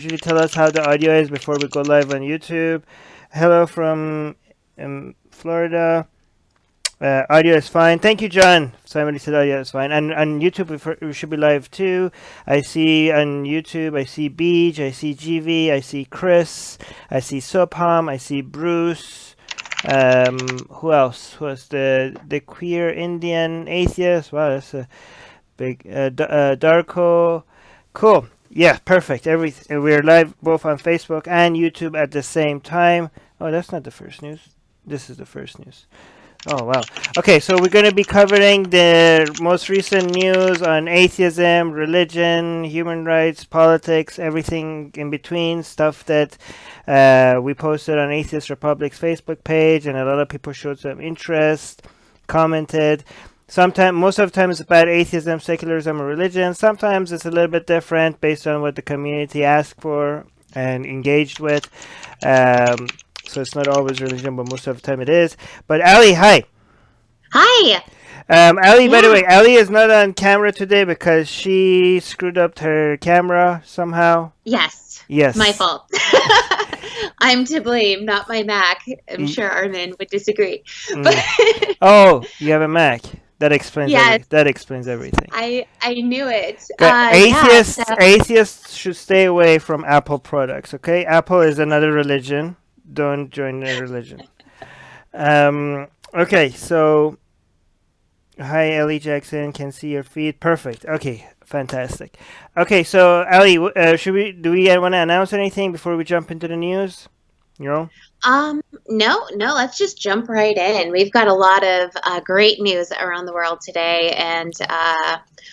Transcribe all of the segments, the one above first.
Usually tell us how the audio is before we go live on YouTube. Hello from Florida. Audio is fine. Thank you, John. Somebody said audio is fine. And on YouTube, we should be live too. I see on YouTube, I see Beach, I see GV, I see Chris, I see Sopham, I see Bruce. Who else? Who else? The queer Indian atheist. Wow, that's a big. Darko. Cool. Yeah, perfect. We're live both on Facebook and YouTube at the same time. Oh, that's not the first news. This is the first news. Oh, wow. Okay, so we're going to be covering the most recent news on atheism, religion, human rights, politics, everything in between, stuff that we posted on Atheist Republic's Facebook page, and a lot of people showed some interest, commented. Most of the time it's about atheism, secularism, or religion. Sometimes it's a little bit different based on what the community asked for and engaged with. So it's not always religion, but most of the time it is. But Ali, hi. Hi. Ali, by the way, Ali is not on camera today because she screwed up her camera somehow. Yes. Yes. My fault. I'm to blame, not my Mac. I'm sure Armin would disagree. Oh, you have a Mac. That explains that explains everything. I knew it. Atheists should stay away from Apple products, okay? Apple is another religion. Don't join the religion. Okay, so hi Ellie Jackson, can see your feed. Perfect. Okay, fantastic. Okay, so Ali, do we want to announce anything before we jump into the news? No, let's just jump right in. We've got a lot of great news around the world today, and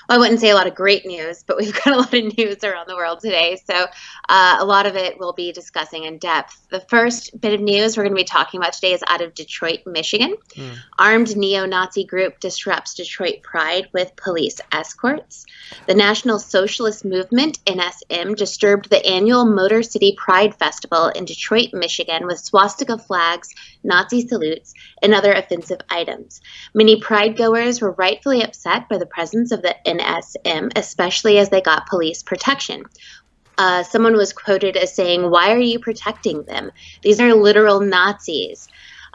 I wouldn't say a lot of great news, but we've got a lot of news around the world today. So a lot of it we'll be discussing in depth. The first bit of news we're going to be talking about today is out of Detroit, Michigan. Armed neo-Nazi group disrupts Detroit Pride with police escorts. The National Socialist Movement, NSM, disturbed the annual Motor City Pride Festival in Detroit, Michigan with swastika flags, Nazi salutes, and other offensive items. Many Pride goers were rightfully upset by the presence of the NSM, especially as they got police protection. Someone was quoted as saying, "Why are you protecting them? These are literal Nazis."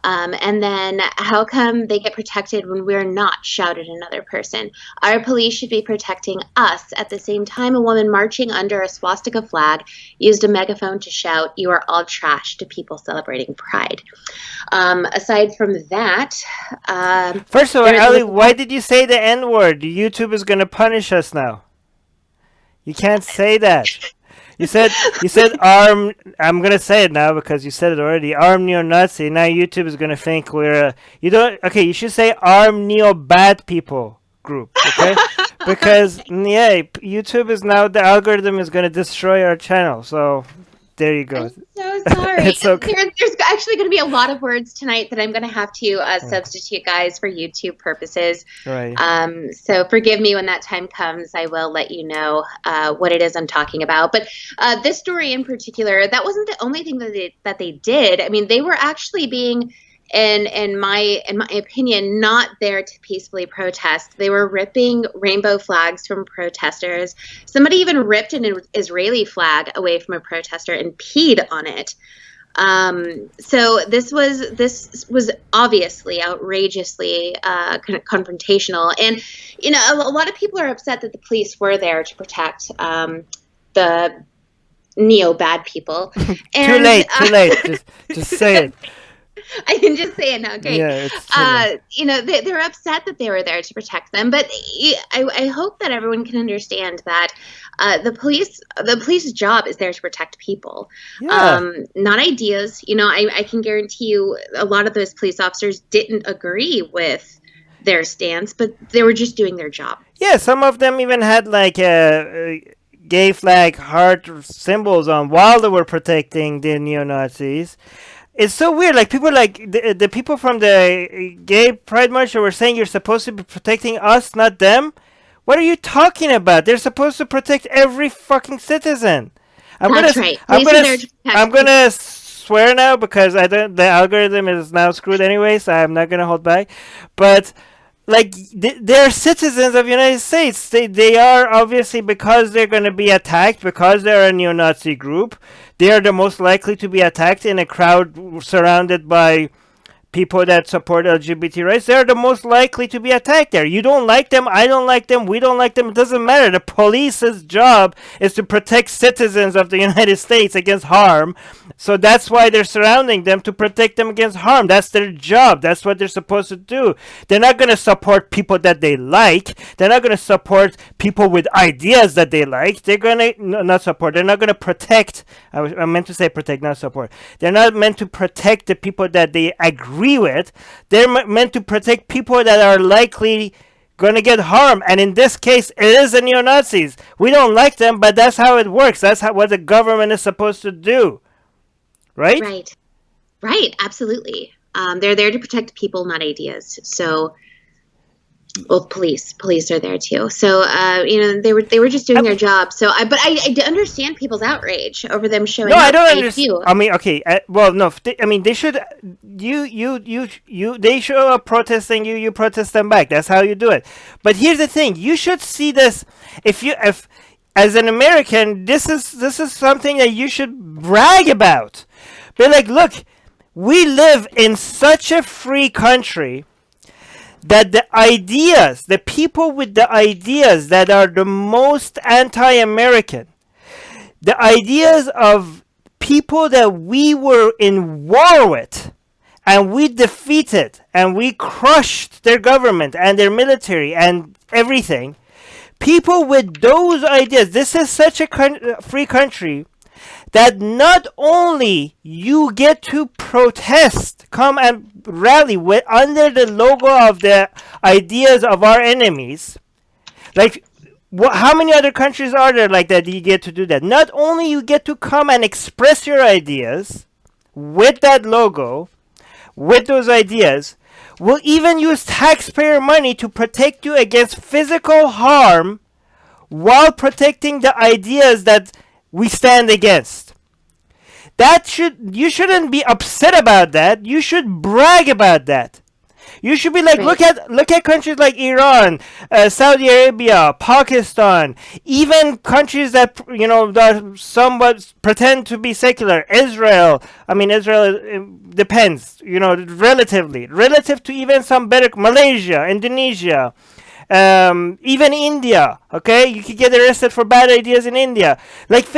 And then, "How come they get protected when we're not?" shouted another person. "Our police should be protecting us." At the same time, a woman marching under a swastika flag used a megaphone to shout, "You are all trash," to people celebrating Pride. Aside from that... First of all, Ali, why did you say the N-word? YouTube is going to punish us now. You can't say that. You said arm. I'm gonna say it now because you said it already. Arm neo-Nazi. Now YouTube is gonna think we're. You don't. Okay, you should say arm neo-bad people group. Okay, because YouTube is now, the algorithm is gonna destroy our channel. So there you go. I'm so sorry. It's okay. There's actually going to be a lot of words tonight that I'm going to have to substitute, guys, for YouTube purposes. Right. So forgive me when that time comes. I will let you know what it is I'm talking about. But this story in particular, that wasn't the only thing that they did. I mean, they were actually being, in my opinion, not there to peacefully protest. They were ripping rainbow flags from protesters. Somebody even ripped an Israeli flag away from a protester and peed on it. So this was obviously outrageously confrontational, and a lot of people are upset that the police were there to protect the neo-bad people. And, Too late. Just say it. I can just say it now. Okay. Yeah, it's they're upset that they were there to protect them, but I hope that everyone can understand that the police's job is there to protect people, not ideas. I can guarantee you a lot of those police officers didn't agree with their stance, but they were just doing their job. Yeah, some of them even had like gay flag heart symbols on while they were protecting the neo-Nazis. It's so weird. Like, people like the people from the gay pride march were saying you're supposed to be protecting us, not them. What are you talking about? They're supposed to protect every fucking citizen. I'm gonna swear now because the algorithm is now screwed anyway, so I'm not gonna hold back. But like they're citizens of the United States. They are obviously, because they're going to be attacked, because they're a neo-Nazi group. They are the most likely to be attacked in a crowd surrounded by people that support LGBT rights. They're the most likely to be attacked there. You don't like them, I don't like them, we don't like them. It doesn't matter. The police's job is to protect citizens of the United States against harm. So that's why they're surrounding them, to protect them against harm. That's their job. That's what they're supposed to do. They're not going to support people that they like. They're not going to support people with ideas that they like. They're going to not support. They're not going to protect. I meant to say protect, not support. They're not meant to protect the people that they agree with. They're meant to protect people that are likely going to get harmed. And in this case, it is the neo-Nazis. We don't like them, but that's how it works. That's what the government is supposed to do. Right? Right. Absolutely. They're there to protect people, not ideas. So, well, police are there too. So, they were just doing their job. So, but I understand people's outrage over them showing No, up. I don't understand. I mean, okay. Well, no. They should. They show up protesting you. You protest them back. That's how you do it. But here's the thing. You should see this. If as an American, this is something that you should brag about. Be like, look, we live in such a free country that the people with the ideas that are the most anti-American, the ideas of people that we were in war with, and we defeated, and we crushed their government and their military and everything, people with those ideas, this is such a free country that not only you get to protest, come and rally under the logo of the ideas of our enemies. Like, how many other countries are there like that you get to do that? Not only you get to come and express your ideas with that logo, with those ideas, we'll even use taxpayer money to protect you against physical harm while protecting the ideas that we stand against. You shouldn't be upset about that. You should brag about that. You should be like, right. look at countries like Iran, Saudi Arabia, Pakistan, even countries that that somewhat pretend to be secular. Israel. I mean, Israel depends. Relative to even some better Malaysia, Indonesia. Even India, okay, you could get arrested for bad ideas in India. Like,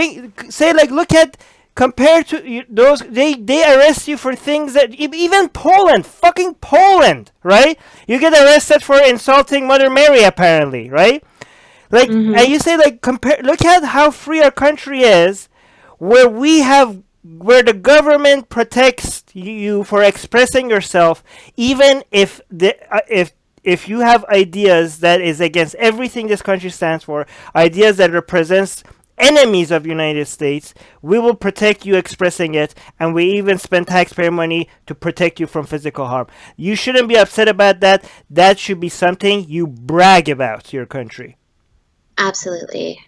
look at, compared to those, they arrest you for things that even fucking Poland, right? You get arrested for insulting Mother Mary, apparently, right? Like, and you say, like, look at how free our country is, where the government protects you for expressing yourself, even if you have ideas that is against everything this country stands for, ideas that represents enemies of United States, we will protect you expressing it, and we even spend taxpayer money to protect you from physical harm. You shouldn't be upset about that. That should be something you brag about to your country. Absolutely.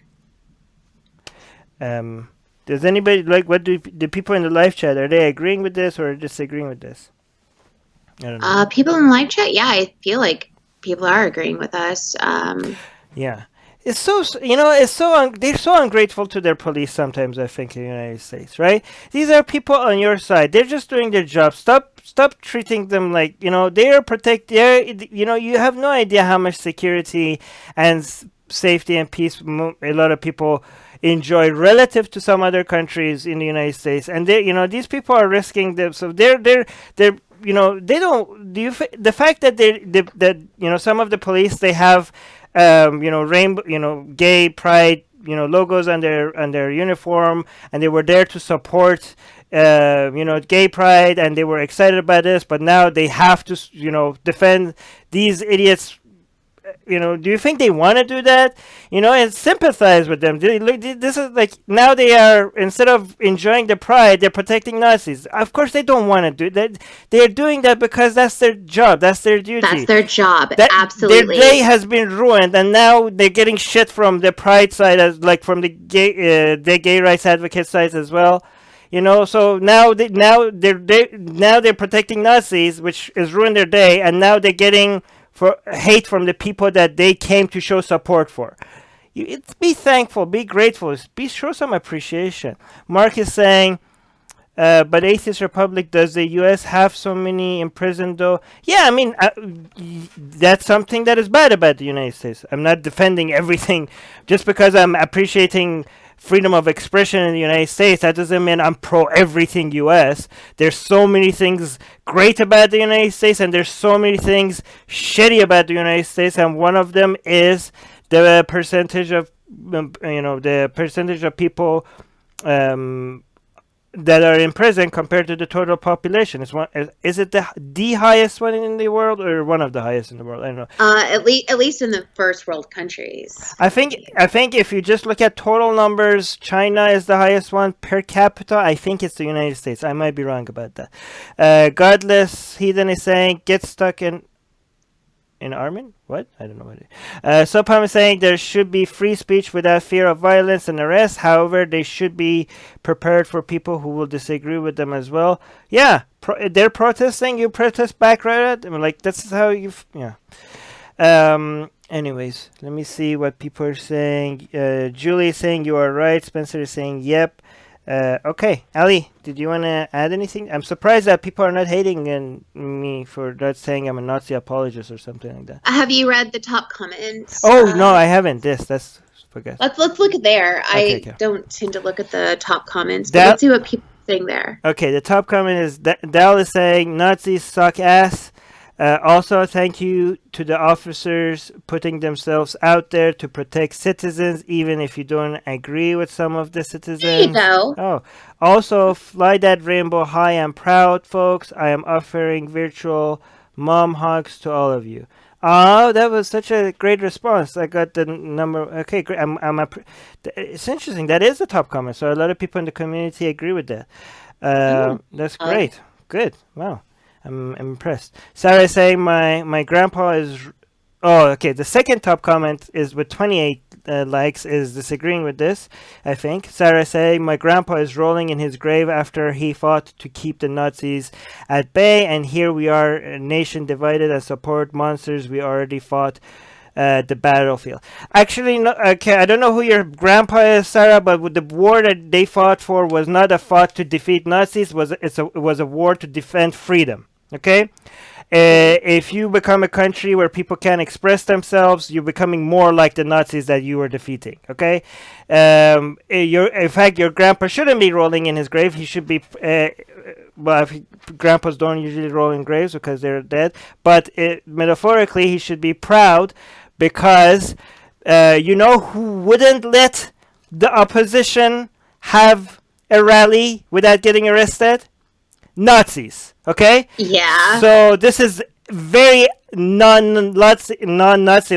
Does anybody, like, what do the people in the live chat, are they agreeing with this or disagreeing with this? I don't know. People in the live chat, yeah, I feel like people are agreeing with us. Yeah. It's so, they're so ungrateful to their police sometimes, I think, in the United States, right? These are people on your side. They're just doing their job. Stop treating them like, you have no idea how much security and safety and peace a lot of people enjoy relative to some other countries in the United States. And these people are risking them. So they're they don't. The fact that some of the police, they have rainbow, gay pride, logos on their uniform, and they were there to support gay pride, and they were excited about this, but now they have to defend these idiots. Do you think they want to do that? And sympathize with them. This is like, now they are, instead of enjoying the pride, they're protecting Nazis. Of course, they don't want to do that. They're doing that because that's their job. That's their duty. That's their job. Absolutely. Their day has been ruined, and now they're getting shit from the pride side, as like from the gay rights advocate side as well. So now they're protecting Nazis, which has ruined their day, and now they're getting for hate from the people that they came to show support for. Be thankful, be grateful, show some appreciation. Mark is saying, but Atheist Republic, does the U.S. have so many imprisoned though? Yeah, I mean, that's something that is bad about the United States. I'm not defending everything. Just because I'm appreciating freedom of expression in the United States, that doesn't mean I'm pro everything U.S. There's so many things great about the United States, and there's so many things shitty about the United States, and one of them is the percentage of, the percentage of people that are in prison compared to the total population. Is it the highest one in the world, or one of the highest in the world? I don't know. At least in the first world countries. I think if you just look at total numbers, China is the highest one. Per capita, I think it's the United States. I might be wrong about that. Godless Heathen is saying, get stuck in Armin? What? I don't know what it is. Sopam is saying there should be free speech without fear of violence and arrest. However, they should be prepared for people who will disagree with them as well. Yeah, they're protesting. You protest back right at them. Like, that's how you... Yeah. Anyways, let me see what people are saying. Julie is saying you are right. Spencer is saying yep. Okay, Ali, did you want to add anything? I'm surprised that people are not hating me for not saying I'm a Nazi apologist or something like that. Have you read the top comments? Oh, no, I haven't. That's forget. Let's look at there. Okay. I don't tend to look at the top comments, but let's see what people are saying there. Okay, the top comment is Dal is saying Nazis suck ass. Also, thank you to the officers putting themselves out there to protect citizens, even if you don't agree with some of the citizens. There you go. Oh, also, fly that rainbow high and proud, folks. I am offering virtual mom hugs to all of you. Oh, that was such a great response. I got the number. Okay, great. It's interesting. That is the top comment. So a lot of people in the community agree with that. That's great. Good. Wow. I'm impressed. Sarah is saying my grandpa is... Oh, okay. The second top comment is with 28 likes is disagreeing with this, I think. Sarah is saying my grandpa is rolling in his grave after he fought to keep the Nazis at bay, and here we are, a nation divided and support monsters we already fought the battlefield. Actually, no, okay, I don't know who your grandpa is, Sarah, but with the war that they fought for was not a fight to defeat Nazis. It was a war to defend freedom. Okay, if you become a country where people can't express themselves, you're becoming more like the Nazis that you were defeating. Okay, in fact, your grandpa shouldn't be rolling in his grave. He should be. Well, grandpas don't usually roll in graves because they're dead. But metaphorically, he should be proud because you know who wouldn't let the opposition have a rally without getting arrested? Nazis. Okay? Yeah. So this is very non-Nazi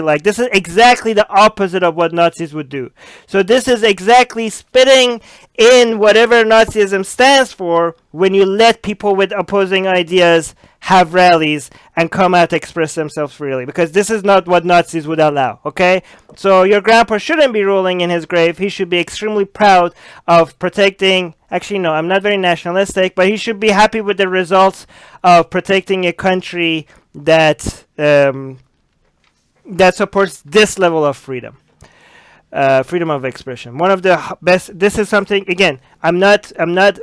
like. This is exactly the opposite of what Nazis would do. So this is exactly spitting in whatever Nazism stands for when you let people with opposing ideas have rallies and come out to express themselves freely, because this is not what Nazis would allow. Okay? So your grandpa shouldn't be rolling in his grave. He should be extremely proud of protecting... Actually, no, I'm not very nationalistic, but he should be happy with the results of protecting a country that that supports this level of freedom, freedom of expression. One of the best. This is something. Again, I'm not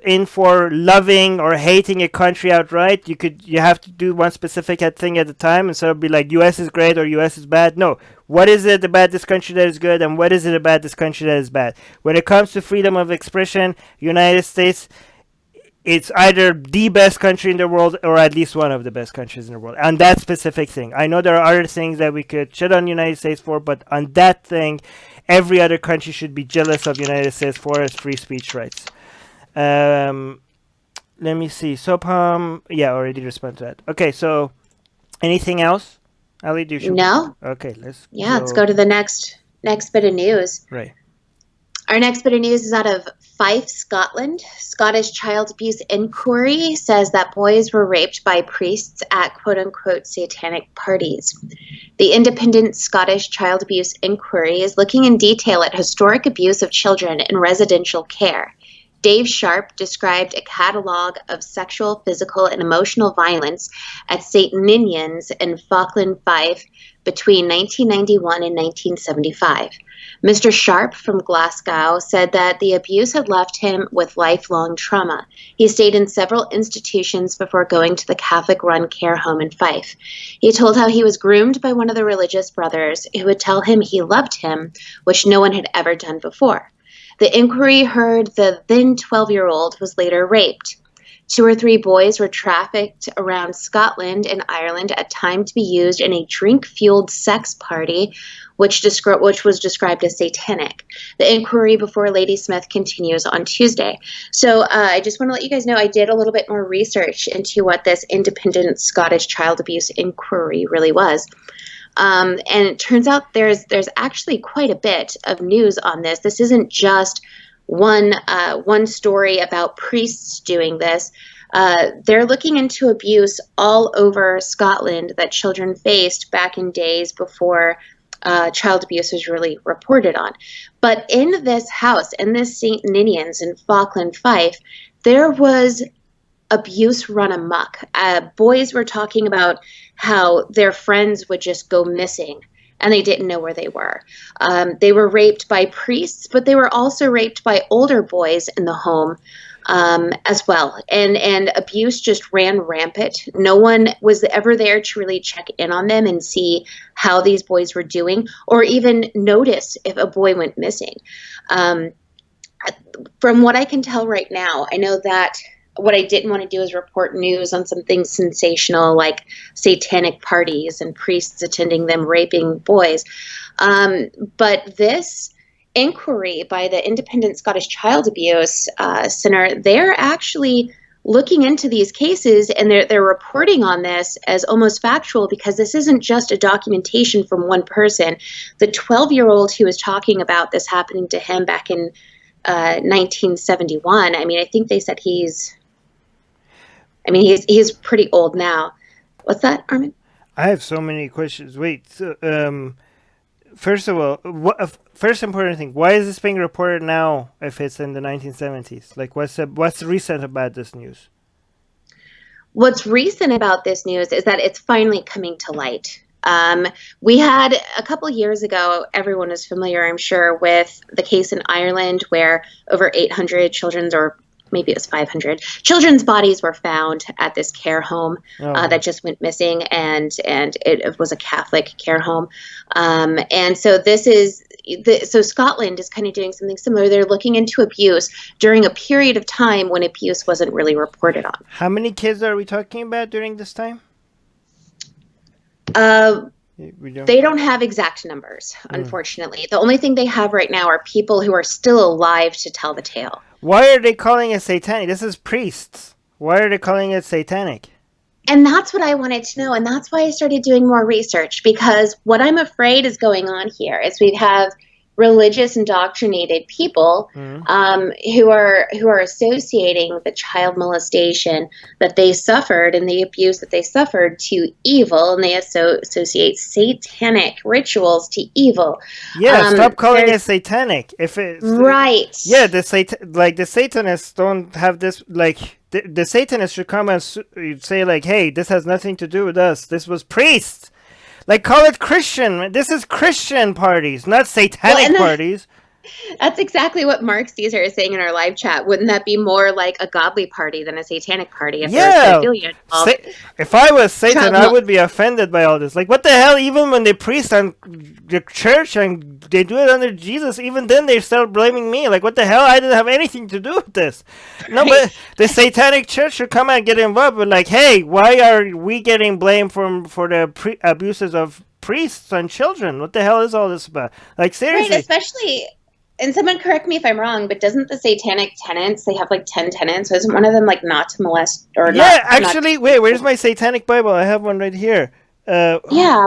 in for loving or hating a country outright. You have to do one specific thing at a time, instead of be like U.S. is great or U.S. is bad. No. What is it about this country that is good, and what is it about this country that is bad? When it comes to freedom of expression, United States, it's either the best country in the world or at least one of the best countries in the world. On that specific thing. I know there are other things that we could shit on the United States for, but on that thing, every other country should be jealous of the United States for its free speech rights. Let me see. Sopam, yeah, already responded to that. Okay, so anything else? Ali, do you No. Okay, let's go to the next bit of news. Right. Our next bit of news is out of Fife, Scotland. Scottish Child Abuse Inquiry says that boys were raped by priests at quote-unquote satanic parties. The independent Scottish Child Abuse Inquiry is looking in detail at historic abuse of children in residential care, Dave Sharp described a catalog of sexual, physical, and emotional violence at St. Ninian's in Falkland, Fife between 1991 and 1975. Mr. Sharp from Glasgow said that the abuse had left him with lifelong trauma. He stayed in several institutions before going to the Catholic-run care home in Fife. He told how he was groomed by one of the religious brothers who would tell him he loved him, which no one had ever done before. The inquiry heard the then 12-year-old was later raped. 2 or 3 boys were trafficked around Scotland and Ireland at time to be used in a drink-fueled sex party, which was described as satanic. The inquiry before Lady Smith continues on Tuesday. So I just want to let you guys know I did a little bit more research into what this independent Scottish child abuse inquiry really was. And it turns out there's actually quite a bit of news on this. This isn't just one story about priests doing this. They're looking into abuse all over Scotland that children faced back in days before child abuse was really reported on. But in this house, in this St. Ninian's in Falkland, Fife, there was abuse run amok. Boys were talking about how their friends would just go missing and they didn't know where they were. They were raped by priests, but they were also raped by older boys in the home as well. And abuse just ran rampant. No one was ever there to really check in on them and see how these boys were doing, or even notice if a boy went missing. From what I can tell right now, I know that what I didn't want to do is report news on something sensational like satanic parties and priests attending them raping boys. But this inquiry by the Independent Scottish Child Abuse Center, they're actually looking into these cases, and they're reporting on this as almost factual, because this isn't just a documentation from one person. The 12-year-old who was talking about this happening to him back in 1971, I mean, I think they said he's pretty old now. What's that, Armin? I have so many questions. Wait, so, first of all, first important thing, why is this being reported now if it's in the 1970s? Like, what's recent about this news? What's recent about this news is that it's finally coming to light. We had a couple years ago, everyone is familiar, I'm sure, with the case in Ireland where over 800 children's, or maybe it was 500 children's bodies were found at this care home that just went missing, and it was a Catholic care home. And so so Scotland is kind of doing something similar. They're looking into abuse during a period of time when abuse wasn't really reported on. How many kids are we talking about during this time? They don't have exact numbers, unfortunately. The only thing they have right now are people who are still alive to tell the tale. Why are they calling it satanic? This is priests. Why are they calling it satanic? And that's what I wanted to know. And that's why I started doing more research, because what I'm afraid is going on here is we have religious indoctrinated people who are associating the child molestation that they suffered and the abuse that they suffered to evil, and they associate satanic rituals to evil. Yeah, stop calling it satanic. If it's right. Yeah, the Satanists don't have this, like the Satanists should come and say like, hey, this has nothing to do with us. This was priests. Like, call it Christian. This is Christian parties, not satanic parties. That's exactly what Mark Caesar is saying in our live chat. Wouldn't that be more like a godly party than a satanic party? If if I was Satan, I would be offended by all this. Like, what the hell? Even when they priest on the church and they do it under Jesus, even then they start blaming me. Like, what the hell? I didn't have anything to do with this. No, but the satanic church should come and get involved. But like, hey, why are we getting blamed for the abuses of priests and children? What the hell is all this about? Like, seriously. Right, especially. And someone correct me if I'm wrong, but doesn't the satanic tenets, they have like 10 tenets, so isn't one of them like not to molest or yeah, actually, wait, where's my satanic Bible? I have one right here. Yeah,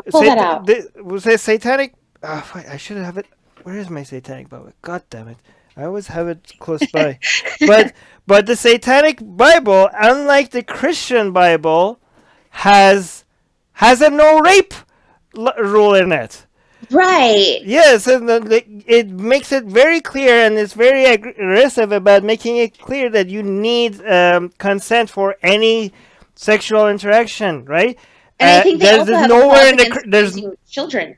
pull that out. Was it satanic? I should have it. Where is my satanic Bible? God damn it. I always have it close by. But the satanic Bible, unlike the Christian Bible, has a no rape rule in it. Right. Yes, and it makes it very clear, and it's very aggressive about making it clear that you need consent for any sexual interaction, right? And I think they There's also have a nowhere clause in the against there's using children.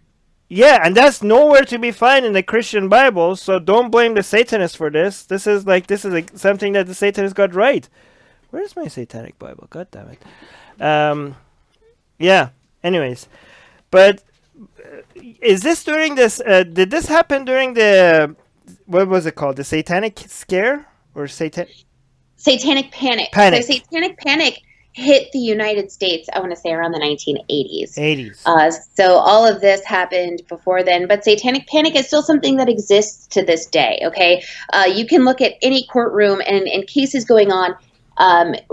yeah, and that's nowhere to be found in the Christian Bible. So don't blame the Satanists for this. This is something that the Satanists got right. Where's my Satanic Bible? God damn it. Yeah. Anyways, but is this during this? Did this happen during the what was it called? The Satanic Scare or Satan Satanic Panic. So Panic? Satanic Panic hit the United States, I want to say around the 1980s. 80s. So all of this happened before then, but Satanic Panic is still something that exists to this day. Okay, you can look at any courtroom and cases going on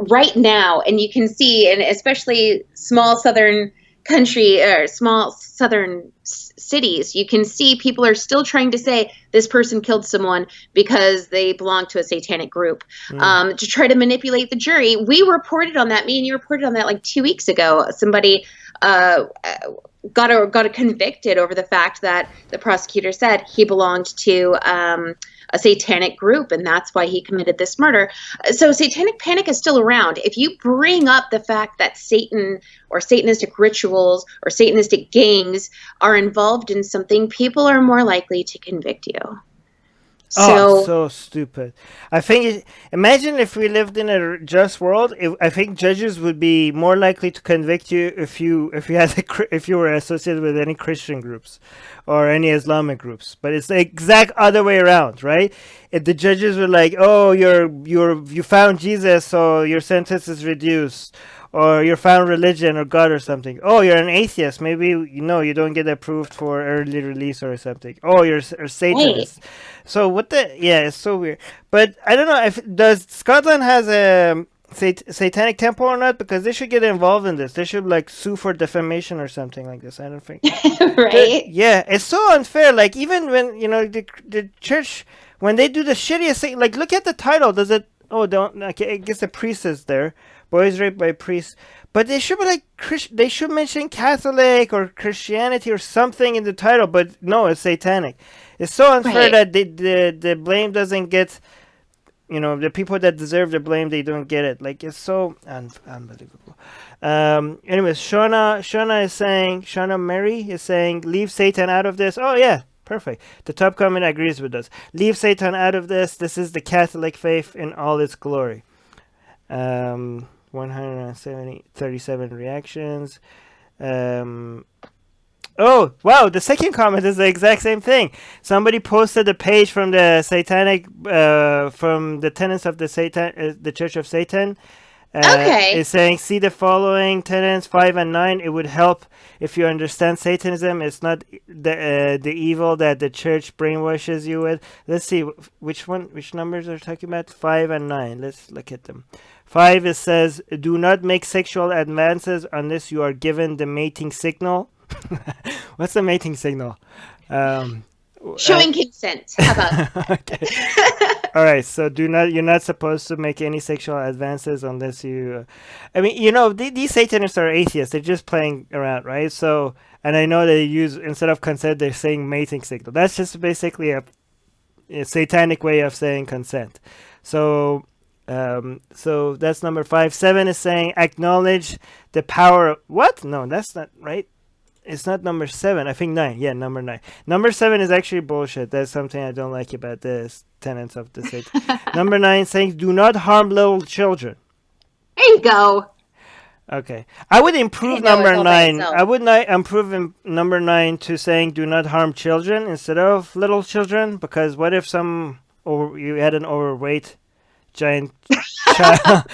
right now, and you can see, and especially small southern country or small southern cities, you can see people are still trying to say this person killed someone because they belong to a satanic group, to try to manipulate the jury. We reported on that. Me and you reported on that like 2 weeks ago. Somebody got convicted over the fact that the prosecutor said he belonged to a satanic group, and that's why he committed this murder. So Satanic Panic is still around. If you bring up the fact that Satan or Satanistic rituals or Satanistic gangs are involved in something, people are more likely to convict you. Oh, so stupid. I think imagine if we lived in a just world. I think judges would be more likely to convict you if you had if you were associated with any Christian groups or any Islamic groups. But it's the exact other way around, right? If the judges were like, "Oh, you found Jesus, so your sentence is reduced." Or you found religion or God or something. Oh, you're an atheist. Maybe you don't get approved for early release or something. Oh, you're a Satanist. Right. So what the? Yeah, it's so weird. But I don't know if does Scotland has a satanic temple or not, because they should get involved in this. They should like sue for defamation or something like this. I don't think. Right. Yeah, it's so unfair. Like even when the church when they do the shittiest thing, like look at the title. Does it? Oh, don't. Okay, I guess the priest is there. Boys raped by priests, but they should be like they should mention Catholic or Christianity or something in the title. But no, it's satanic. It's so unfair Right. that the blame doesn't get. The people that deserve the blame, they don't get it. Like it's so unbelievable. Anyways, Shauna Mary is saying, leave Satan out of this. Oh yeah, perfect. The top comment agrees with us. Leave Satan out of this. This is the Catholic faith in all its glory. 137 reactions. Oh wow! The second comment is the exact same thing. Somebody posted a page from the satanic, from the tenets of the Church of Satan. Okay. Is saying, see the following tenets 5 and 9. It would help if you understand Satanism. It's not the evil that the church brainwashes you with. Let's see which numbers are talking about. 5 and 9. Let's look at them. 5, it says, do not make sexual advances unless you are given the mating signal. What's the mating signal? Showing consent. How about Okay. All right. So you're not supposed to make any sexual advances unless you. I mean, these Satanists are atheists. They're just playing around, right? So, and I know they use, instead of consent, they're saying mating signal. That's just basically a satanic way of saying consent. So. So that's number 5. 7 is saying acknowledge the power of what? No, that's not right. It's not number 7. I think 9. Yeah, number 9. Number 7 is actually bullshit. That's something I don't like about the tenets of the Satan. Number 9 saying do not harm little children. there you go. Okay. I would improve I know number it's all by 9. itself. I would not improve number 9 to saying do not harm children instead of little children, because what if you had an overweight giant child?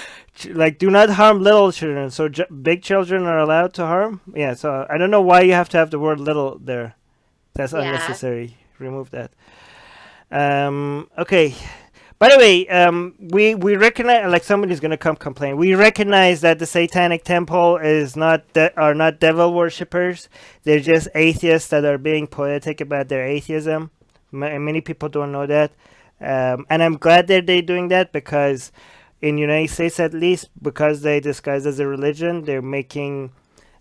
Like, do not harm little children. So big children are allowed to harm? Yeah, so I don't know why you have to have the word little there. That's unnecessary. Remove that. Okay. By the way, we recognize, like somebody's gonna come complain. We recognize that the Satanic Temple are not devil worshippers. They're just atheists that are being poetic about their atheism. Many people don't know that, and I'm glad that they're doing that, because in the United States, at least, because they disguise as a religion, they're making,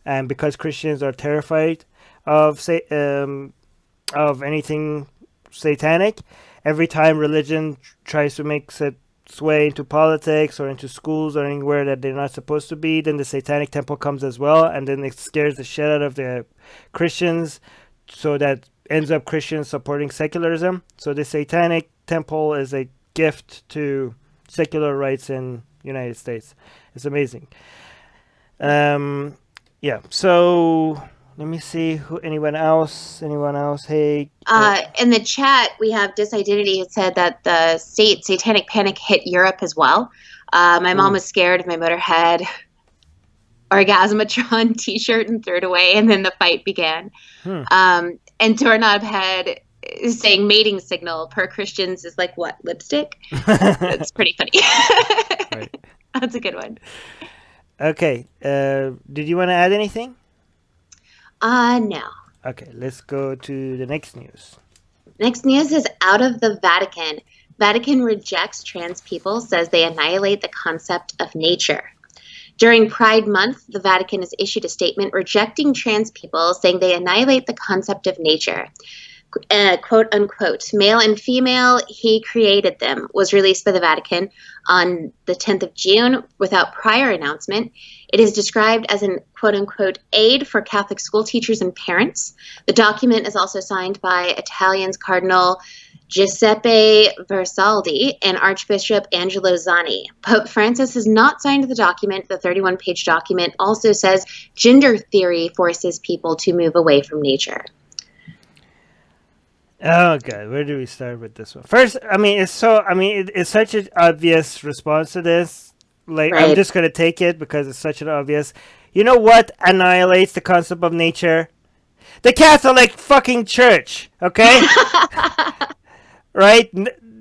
and because Christians are terrified of of anything satanic. Every time religion tries to make its way into politics or into schools or anywhere that they're not supposed to be, then the satanic temple comes as well, and then it scares the shit out of the Christians, so that ends up Christians supporting secularism. So the satanic temple is a gift to secular rights in United States. It's amazing. Yeah. So let me see who. Anyone else? Hey. In the chat, we have Disidentity who said that the satanic panic hit Europe as well. My mom was scared of my Motorhead Orgasmatron t-shirt and threw it away, and then the fight began. And Doorknob Head is saying mating signal per Christians is like what, lipstick? That's pretty funny. Right. That's a good one. Okay. Did you want to add anything? No. Okay, let's go to the next news. Next news is out of the Vatican. Vatican rejects trans people, says they annihilate the concept of nature. During Pride Month, the Vatican has issued a statement rejecting trans people, saying they annihilate the concept of nature. Quote unquote, male and female, he created them, was released by the Vatican on the 10th of June without prior announcement. It is described as an quote unquote aid for Catholic school teachers and parents. The document is also signed by Italian's Cardinal Giuseppe Versaldi and Archbishop Angelo Zani. Pope Francis has not signed the document. The 31-page document also says gender theory forces people to move away from nature. Oh god, where do we start with this one? First, it's such an obvious response to this. Like, right. I'm just gonna take it because it's such an obvious. You know what annihilates the concept of nature? The Catholic fucking Church, okay? Right?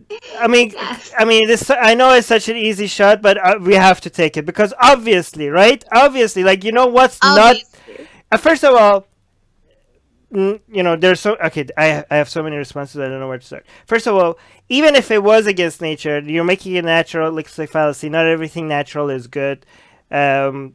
Yes. This. I know it's such an ezy shot, but we have to take it because obviously, right? Obviously, like, you know what's obviously. Not. First of all. There's so okay. I have so many responses. I don't know where to start. First of all, even if it was against nature, you're making it natural. Looks like fallacy. Not everything natural is good. Second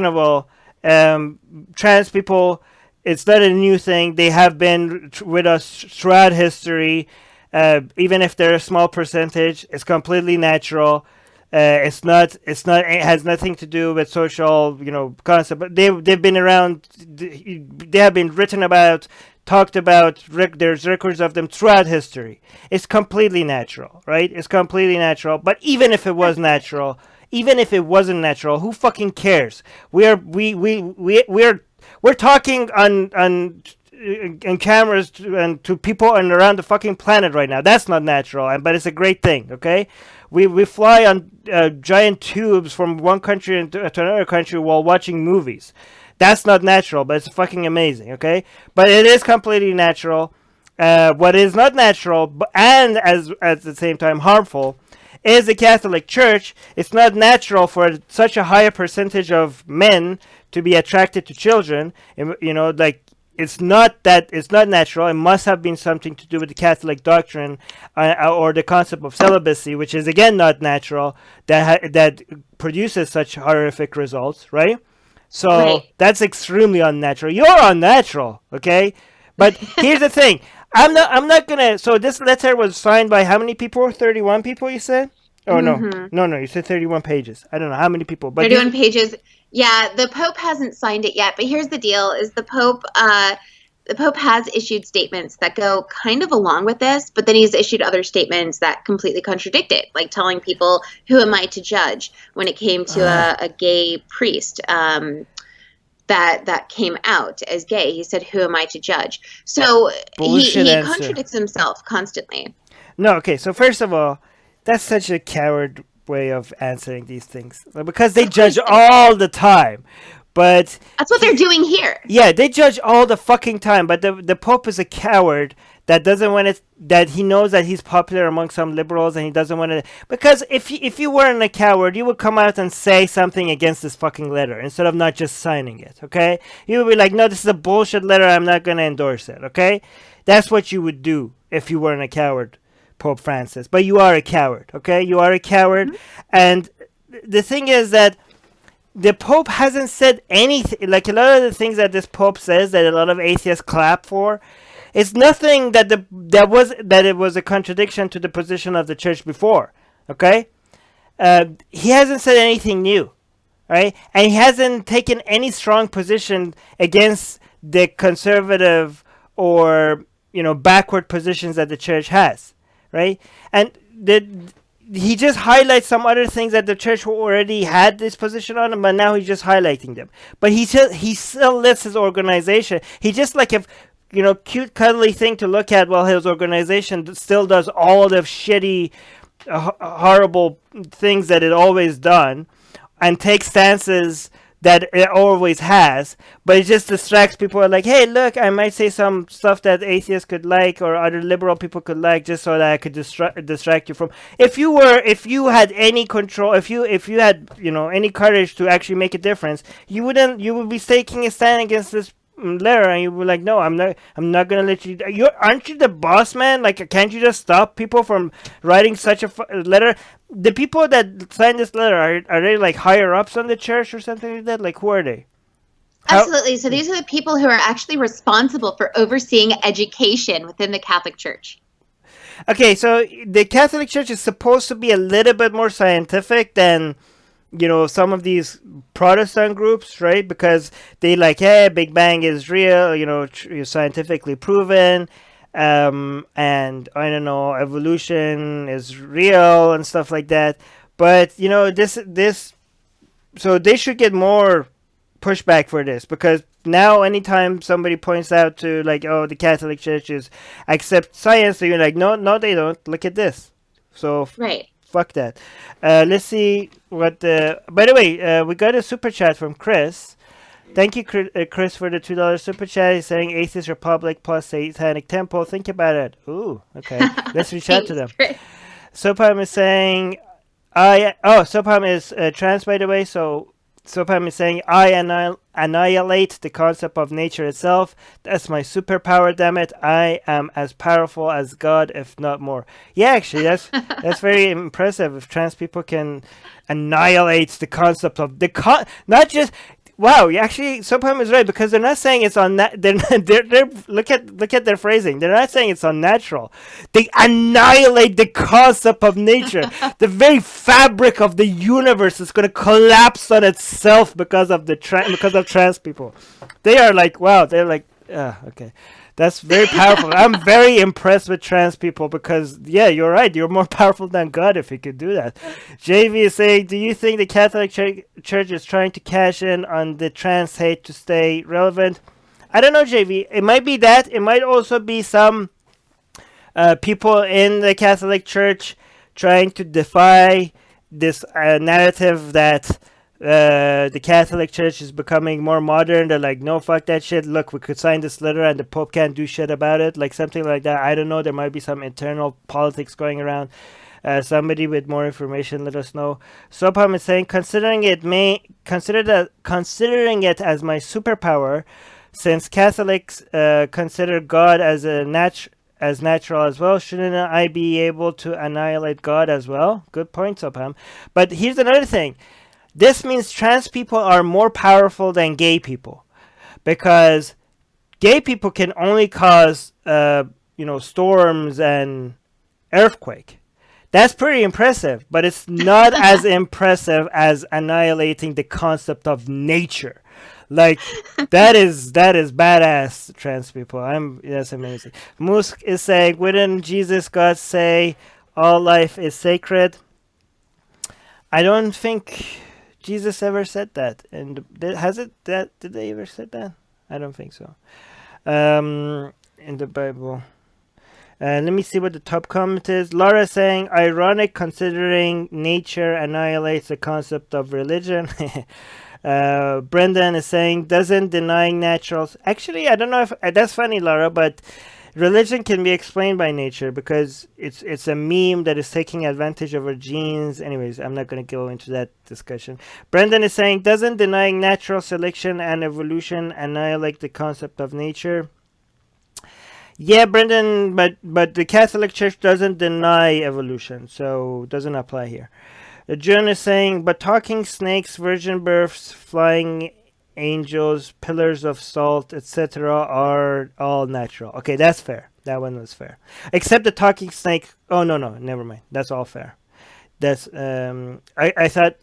of all, trans people, it's not a new thing. They have been with us throughout history. Even if they're a small percentage, it's completely natural. It's not. It has nothing to do with social, concept. But they've been around. They have been written about, talked about. There's records of them throughout history. It's completely natural, right? It's completely natural. But even if it was natural, even if it wasn't natural, who fucking cares? We're talking on cameras to people around the fucking planet right now. That's not natural, but it's a great thing. Okay. We fly on giant tubes from one country to another country while watching movies. That's not natural, but it's fucking amazing, okay? But it is completely natural. What is not natural, and at the same time harmful, is the Catholic Church. It's not natural for such a higher percentage of men to be attracted to children. It's not natural. It must have been something to do with the Catholic doctrine or the concept of celibacy, which is again not natural, that produces such horrific results, right? So right. That's extremely unnatural. You're unnatural, okay? But here's the thing: I'm not gonna. So this letter was signed by how many people? 31 people, you said? Oh no, you said 31 pages. I don't know how many people, but 31 pages. Yeah, the Pope hasn't signed it yet, but here's the deal: is the Pope has issued statements that go kind of along with this, but then he's issued other statements that completely contradict it, like telling people, "Who am I to judge?" When it came to a gay priest that came out as gay, he said, "Who am I to judge?" So he contradicts himself constantly. No, okay. So first of all, that's such a coward way of answering these things because they judge all the time. But that's what they're doing here. Yeah, they judge all the fucking time. But the Pope is a coward that doesn't want it. That he knows that he's popular among some liberals, and he doesn't want to. Because if you weren't a coward, you would come out and say something against this fucking letter instead of not just signing it. Okay, you would be like, "No, this is a bullshit letter. I'm not going to endorse it." Okay, that's what you would do if you weren't a coward, Pope Francis. But you are a coward. Okay, you are a coward, and the thing is that the Pope hasn't said anything. Like a lot of the things that this Pope says that a lot of atheists clap for, It's nothing that it was a contradiction to the position of the church before. Okay, he hasn't said anything new, right? And he hasn't taken any strong position against the conservative or backward positions that the church has, right? And he just highlights some other things that the church already had this position on, but now he's just highlighting them. But he still lists his organization. He just like if cute cuddly thing to look at, while his organization still does all the shitty, horrible things that it always done, and takes stances that it always has, but it just distracts people. Like, hey, look, I might say some stuff that atheists could like or other liberal people could like, just so that I could distract you from. If you had any control, if you had any courage to actually make a difference, you would be taking a stand against this letter, and you were like, no, I'm not gonna let you. Aren't you the boss, man? Like, can't you just stop people from writing such a letter? The people that signed this letter, are they like higher ups on the church or something like that? Like, who are they? Absolutely. So these are the people who are actually responsible for overseeing education within the Catholic Church. Okay, so the Catholic Church is supposed to be a little bit more scientific than some of these Protestant groups, right? Because they like, hey, Big Bang is real, scientifically proven, and I don't know, evolution is real and stuff like that. But this, so they should get more pushback for this, because now anytime somebody points out to like, oh, the Catholic Churches accept science, so you're like, no, they don't. Look at this. So right. Fuck that. Let's see what the. By the way, we got a super chat from Chris. Thank you, Chris, for the $2 super chat. He's saying Atheist Republic plus Satanic Temple. Think about it. Ooh, okay. Let's reach out to them. Sopam is saying, Sopam is trans, by the way. So Sopam is saying, I annihilate the concept of nature itself. That's my superpower, damn it. I am as powerful as God, if not more. Yeah, actually, that's very impressive if trans people can annihilate the concept of not just. Wow, actually, Sopam is right, because they're not saying it's they're look at their phrasing. They're not saying it's unnatural. They annihilate the concept of nature. The very fabric of the universe is going to collapse on itself because of because of trans people. They are like, wow. They're like, okay. That's very powerful. I'm very impressed with trans people, because, yeah, you're right. You're more powerful than God if you could do that. JV is saying, do you think the Catholic Church is trying to cash in on the trans hate to stay relevant? I don't know, JV. It might be that. It might also be some people in the Catholic Church trying to defy this narrative that the Catholic Church is becoming more modern. They're like, no, fuck that shit. Look, we could sign this letter and the Pope can't do shit about it. Like something like that. I don't know. There might be some internal politics going around. Somebody with more information, let us know. Sopam is saying, considering it as my superpower, since Catholics consider God as natural as well, shouldn't I be able to annihilate God as well? Good point, Sopam. But here's another thing. This means trans people are more powerful than gay people, because gay people can only cause, storms and earthquake. That's pretty impressive, but it's not as impressive as annihilating the concept of nature. Like, that is badass, trans people. That's amazing. Musk is saying, wouldn't Jesus God say all life is sacred? I don't think Jesus ever said that. And did they ever said that? I don't think so. In the Bible. Let me see what the top comment is. Laura saying, ironic considering nature annihilates the concept of religion. Brendan is saying, doesn't denying naturals. Actually, I don't know if that's funny, Laura, but religion can be explained by nature, because it's a meme that is taking advantage of our genes. Anyways, I'm not going to go into that discussion. Brendan is saying, doesn't denying natural selection and evolution annihilate the concept of nature? Yeah, Brendan, but the Catholic Church doesn't deny evolution, so it doesn't apply here. John is saying, but talking snakes, virgin births, flying angels, pillars of salt, etc., are all natural. Okay, that's fair. That one was fair. Except the talking snake. Oh no, no, never mind. That's all fair. That's I thought.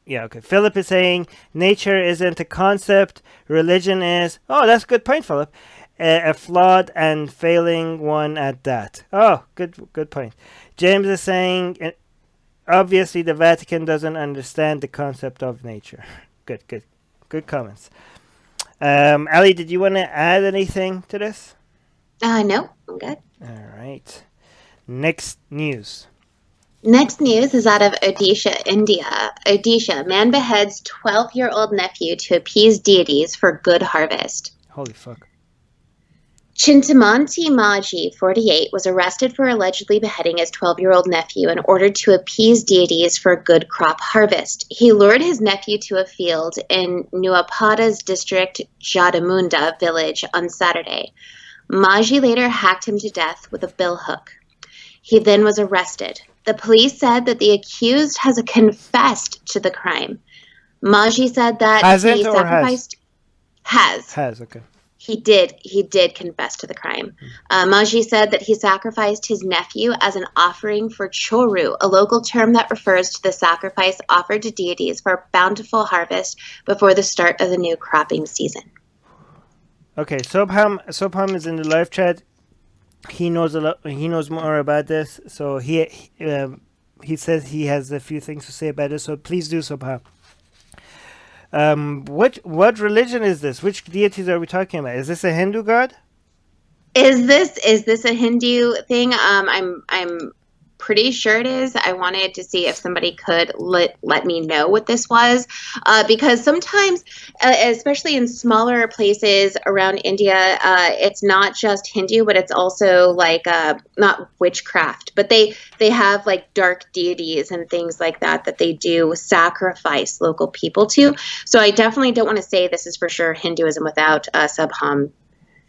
Yeah, okay. Philip is saying nature isn't a concept. Religion is. Oh, that's a good point, Philip. A flawed and failing one at that. Oh, good point. James is saying obviously the Vatican doesn't understand the concept of nature. Good comments. Ali, did you want to add anything to this? No, I'm good. All right. Next news. Next news is out of Odisha, India. Odisha, man beheads 12-year-old nephew to appease deities for good harvest. Holy fuck. Chintamanti Maji, 48, was arrested for allegedly beheading his 12-year-old nephew in order to appease deities for a good crop harvest. He lured his nephew to a field in Nuapada's district Jadamunda village on Saturday. Maji later hacked him to death with a billhook. He then was arrested. The police said that the accused has confessed to the crime. Maji said that Hasn't he or sacrificed... Has, okay. He did confess to the crime. Maji said that he sacrificed his nephew as an offering for choru, a local term that refers to the sacrifice offered to deities for a bountiful harvest before the start of the new cropping season. Okay, Sobham is in the live chat. He knows a lot. He knows more about this. So he says he has a few things to say about it. So please do, Sobham. What religion is this? Which deities are we talking about? Is this a Hindu god? Is this a Hindu thing? I'm pretty sure it is. I wanted to see if somebody could let me know what this was, because sometimes, especially in smaller places around India, it's not just Hindu, but it's also like not witchcraft, but they have like dark deities and things like that they do sacrifice local people to. So I definitely don't want to say this is for sure Hinduism without Subham.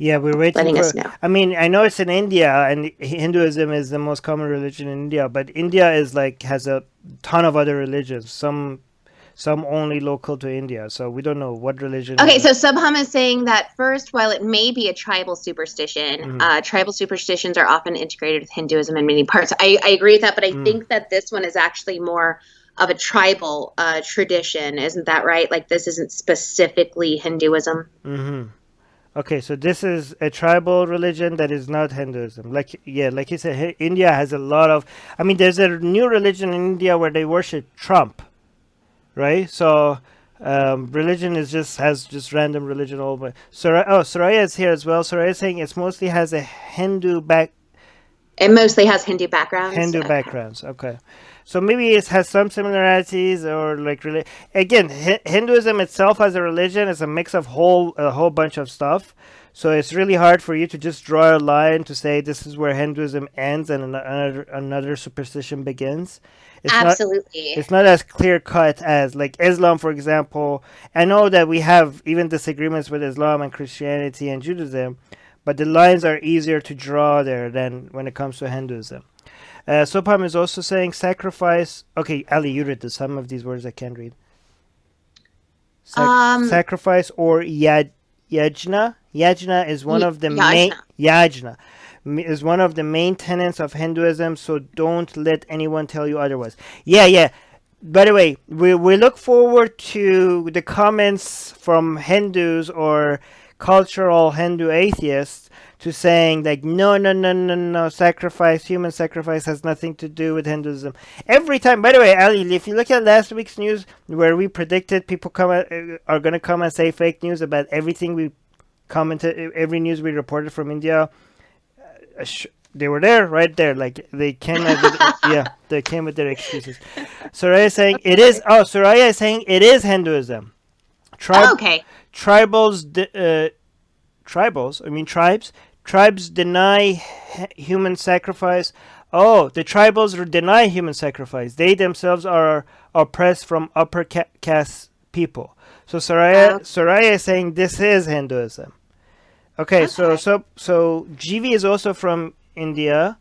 Yeah, we're waiting letting for. us know. I mean, I know it's in India, and Hinduism is the most common religion in India. But India is like has a ton of other religions. Some only local to India. So we don't know what religion. Okay, so Subham is saying that first, while it may be a tribal superstition, tribal superstitions are often integrated with Hinduism in many parts. I agree with that, but I think that this one is actually more of a tribal tradition. Isn't that right? Like this isn't specifically Hinduism. Mm-hmm. Okay, so this is a tribal religion that is not Hinduism. Like you said, India has a lot of. I mean, there's a new religion in India where they worship Trump, right? So, religion has just random religion all. But Soraya is here as well. Soraya is saying it mostly has a Hindu back. It mostly has Hindu backgrounds. Backgrounds. Okay, so maybe it has some similarities or like again, Hinduism itself as a religion is a mix of a whole bunch of stuff. So it's really hard for you to just draw a line to say this is where Hinduism ends and another superstition begins. Absolutely. It's not as clear cut as like Islam, for example. I know that we have even disagreements with Islam and Christianity and Judaism, but the lines are easier to draw there than when it comes to Hinduism. Sopam is also saying sacrifice. Okay, Ali, you read this. Some of these words I can't read. Sacrifice or yajna. Yajna is one of the main. Yajna is one of the main tenets of Hinduism. So don't let anyone tell you otherwise. Yeah. By the way, we look forward to the comments from Hindus or cultural Hindu atheists to saying like no, human sacrifice has nothing to do with Hinduism. Every time, by the way, Ali, if you look at last week's news where we predicted people are going to come and say fake news about everything we commented, every news we reported from India, they were there, right there, like they came they came with their excuses. Soraya is saying it is. Oh, Soraya is saying it is Hinduism. Okay. Tribes deny human sacrifice. Oh, the tribals deny human sacrifice. They themselves are oppressed from upper caste people. So Soraya is saying this is Hinduism. Okay. So GV is also from India,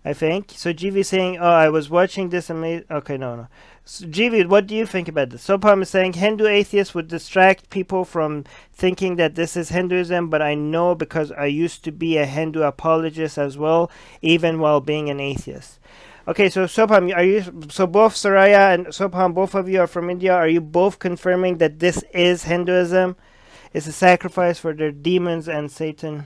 I think. So GV is saying, oh, I was watching this amazing. Okay, no. So, GV, what do you think about this? Sopam is saying Hindu atheists would distract people from thinking that this is Hinduism, but I know because I used to be a Hindu apologist as well, even while being an atheist. Okay, so Sopam, are you so both Soraya and Sopam, both of you are from India? Are you both confirming that this is Hinduism? It's a sacrifice for their demons and Satan?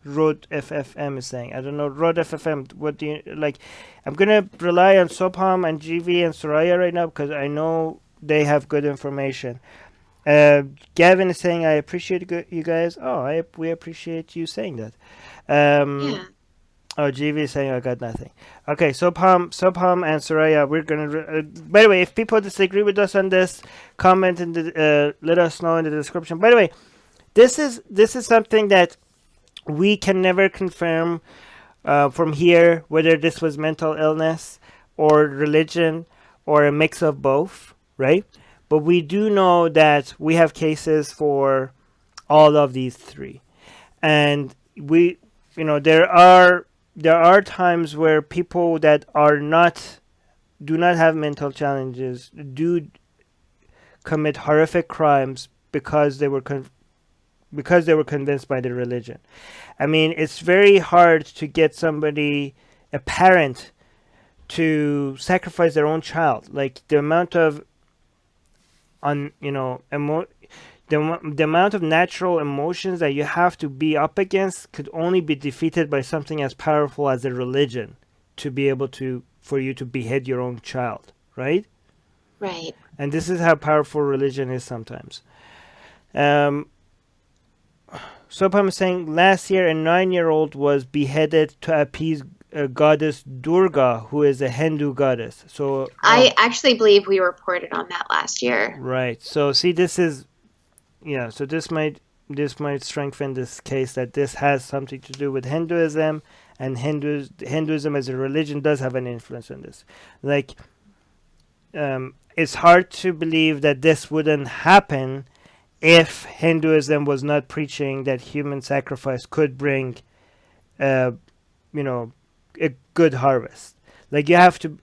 Rod FFM is saying. I don't know. Rod FFM, what do you like? I'm gonna rely on Sopam and GV and Soraya right now because I know they have good information. Gavin is saying I appreciate you guys. Oh, we appreciate you saying that. Yeah. Oh, GV is saying I got nothing. Okay, Sopam and Soraya, we're gonna. By the way, if people disagree with us on this, comment and let us know in the description. By the way, this is something that we can never confirm from here whether this was mental illness or religion or a mix of both, right? But we do know that we have cases for all of these three, and we, there are times where people that do not have mental challenges do commit horrific crimes because they were convinced by the religion. I mean, it's very hard to get somebody, a parent, to sacrifice their own child. Like the amount of the amount of natural emotions that you have to be up against could only be defeated by something as powerful as a religion to be able for you to behead your own child, right? Right. And this is how powerful religion is sometimes. Sopam is saying last year a 9-year-old was beheaded to appease goddess Durga, who is a Hindu goddess. So I actually believe we reported on that last year. Right. So see, this is, so this might strengthen this case that this has something to do with Hinduism, and Hinduism as a religion does have an influence on this. Like, it's hard to believe that this wouldn't happen if Hinduism was not preaching that human sacrifice could bring, a good harvest. Like you have to.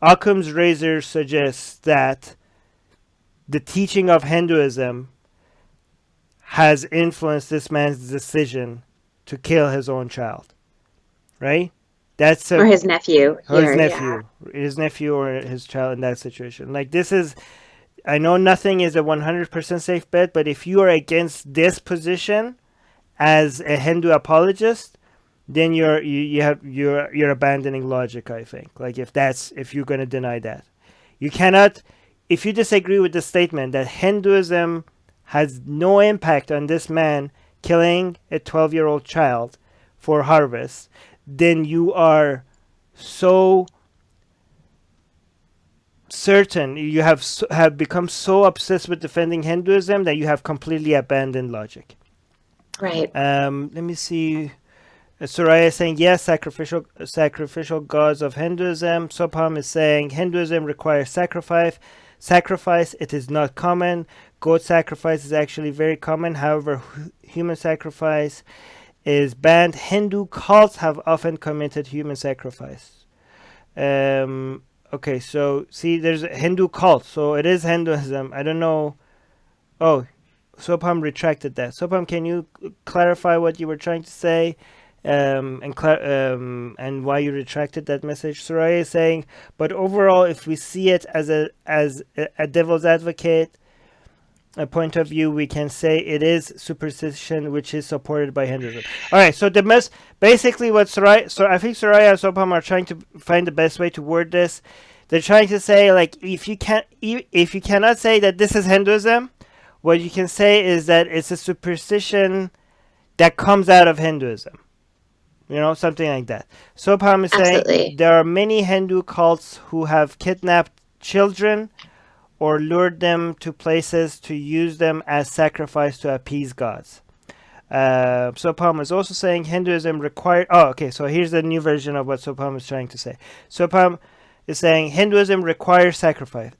Occam's razor suggests that the teaching of Hinduism has influenced this man's decision to kill his own child, right? Or his nephew. His nephew or his child in that situation. Like this is. I know nothing is a 100% safe bet, but if you are against this position as a Hindu apologist, then you're abandoning logic, I think. Like if you're going to deny that. You cannot, if you disagree with the statement that Hinduism has no impact on this man killing a 12-year-old child for harvest, then you are so certain, you have become so obsessed with defending Hinduism that you have completely abandoned logic. Right. Let me see. Soraya is saying yes, sacrificial gods of Hinduism. Sopam is saying Hinduism requires sacrifice. It is not common. Goat sacrifice is actually very common. However, human sacrifice is banned. Hindu cults have often committed human sacrifice. Okay, so see, there's a Hindu cult, so it is Hinduism. I don't know. Oh, Sopam retracted that. Sopam, can you clarify what you were trying to say, and why you retracted that message? Soraya is saying, but overall, if we see it as a devil's advocate a point of view, we can say it is superstition which is supported by Hinduism. All right, so basically what I think Soraya and Sopam are trying to find the best way to word this. They're trying to say, like, if you cannot say that this is Hinduism, what you can say is that it's a superstition that comes out of Hinduism. Something like that. Sopam is saying there are many Hindu cults who have kidnapped children or lured them to places to use them as sacrifice to appease gods. Sopam is also saying Hinduism requires... Oh, okay, so here's the new version of what Sopam is trying to say. Sopam is saying Hinduism requires sacrifice.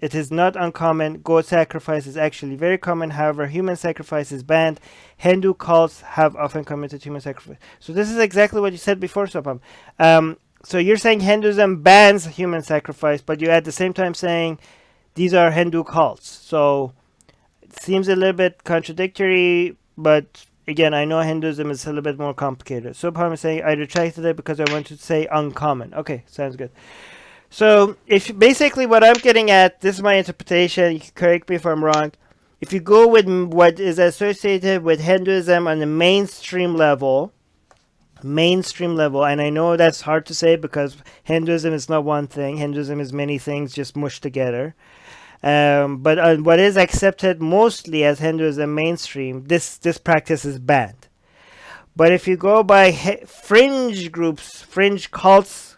It is not uncommon. Goat sacrifice is actually very common. However, human sacrifice is banned. Hindu cults have often committed human sacrifice. So this is exactly what you said before, Sopam. So you're saying Hinduism bans human sacrifice, but you're at the same time saying these are Hindu cults. So it seems a little bit contradictory, but again, I know Hinduism is a little bit more complicated. So Subham is saying I retracted it because I wanted to say uncommon. Okay, sounds good. So if basically what I'm getting at, this is my interpretation. You can correct me if I'm wrong. If you go with what is associated with Hinduism on the mainstream level, and I know that's hard to say because Hinduism is not one thing. Hinduism is many things just mushed together. But what is accepted mostly as Hinduism mainstream, this practice is banned. But if you go by fringe groups, fringe cults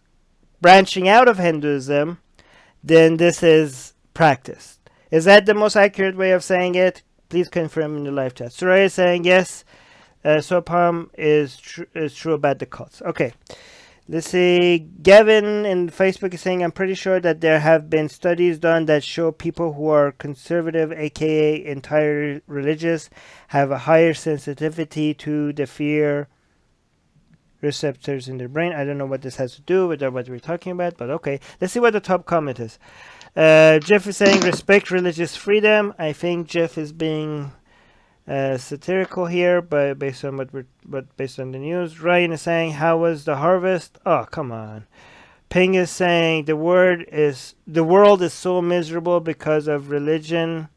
branching out of Hinduism, then this is practiced. Is that the most accurate way of saying it? Please confirm in the live chat. Suraya is saying yes. Sopam is true about the cults. Okay. Let's see. Gavin in Facebook is saying, I'm pretty sure that there have been studies done that show people who are conservative, aka entirely religious, have a higher sensitivity to the fear receptors in their brain. I don't know what this has to do with what we're talking about, but okay. Let's see what the top comment is. Jeff is saying, respect religious freedom. I think Jeff is being satirical here, but based on based on the news. Ryan is saying, how was the harvest? Oh, come on. Ping is saying the world is so miserable because of religion.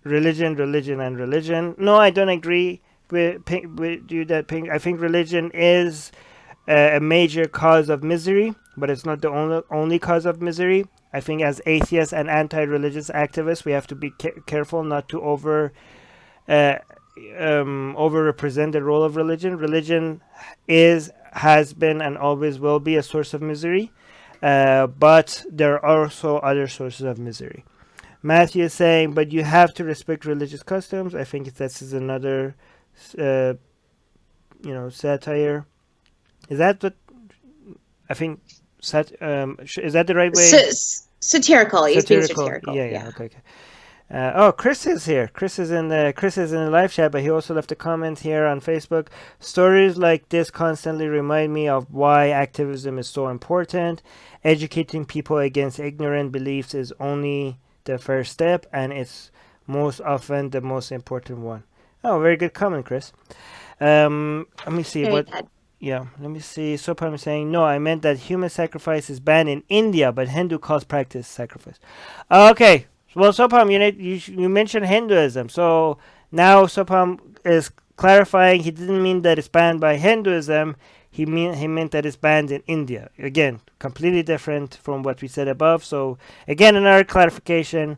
No, I don't agree with you that Ping. I think religion is a major cause of misery, but it's not the only cause of misery. I think as atheists and anti-religious activists, we have to be careful not to over-represent the role of religion. Religion has been, and always will be a source of misery, but there are also other sources of misery. Matthew is saying, but you have to respect religious customs. I think this is another, satire. Is that what? I think. Is that the right way? Satirical. He's being satirical. Yeah. Okay. Chris is here. Chris is in the live chat, but he also left a comment here on Facebook. Stories like this constantly remind me of why activism is so important. Educating people against ignorant beliefs is only the first step, and it's most often the most important one. Oh, very good comment, Chris. Let me see what. Yeah, let me see. Sopam is saying, no, I meant that human sacrifice is banned in India, but Hindu cults practice sacrifice. Okay, well, Sopam, you mentioned Hinduism, so now Sopam is clarifying he didn't mean that it's banned by Hinduism. He meant that it's banned in India. Again, completely different from what we said above. So again, another clarification.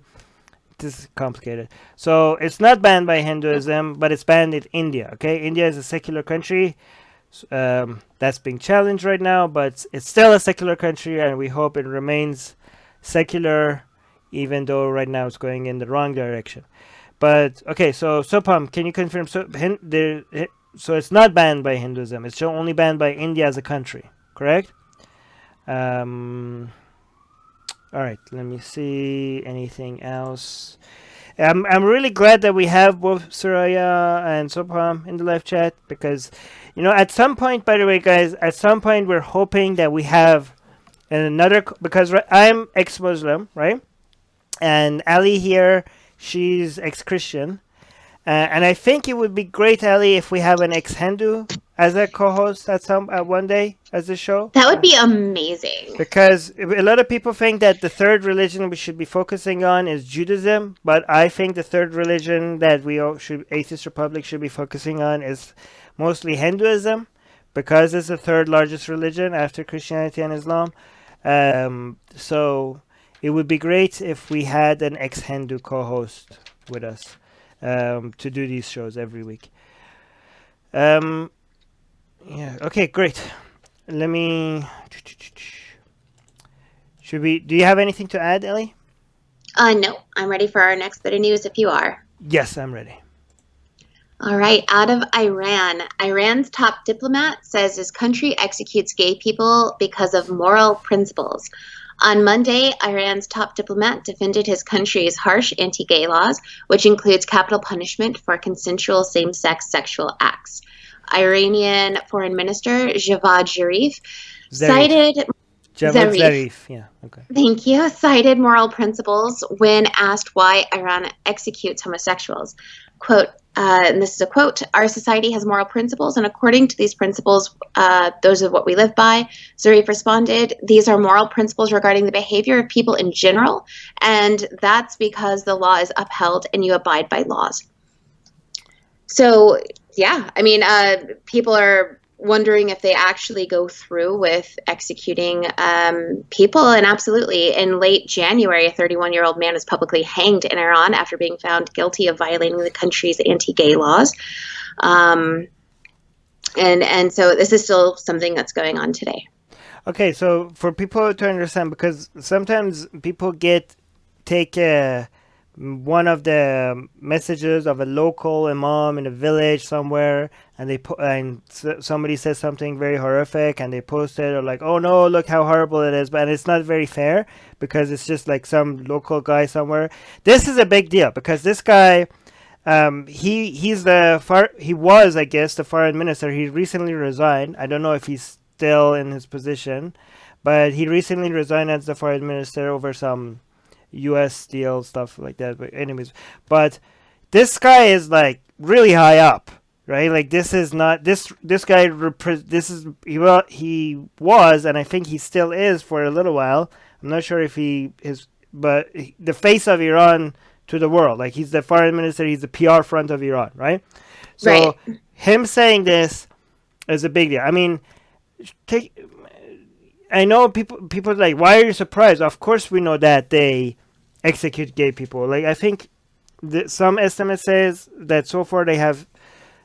This is complicated. So it's not banned by Hinduism, but it's banned in India. Okay, India is a secular country. That's being challenged right now, but it's still a secular country, and we hope it remains secular, even though right now it's going in the wrong direction. But okay, so Sopam, can you confirm? So it's not banned by Hinduism. It's only banned by India as a country, correct? All right. Let me see anything else. I'm really glad that we have both Suraya and Sopam in the live chat because, at some point, by the way, guys, we're hoping that we have another, because I'm ex-Muslim, right? And Ali here, she's ex-Christian. And I think it would be great, Ali, if we have an ex-Hindu as a co-host at one day as a show. That would be amazing. Because a lot of people think that the third religion we should be focusing on is Judaism, but I think the third religion that Atheist Republic should be focusing on is mostly Hinduism, because it's the third largest religion after Christianity and Islam. So it would be great if we had an ex-Hindu co-host with us. To do these shows every week. Yeah. Okay. Great. Let me. Do you have anything to add, Ellie? No. I'm ready for our next bit of news. If you are. Yes, I'm ready. All right. Out of Iran, Iran's top diplomat says his country executes gay people because of moral principles. On Monday, Iran's top diplomat defended his country's harsh anti-gay laws, which includes capital punishment for consensual same-sex sexual acts. Iranian Foreign Minister Javad Zarif Zarif. cited Javad Zarif. Zarif. Yeah. Okay. Thank you. Cited moral principles when asked why Iran executes homosexuals. Quote, and this is a quote, "Our society has moral principles, and according to these principles, those are what we live by." Zarif responded, "These are moral principles regarding the behavior of people in general, and that's because the law is upheld and you abide by laws." So, yeah, I mean, people are wondering if they actually go through with executing people. And absolutely, in late January, a 31-year-old man was publicly hanged in Iran after being found guilty of violating the country's anti-gay laws. And so this is still something that's going on today. Okay, so for people to understand, because sometimes people take one of the messages of a local imam in a village somewhere, and somebody says something very horrific, and they post it, or like, oh no, look how horrible it is, but it's not very fair because it's just like some local guy somewhere. This is a big deal because this guy, he was, I guess, the foreign minister. He recently resigned. I don't know if he's still in his position, but he recently resigned as the foreign minister over some U.S. deal, stuff like that. But anyways, but this guy is like really high up, right? Like this is not this guy. He was, and I think he still is for a little while. I'm not sure if he is, but the face of Iran to the world. Like he's the foreign minister. He's the PR front of Iran, right? So right. Him saying this is a big deal. I mean, I know people are like, why are you surprised? Of course we know that they execute gay people. Like I think some estimates says that so far they have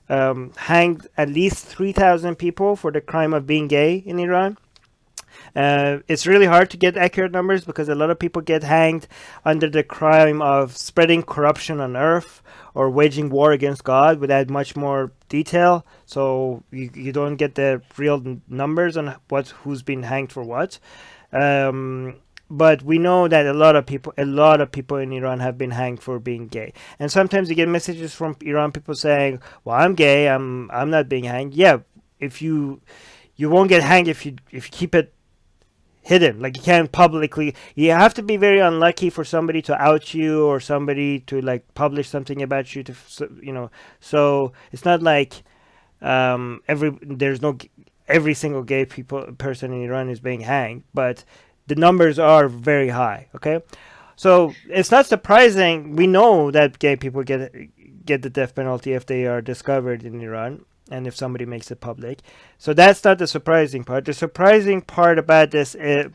hanged at least 3,000 people for the crime of being gay in Iran. It's really hard to get accurate numbers because a lot of people get hanged under the crime of spreading corruption on earth or waging war against God without much more detail. So you don't get the real numbers on who's been hanged for what. But we know that a lot of people in Iran have been hanged for being gay. And sometimes you get messages from Iran people saying, "Well, I'm gay. I'm not being hanged." Yeah, if you won't get hanged if you keep it hidden. Like you can't publicly. You have to be very unlucky for somebody to out you or somebody to like publish something about you So it's not like every single gay person in Iran is being hanged, but the numbers are very high. Okay, so it's not surprising. We know that gay people get the death penalty if they are discovered in Iran and if somebody makes it public. So that's not the surprising part. The surprising part about this to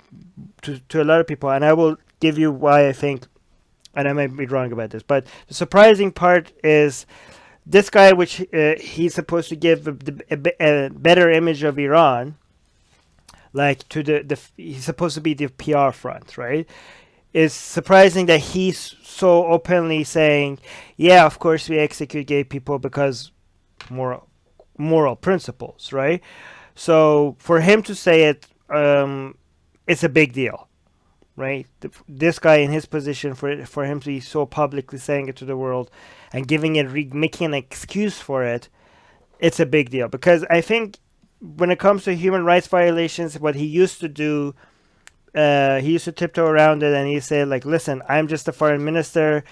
a lot of people, and I will give you why I think, and I might be wrong about this, but the surprising part is this guy, which he's supposed to give a better image of Iran, like to he's supposed to be the PR front, right? It's surprising that he's so openly saying, yeah, of course we execute gay people because moral principles, right? So for him to say it, it's a big deal, right? This guy in his position, for him to be so publicly saying it to the world and making an excuse for it, it's a big deal. Because I think when it comes to human rights violations, what he used to do, he used to tiptoe around it, and he said, like, listen, I'm just a foreign minister.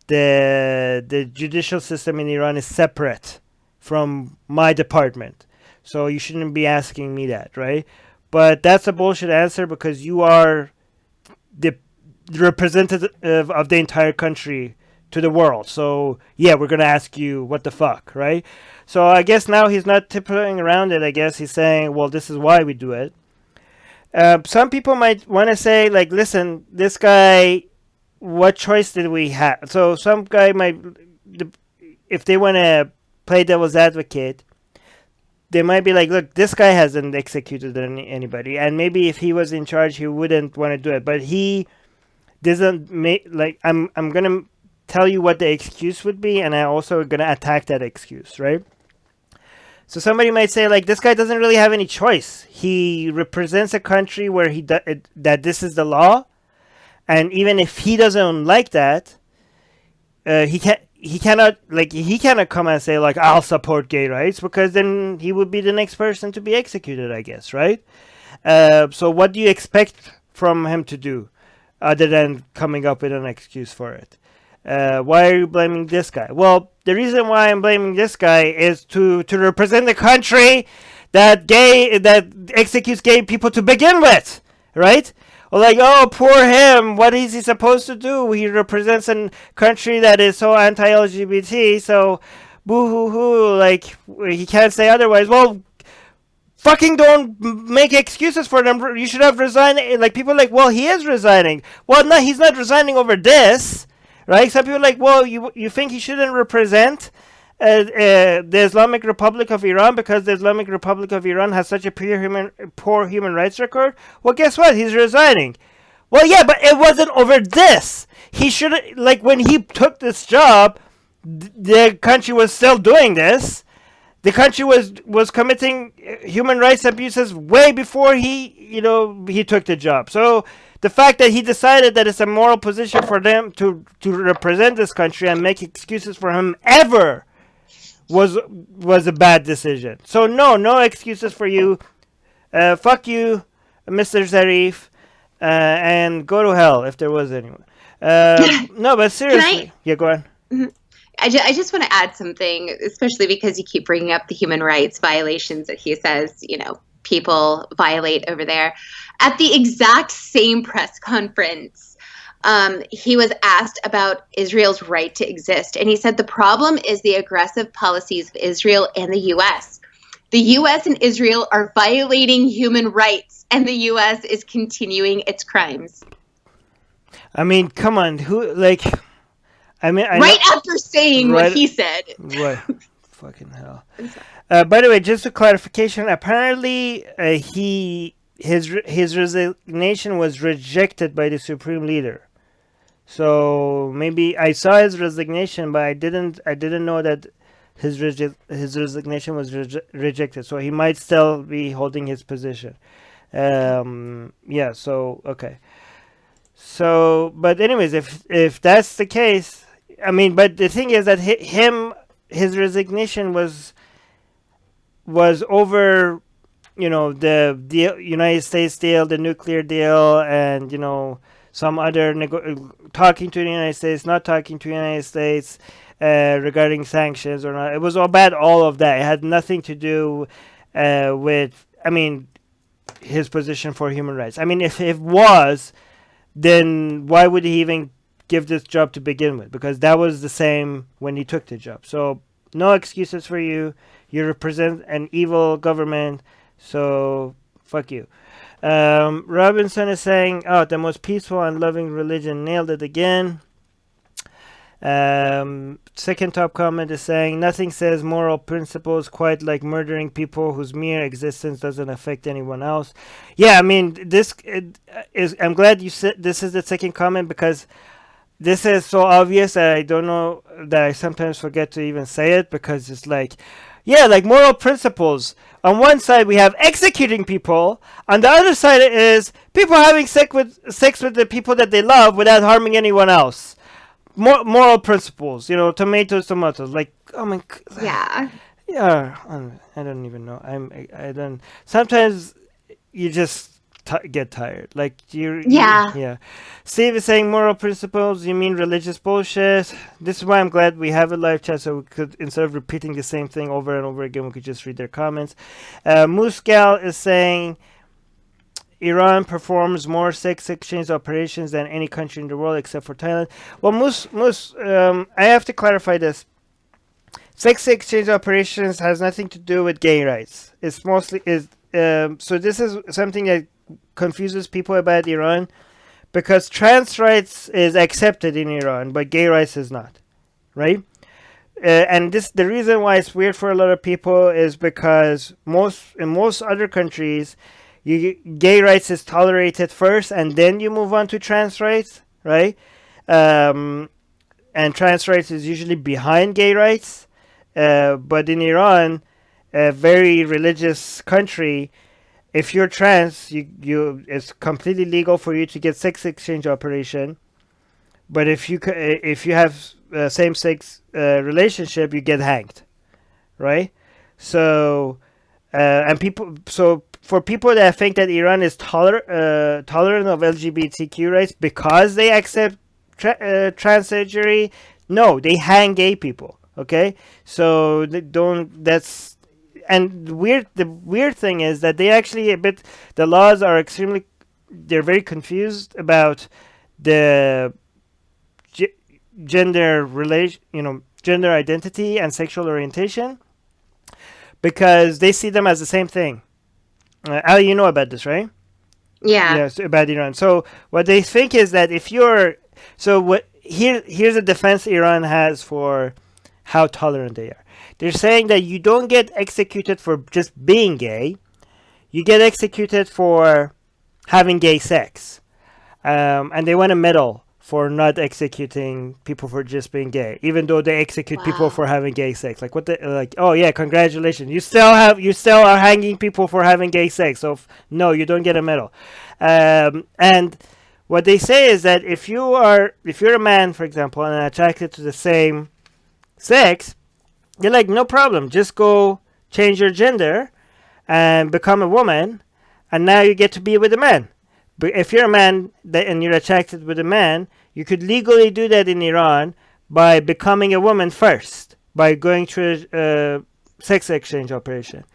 The judicial system in Iran is separate from my department, so you shouldn't be asking me that, right? But that's a bullshit answer because you are the representative of the entire country to the world. So yeah, we're gonna ask you what the fuck, right? So I guess now he's not tiptoeing around it. I guess he's saying, well, this is why we do it. Some people might want to say, like, listen, this guy, what choice did we have? So some guy might, if they want to play devil's advocate, they might be like, look, this guy hasn't executed anybody, and maybe if he was in charge, he wouldn't want to do it. But he doesn't make, like, I'm gonna tell you what the excuse would be, and I also gonna attack that excuse, right? So somebody might say, like, this guy doesn't really have any choice. He represents a country where that this is the law, and even if he doesn't like that, he cannot come and say like I'll support gay rights, because then he would be the next person to be executed, I guess, right? So what do you expect from him to do, other than coming up with an excuse for it? Why are you blaming this guy? Well, the reason why I'm blaming this guy is to represent the country that executes gay people to begin with, right? Or like, oh, poor him. What is he supposed to do? He represents a country that is so anti-LGBT. So, boo hoo hoo. Like, he can't say otherwise. Well, fucking don't make excuses for them. You should have resigned. Like, people are like, well, he is resigning. Well, no, he's not resigning over this, right? Some people are like, well, you think he shouldn't represent the Islamic Republic of Iran because the Islamic Republic of Iran has such a poor human rights record? Well, guess what? He's resigning. Well, yeah, but it wasn't over this. He should, like, when he took this job, the country was still doing this. The country was committing human rights abuses way before he took the job. So the fact that he decided that it's a moral position for them to represent this country and make excuses for him ever was a bad decision. So no excuses for you. Fuck you, Mr. Zarif, and go to hell if there was anyone. No, but seriously, yeah, go on. Mm-hmm. I just want to add something, especially because you keep bringing up the human rights violations that he says, people violate over there. At the exact same press conference, he was asked about Israel's right to exist. And he said the problem is the aggressive policies of Israel and the U.S. The U.S. and Israel are violating human rights, and the U.S. is continuing its crimes. I mean, come on. After saying what he said. Right. Fucking hell. By the way, just a clarification. Apparently, his resignation was rejected by the supreme leader. So maybe I saw his resignation, but I didn't know that his resignation was rejected. So he might still be holding his position. Yeah. So okay. So, but anyways, if that's the case, I mean, but the thing is that his resignation was over, the United States deal, the nuclear deal, and some other talking to the United States, not talking to the United States regarding sanctions or not. It was all bad, all of that. It had nothing to do with, his position for human rights. I mean, if it was, then why would he even give this job to begin with? Because that was the same when he took the job. So no excuses for you. You represent an evil government, so fuck you. Robinson is saying, the most peaceful and loving religion, nailed it again. Second top comment is saying, nothing says moral principles quite like murdering people whose mere existence doesn't affect anyone else. Yeah, I mean, I'm glad you said this is the second comment, because this is so obvious that I don't know, that I sometimes forget to even say it, because it's like, yeah, like moral principles. On one side, we have executing people. On the other side is people having sex with the people that they love without harming anyone else. Moral principles, tomatoes. Like, oh my. Yeah. Yeah, I don't even know. I don't. Sometimes you just get tired. Like yeah. Steve is saying moral principles. You mean religious bullshit? This is why I'm glad we have a live chat, so we could, instead of repeating the same thing over and over again, we could just read their comments. Muscal is saying Iran performs more sex exchange operations than any country in the world except for Thailand. Well, I have to clarify this. Sex exchange operations has nothing to do with gay rights. It's mostly so this is something that confuses people about Iran, because trans rights is accepted in Iran, but gay rights is not, right? And the reason why it's weird for a lot of people is because in most other countries, gay rights is tolerated first, and then you move on to trans rights, right? And trans rights is usually behind gay rights, but in Iran, a very religious country, if you're trans, it's completely legal for you to get sex exchange operation. But if you have same-sex relationship, you get hanged, right? So for people that think that Iran is tolerant of LGBTQ rights because they accept trans surgery, no, they hang gay people. Okay, so they don't. That's and the weird thing is that they actually the laws are extremely. They're very confused about the gender relation, gender identity and sexual orientation, because they see them as the same thing. Ali, you know about this, right? Yeah. Yes, about Iran. So what they think is that if you're here's a defense Iran has for how tolerant they are. They're saying that you don't get executed for just being gay. You get executed for having gay sex. And they want a medal for not executing people for just being gay, even though they execute people for having gay sex. Like oh yeah, congratulations. You still are hanging people for having gay sex. So no, you don't get a medal. And what they say is that if you're a man, for example, and attracted to the same sex, you're like, no problem. Just go change your gender and become a woman, and now you get to be with a man. But if you're a man and you're attracted with a man, you could legally do that in Iran by becoming a woman first, by going through a sex exchange operation,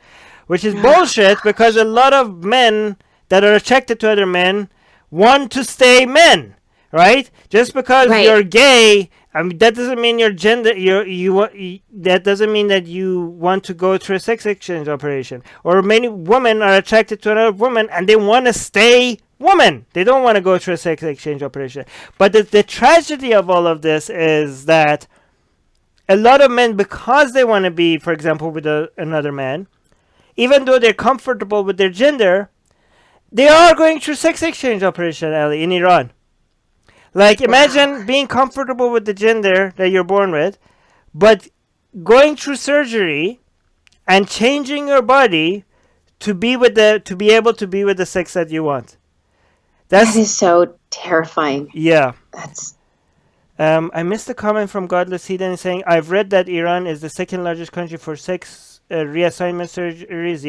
which is bullshit because a lot of men that are attracted to other men want to stay men, right? Just because you're gay, I mean, that doesn't mean your gender. That doesn't mean that you want to go through a sex exchange operation. Or many women are attracted to another woman and they want to stay woman. They don't want to go through a sex exchange operation. But the tragedy of all of this is that a lot of men, because they want to be, for example, with another man, even though they're comfortable with their gender, they are going through sex exchange operation, Ali, in Iran. Like, imagine being comfortable with the gender that you're born with, but going through surgery and changing your body to be able to be with the sex that you want. That is so terrifying. Yeah. That's. I missed a comment from Godless Heathen saying, I've read that Iran is the second largest country for sex reassignment surgeries.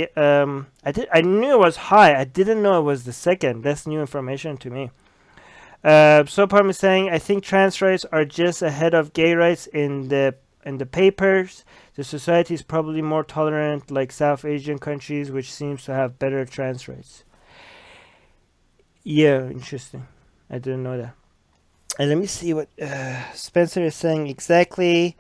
I knew it was high. I didn't know it was the second. That's new information to me. Sopam is saying, I think trans rights are just ahead of gay rights in the papers. The society is probably more tolerant, like South Asian countries, which seems to have better trans rights. Yeah, interesting. I didn't know that. And let me see what Spencer is saying exactly.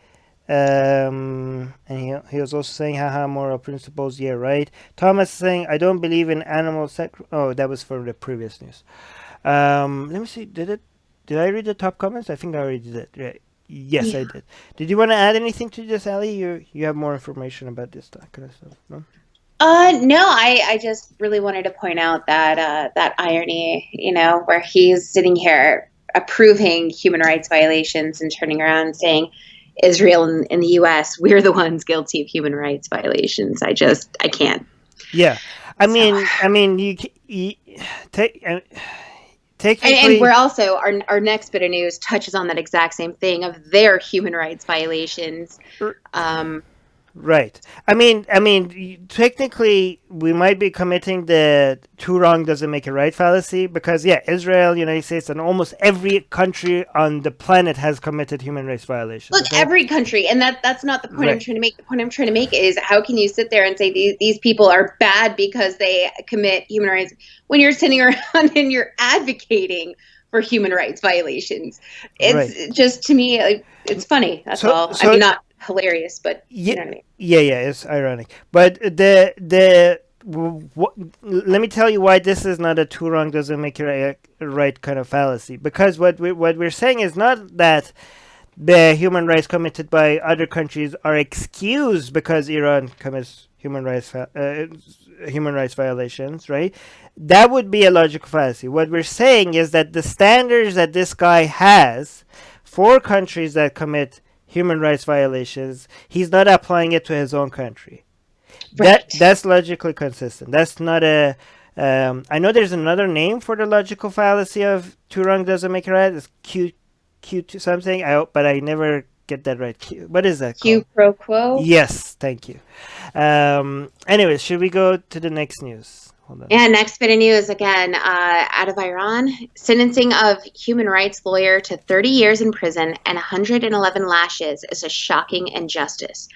And he was also saying, haha, moral principles. Yeah, right. Thomas is saying, I don't believe in animal sex. Oh, that was for the previous news. Let me see. Did I read the top comments? I think I already did it. Right. Yes, I did. Did you want to add anything to this, Ali? You have more information about this kind of stuff, no? No, I just really wanted to point out that that irony, where he's sitting here approving human rights violations and turning around and saying Israel and the U.S., we're the ones guilty of human rights violations. I can't. Yeah, I mean, you take. And we're also, our next bit of news touches on that exact same thing of their human rights violations. Right. I mean, technically, we might be committing the too wrong doesn't make it right fallacy because, yeah, Israel, United States, and almost every country on the planet has committed human rights violations. Look, every country, and that's not the point I'm trying to make. The point I'm trying to make is how can you sit there and say these people are bad because they commit human rights when you're sitting around and you're advocating for human rights violations? It's just, to me, like, it's funny. That's all. I mean, not hilarious, but you know what I mean. Yeah, it's ironic. But let me tell you why this is not a too wrong doesn't make it right kind of fallacy. Because what we're saying is not that the human rights committed by other countries are excused because Iran commits human rights violations, right? That would be a logical fallacy. What we're saying is that the standards that this guy has for countries that commit human rights violations, he's not applying it to his own country. Right. That's logically consistent. That's not a. I know there's another name for the logical fallacy of too wrong doesn't make it right. It's Q something. But I never get that right. What is that Q called? pro quo. Yes, thank you. Anyways, should we go to the next news? Hold on. And next bit of news again out of Iran. Sentencing of human rights lawyer to 30 years in prison and 111 lashes is a shocking injustice.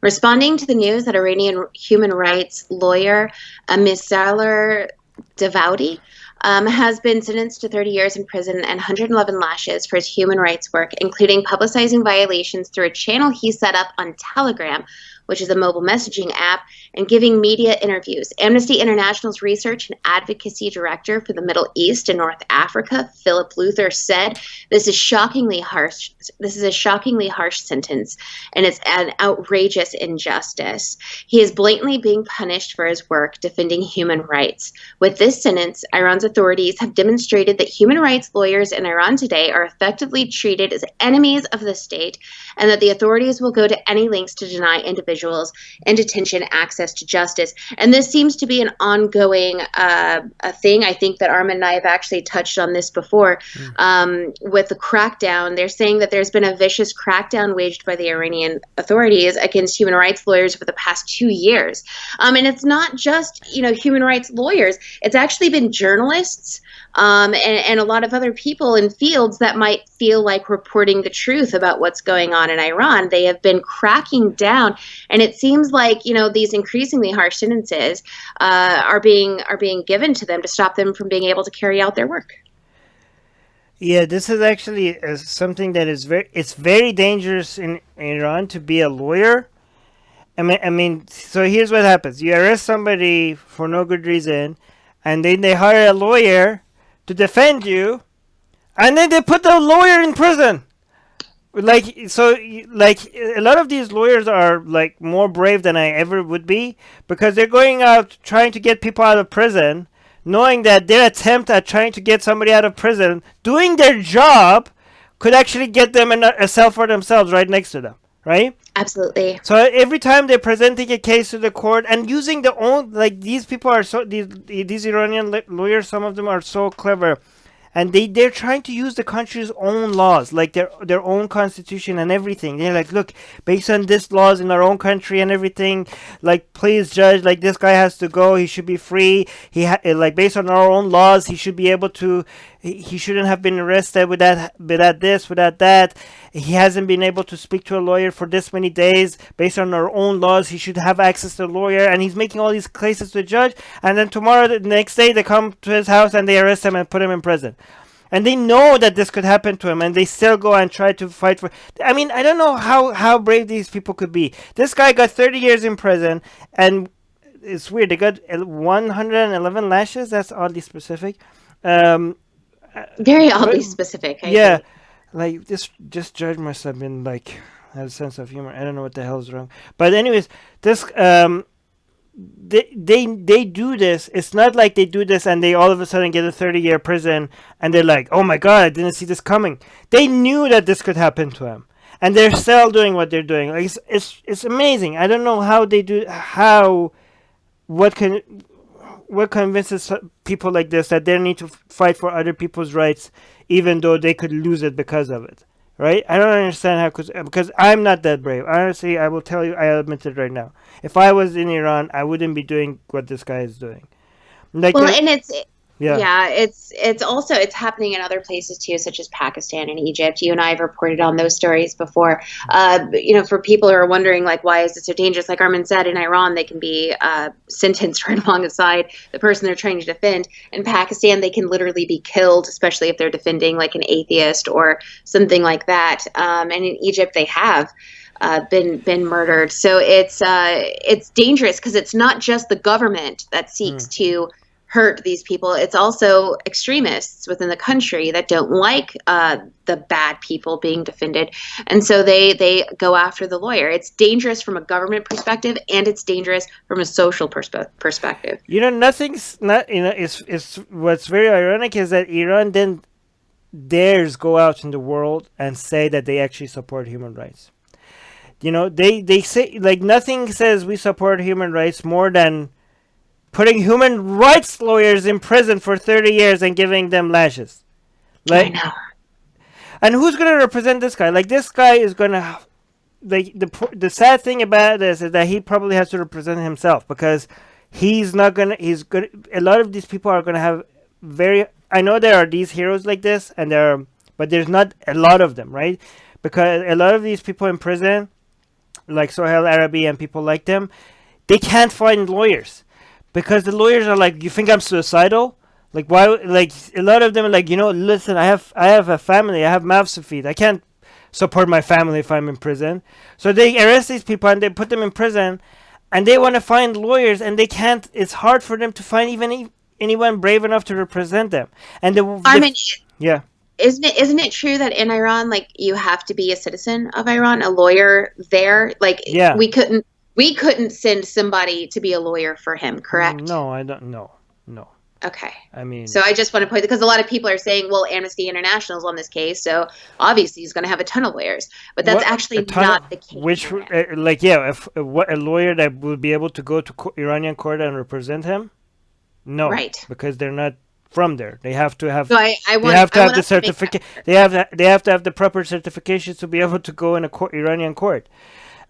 Responding to the news that Iranian human rights lawyer Amisalar Devouti has been sentenced to 30 years in prison and 111 lashes for his human rights work, including publicizing violations through a channel he set up on Telegram, which is a mobile messaging app, and giving media interviews. Amnesty International's research and advocacy director for the Middle East and North Africa, Philip Luther, said, "This is shockingly harsh. This is a shockingly harsh sentence, and it's an outrageous injustice. He is blatantly being punished for his work defending human rights. With this sentence, Iran's authorities have demonstrated that human rights lawyers in Iran today are effectively treated as enemies of the state, and that the authorities will go to any lengths to deny individuals in detention access to justice." And this seems to be an ongoing a thing. I think that Armin and I have actually touched on this before with the crackdown. They're saying that there's been a vicious crackdown waged by the Iranian authorities against human rights lawyers for the past 2 years. And it's not just, human rights lawyers. It's actually been journalists and a lot of other people in fields that might feel like reporting the truth about what's going on in Iran. They have been cracking down, and it seems like these increasingly harsh sentences are being given to them to stop them from being able to carry out their work. Yeah, this is actually something that is very dangerous in Iran to be a lawyer. I mean, so here's what happens: you arrest somebody for no good reason, and then they hire a lawyer to defend you, and then they put the lawyer in prison. Like a lot of these lawyers are like more brave than I ever would be, because they're going out trying to get people out of prison, knowing that their attempt at trying to get somebody out of prison, doing their job, could actually get them a cell for themselves right next to them, right? Absolutely. So every time they're presenting a case to the court and using their own, like, these people are these Iranian lawyers, some of them are so clever, and they're trying to use the country's own laws, like their own constitution and everything. They're like, look, based on this laws in our own country and everything, like, please judge, like, this guy has to go, he should be free, like, based on our own laws, he should be able to, he shouldn't have been arrested without this, without that. He hasn't been able to speak to a lawyer for this many days. Based on our own laws, he should have access to a lawyer. And he's making all these cases to the judge. And then tomorrow, the next day, they come to his house and they arrest him and put him in prison. And they know that this could happen to him, and they still go and try to fight for. I mean, I don't know how brave these people could be. This guy got 30 years in prison, and it's weird. They got 111 lashes. That's oddly specific. Very oddly specific. I think. Like, this judge must have been like, have a sense of humor. I don't know what the hell is wrong. But anyways, this they do this. It's not like they do this and they all of a sudden get a 30-year prison and they're like, oh my god, I didn't see this coming. They knew that this could happen to him, and they're still doing what they're doing. Like, it's amazing. I don't know how they do. What convinces people like this that they need to fight for other people's rights, even though they could lose it because of it, right? I don't understand how, because I'm not that brave. Honestly, I will tell you, I admit it right now. If I was in Iran, I wouldn't be doing what this guy is doing. Like, well, and it's also happening in other places too, such as Pakistan and Egypt. You and I have reported on those stories before. For people who are wondering, like, why is it so dangerous? Like Armin said, in Iran they can be sentenced right alongside the person they're trying to defend. In Pakistan, they can literally be killed, especially if they're defending like an atheist or something like that. And in Egypt, they have been murdered. So it's dangerous because it's not just the government that seeks to hurt these people. It's also extremists within the country that don't like the bad people being defended, and so they go after the lawyer. It's dangerous from a government perspective, and it's dangerous from a social perspective. Nothing's not. It's what's very ironic is that Iran then dares go out in the world and say that they actually support human rights. They say, like, nothing says we support human rights more than putting human rights lawyers in prison for 30 years and giving them lashes. Like, I know. And who's going to represent this guy? Like, this guy is going to, like, the sad thing about this is that he probably has to represent himself, because he's not going to, he's good. A lot of these people are going to have I know there are these heroes like this, but there's not a lot of them, right? Because a lot of these people in prison, like Sohail Arabi and people like them, they can't find lawyers, because the lawyers are like, you think I'm suicidal? Like, why? Like, a lot of them are like, listen, I have a family, I have mouths to feed, I can't support my family if I'm in prison. So they arrest these people and they put them in prison, and they want to find lawyers, and they can't. It's hard for them to find even anyone brave enough to represent them. And Armin, yeah. Isn't it true that in Iran, like, you have to be a citizen of Iran, a lawyer there? Like, Yeah. we couldn't send somebody to be a lawyer for him, correct? No, I don't know. No. Okay. I mean, so I just want to point, because a lot of people are saying, well, Amnesty International is on this case, so obviously he's going to have a ton of lawyers, but that's actually not the case. Which, if a lawyer that would be able to go to Iranian court and represent him? No, right? Because they're not from there. They have to have. So they have to have the certificate. They have to have the proper certifications to be able to go in a Iranian court.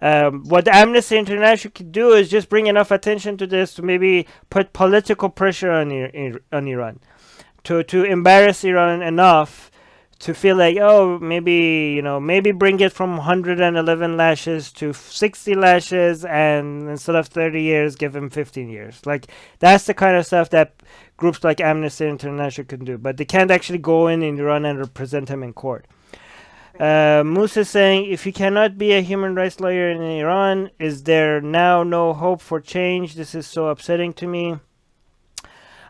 What Amnesty International could do is just bring enough attention to this to maybe put political pressure on Iran, to embarrass Iran enough to feel like, oh, maybe bring it from 111 lashes to 60 lashes, and instead of 30 years, give him 15 years. Like, that's the kind of stuff that groups like Amnesty International can do, but they can't actually go in Iran and represent him in court. Musa is saying, if you cannot be a human rights lawyer in Iran, is there now no hope for change? This is so upsetting to me.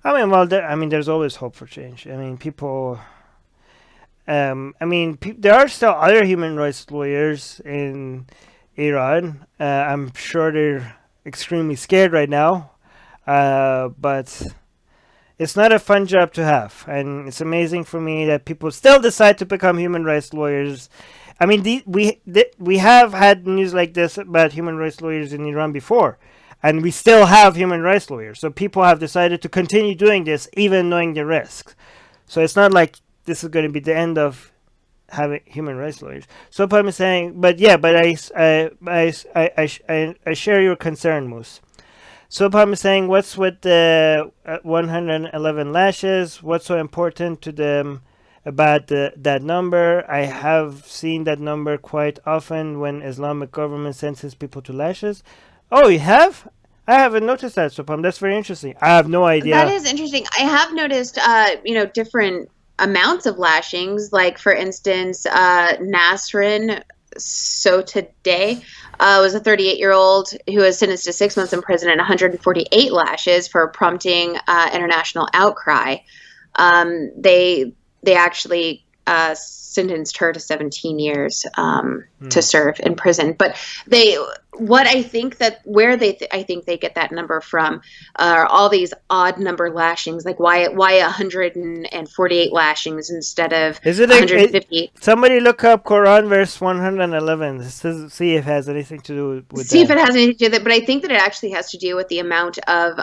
I mean, well, there's always hope for change. I mean, people. There are still other human rights lawyers in Iran. I'm sure they're extremely scared right now, but it's not a fun job to have, and it's amazing for me that people still decide to become human rights lawyers. I mean, we have had news like this about human rights lawyers in Iran before, and we still have human rights lawyers. So people have decided to continue doing this, even knowing the risks. So it's not like this is going to be the end of having human rights lawyers. So I'm saying, but I share your concern, Moose. So I'm saying, what's with the 111 lashes? What's so important to them about that number? I have seen that number quite often when Islamic government sentences people to lashes. Oh, you have? I haven't noticed that, Sopam. That's very interesting. I have no idea. That is interesting. I have noticed, different amounts of lashings. Like, for instance, Nasrin Sotoudeh was a 38-year-old who was sentenced to 6 months in prison and 148 lashes for prompting international outcry. They actually sentenced her to 17 years to serve in prison. But I think they get that number from are all these odd number lashings. Like, why 148 lashings instead of 150? Somebody look up Quran verse 111. See if it has anything to do with that. See if it has anything to do with it. But I think that it actually has to do with the amount of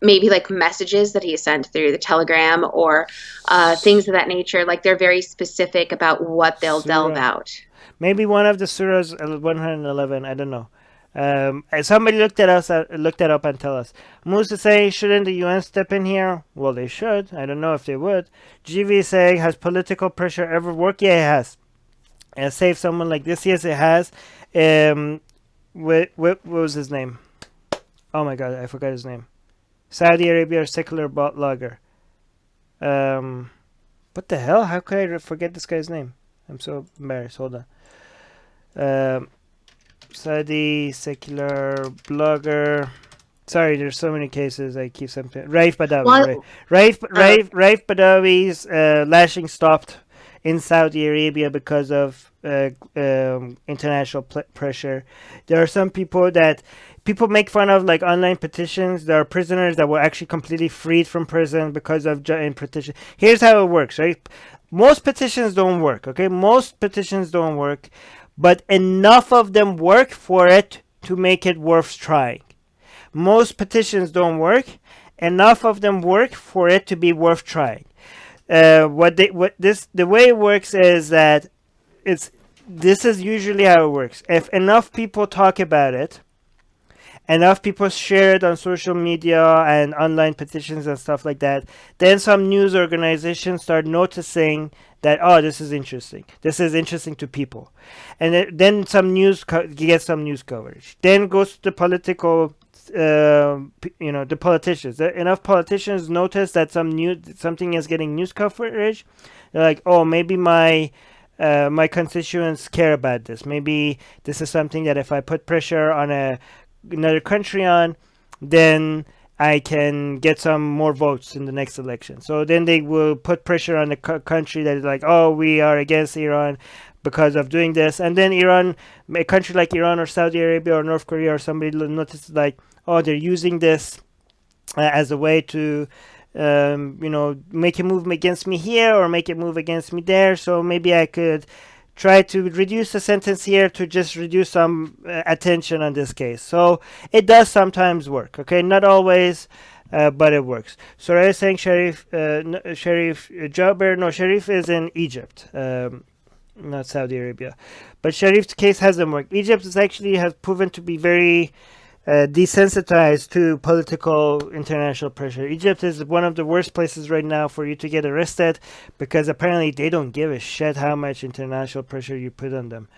maybe like messages that he sent through the Telegram or things of that nature. Like, they're very specific about what they'll delve out. Maybe one of the surahs 111. I don't know. Somebody looked that up and tell us. Musa saying, shouldn't the UN step in here? Well, they should. I don't know if they would. GV saying, has political pressure ever worked? Yeah, it has. Save someone like this? Yes, it has. What was his name? Oh my God, I forgot his name. Saudi Arabia secular blogger. What the hell? How could I forget this guy's name? I'm so embarrassed. Hold on. Saudi secular blogger. Sorry, there's so many cases. I keep something. Raif Badawi. Raif Badawi's lashing stopped in Saudi Arabia because of international pressure. There are some people make fun of, like online petitions. There are prisoners that were actually completely freed from prison because of petition. Here's how it works, right? Most petitions don't work, okay? Most petitions don't work, but enough of them work for it to make it worth trying. Most petitions don't work. Enough of them work for it to be worth trying. the way it works is that this is usually how it works. If enough people talk about it, enough people share it on social media and online petitions and stuff like that, then some news organizations start noticing that, oh, this is interesting. This is interesting to people, and then some news gets some news coverage. Then goes to the political, the politicians. Enough politicians notice that something is getting news coverage. They're like, oh, maybe my constituents care about this. Maybe this is something that if I put pressure on another country on, then I can get some more votes in the next election. So then they will put pressure on the country that is like, oh, we are against Iran because of doing this. And then a country like Iran or Saudi Arabia or North Korea or somebody notices like, oh, they're using this as a way to make a move against me here or make a move against me there. So maybe I could try to reduce the sentence here to just reduce some attention on this case. So it does sometimes work. Okay, not always, but it works. So I was saying Sharif Jaber. No, Sharif is in Egypt, not Saudi Arabia. But Sharif's case hasn't worked. Egypt has proven to be very desensitized to political international pressure. Egypt is one of the worst places right now for you to get arrested because apparently they don't give a shit how much international pressure you put on them.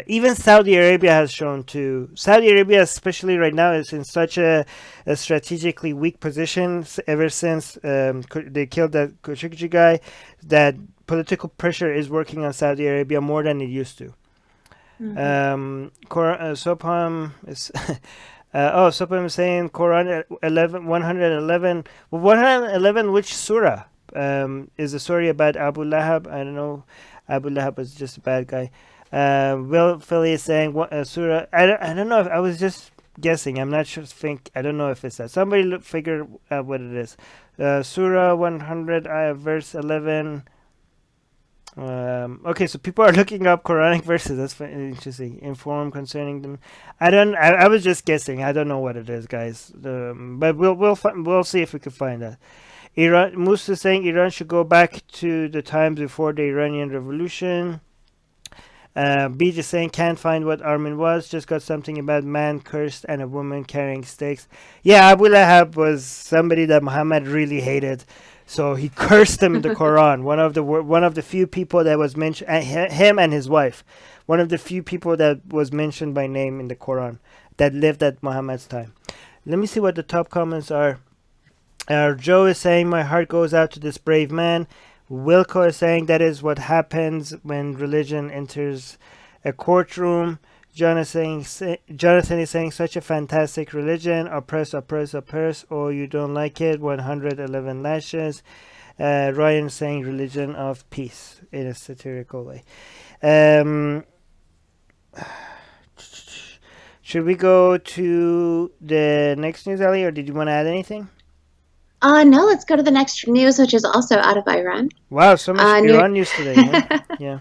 Even Saudi Arabia has shown to. Saudi Arabia, especially right now, is in such a strategically weak position ever since they killed that Khashoggi guy, that political pressure is working on Saudi Arabia more than it used to. Sopam is Sopam is saying Quran 111. Well, 111, which surah? Is the story about Abu Lahab? I don't know. Abu Lahab was just a bad guy. Will Philly is saying surah. I don't know. If I was just guessing. I'm not sure. I don't know if it's that. Somebody figure out what it is. Surah 100, verse 11. Okay, so people are looking up Quranic verses. That's interesting. Inform concerning them. I was just guessing. I don't know what it is, guys. But we'll see if we can find that. Iran. Musa saying Iran should go back to the times before the Iranian Revolution. B just saying can't find what Armin was. Just got something about man cursed and a woman carrying sticks. Yeah, Abu Lahab was somebody that Muhammad really hated. So he cursed him in the Quran. One of the few people that was mentioned, him and his wife, one of the few people that was mentioned by name in the Quran that lived at Muhammad's time. Let me see what the top comments are. Joe is saying my heart goes out to this brave man. Wilco is saying that is what happens when religion enters a courtroom. Jonathan is saying such a fantastic religion. Oppress, oppress, oppress. Oh, you don't like it. 111 lashes. Ryan is saying religion of peace in a satirical way. Should we go to the next news, Ali, or did you want to add anything? No, let's go to the next news, which is also out of Iran. Wow, so much Iran news today. Huh? Yeah.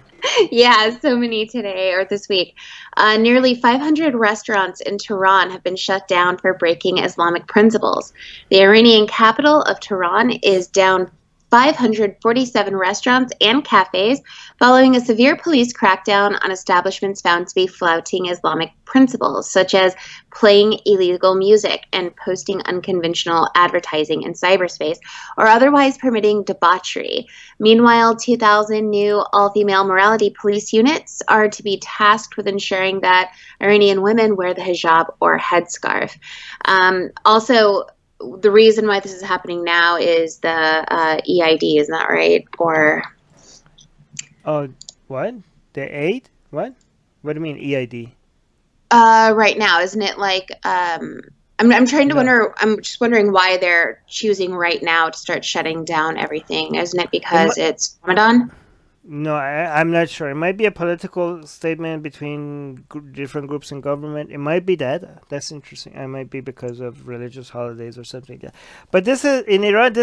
Yeah, so many today or this week. Nearly 500 restaurants in Tehran have been shut down for breaking Islamic principles. The Iranian capital of Tehran is down 547 restaurants and cafes following a severe police crackdown on establishments found to be flouting Islamic principles, such as playing illegal music and posting unconventional advertising in cyberspace, or otherwise permitting debauchery. Meanwhile, 2,000 new all-female morality police units are to be tasked with ensuring that Iranian women wear the hijab or headscarf. Also, the reason why this is happening now is the EID, isn't that right? Or what? The aid? What? What do you mean EID? Right now, isn't it like I'm trying to wonder. I'm just wondering why they're choosing right now to start shutting down everything. Isn't it because it's Ramadan? No, I'm not sure. It might be a political statement between different groups in government. It might be that. That's interesting. It might be because of religious holidays or something like that. But this is in Iran.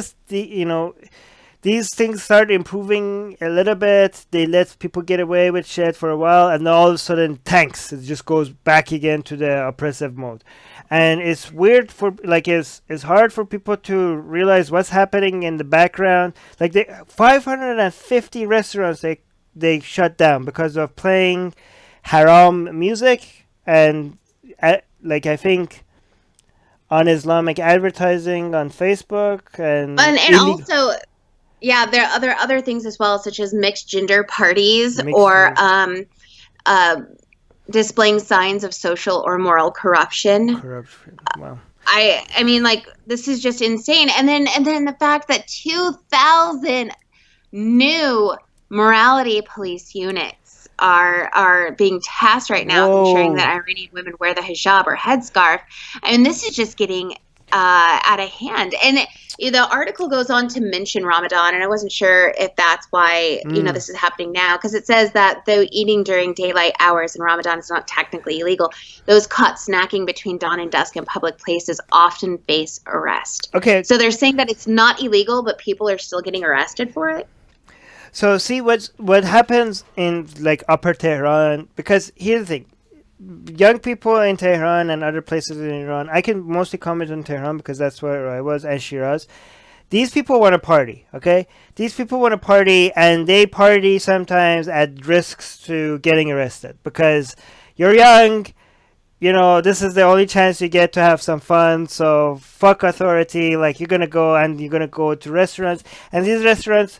these things start improving a little bit. They let people get away with shit for a while, and then all of a sudden, tanks. It just goes back again to the oppressive mode, and it's weird for like it's hard for people to realize what's happening in the background. Like the 550 restaurants they shut down because of playing haram music and like I think on Islamic advertising on Facebook And also, yeah, there are other things as well, such as mixed gender parties or displaying signs of social or moral corruption. Wow. I mean, like, this is just insane. And then the fact that 2,000 new morality police units are being tasked right now with ensuring that Iranian women wear the hijab or headscarf. And this is just getting out of hand. And the article goes on to mention Ramadan, and I wasn't sure if that's why this is happening now, because it says that though eating during daylight hours in Ramadan is not technically illegal, those caught snacking between dawn and dusk in public places often face arrest. Okay. So they're saying that it's not illegal, but people are still getting arrested for it. So see what happens in like Upper Tehran, because here's the thing. Young people in Tehran and other places in Iran, I can mostly comment on Tehran because that's where I was, and Shiraz. These people want to party, okay? These people want to party, and they party sometimes at risks to getting arrested because you're young, this is the only chance you get to have some fun, so fuck authority. Like, you're going to go to restaurants, and these restaurants,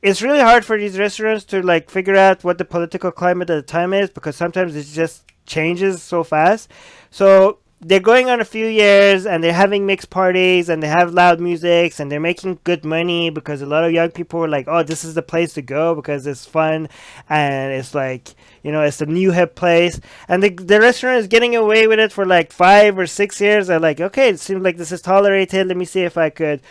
it's really hard for these restaurants to like figure out what the political climate at the time is, because sometimes it's just changes so fast. So they're going on a few years and they're having mixed parties and they have loud music and they're making good money because a lot of young people are like, oh, this is the place to go because it's fun and it's like, it's the new hip place. And the restaurant is getting away with it for like 5 or 6 years. They're like, okay, it seems like this is tolerated. Let me see if I could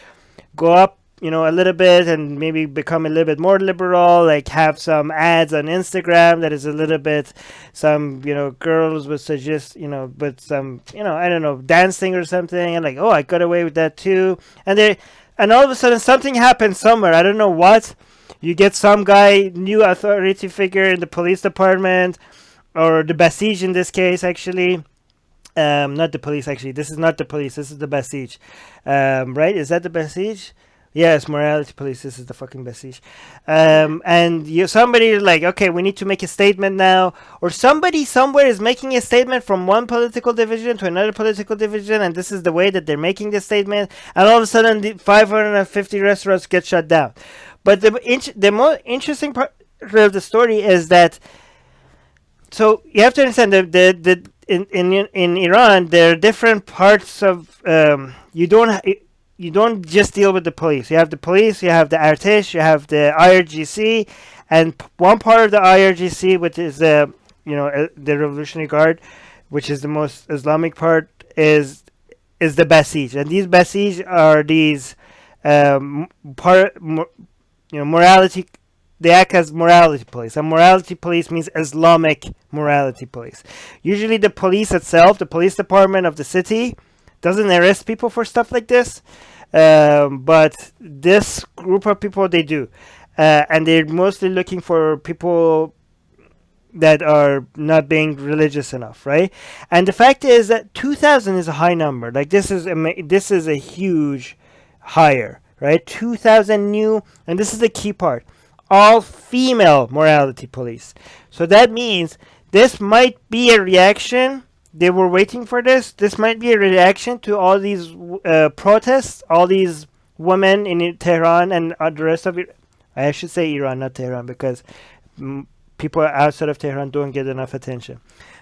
go up a little bit and maybe become a little bit more liberal, like have some ads on Instagram that is a little bit, some, girls would suggest, with some, I don't know, dancing or something, and like, oh, I got away with that too. And all of a sudden something happens somewhere. I don't know what. You get some guy, new authority figure in the police department, or the Basij in this case, actually. Not the police, actually. This is not the police. This is the Basij. Right? Is that the Basij? Yes, morality police. This is the fucking Basij. And somebody is like, okay, we need to make a statement now. Or somebody somewhere is making a statement from one political division to another political division, and this is the way that they're making the statement. And all of a sudden, the 550 restaurants get shut down. But the more interesting part of the story is that, so you have to understand that in Iran, there are different parts of, you don't just deal with the police. You have the police, you have the Artesh, you have the IRGC, and one part of the IRGC, which is the Revolutionary Guard, which is the most Islamic part, is the Basij. And these Basij are these morality. They act as morality police. And morality police means Islamic morality police. Usually the police itself, the police department of the city, doesn't arrest people for stuff like this, but this group of people, they do, and they're mostly looking for people that are not being religious enough, right? And the fact is that 2,000 is a high number. Like, this is a huge hire, right? 2,000 new, and this is the key part, all female morality police. So that means this might be a reaction. They were waiting for this. This might be a reaction to all these protests, all these women in Tehran and the rest of it. I should say Iran, not Tehran, because people outside of Tehran don't get enough attention.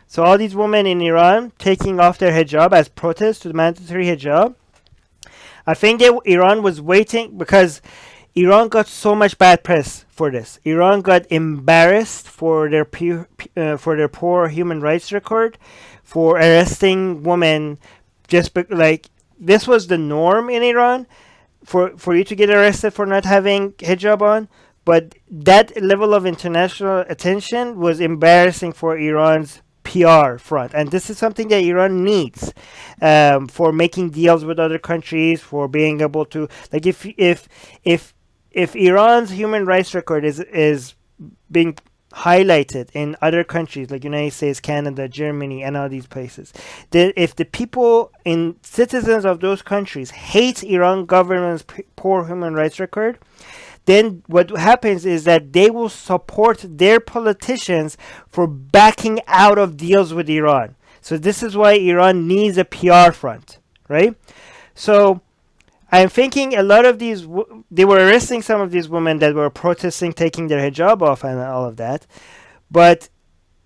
So all these women in Iran taking off their hijab as protest to the mandatory hijab. I think Iran was waiting because Iran got so much bad press for this. Iran got embarrassed for their poor human rights record, for arresting women, like this was the norm in Iran, for you to get arrested for not having hijab on. But that level of international attention was embarrassing for Iran's PR front, and this is something that Iran needs for making deals with other countries, for being able to, like, if if Iran's human rights record is being highlighted in other countries like United States, Canada, Germany, and all these places, that if the people in citizens of those countries hate Iran government's poor human rights record, then what happens is that they will support their politicians for backing out of deals with Iran. So this is why Iran needs a PR front, right? So I'm thinking a lot of these, they were arresting some of these women that were protesting, taking their hijab off and all of that. But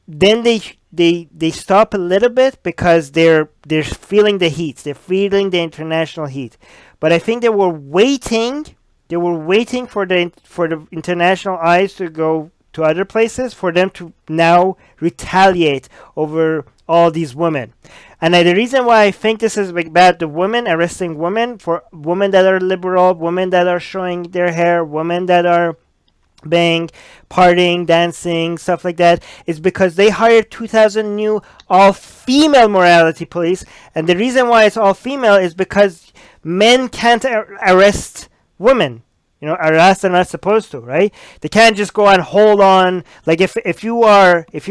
then they stop a little bit because they're feeling the heat. They're feeling the international heat. But I think they were waiting for the international eyes to go to other places for them to now retaliate over all these women. And the reason why I think this is bad, the women arresting women, for women that are liberal, women that are showing their hair, women that are being partying, dancing, stuff like that, is because they hired 2,000 new all-female morality police. And the reason why it's all-female is because men can't arrest women. Arrest they're not supposed to, right? They can't just go and hold on. Like if you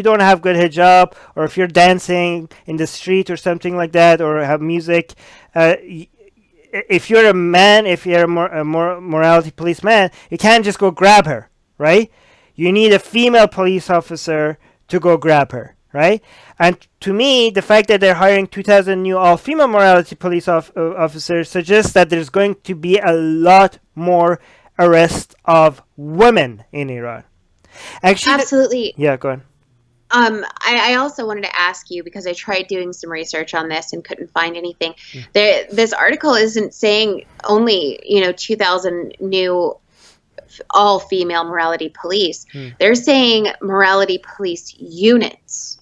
don't have good hijab, or if you're dancing in the street or something like that, or have music, if you're a man, if you're a morality police man, you can't just go grab her, right? You need a female police officer to go grab her, right? And to me, the fact that they're hiring 2,000 new all-female morality police officers suggests that there's going to be a lot more arrest of women in Iran. Actually, absolutely. Yeah, go on. I also wanted to ask you, because I tried doing some research on this and couldn't find anything. This article isn't saying only 2,000 new all-female morality police. They're saying morality police units.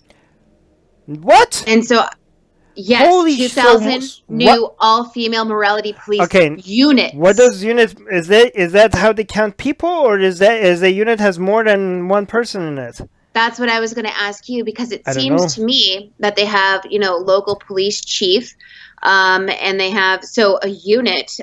What? And so, yes, 2,000 new all-female morality police units. What does units, is that how they count people, or is a unit has more than one person in it? That's what I was going to ask you, because it seems to me that they have, local police chief, and they have, so a unit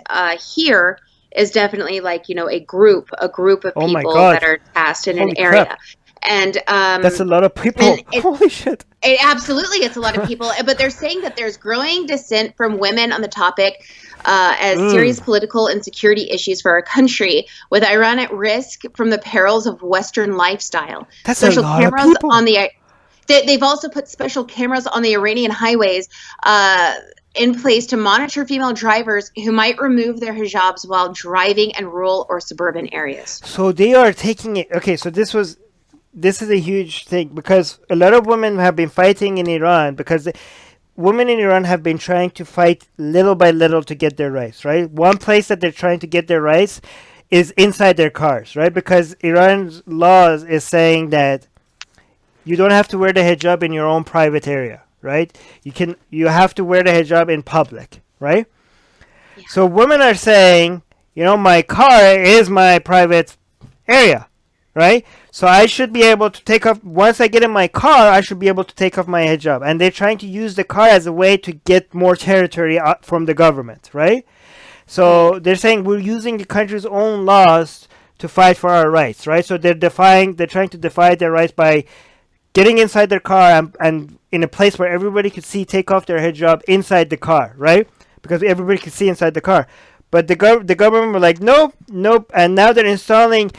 here is definitely like, a group of people that are tasked in an area. Crap. And that's a lot of people. Holy shit. It's a lot of people. But they're saying that there's growing dissent from women on the topic as serious political and security issues for our country, with Iran at risk from the perils of Western lifestyle. That's special a lot cameras of people. They've also put special cameras on the Iranian highways in place to monitor female drivers who might remove their hijabs while driving in rural or suburban areas. So they are taking it. Okay, so this is a huge thing, because a lot of women have been fighting in Iran, because women in Iran have been trying to fight little by little to get their rights, right? One place that they're trying to get their rights is inside their cars, right? Because Iran's laws is saying that you don't have to wear the hijab in your own private area, right? You have to wear the hijab in public, right? Yeah. So women are saying, my car is my private area, right? So I should be able to take off, once I get in my car, I should be able to take off my hijab. And they're trying to use the car as a way to get more territory from the government, right? So they're saying we're using the country's own laws to fight for our rights, right? So they're trying to defy their rights by getting inside their car and in a place where everybody could see, take off their hijab inside the car, right? Because everybody could see inside the car. But the government were like, nope. And now they're installing.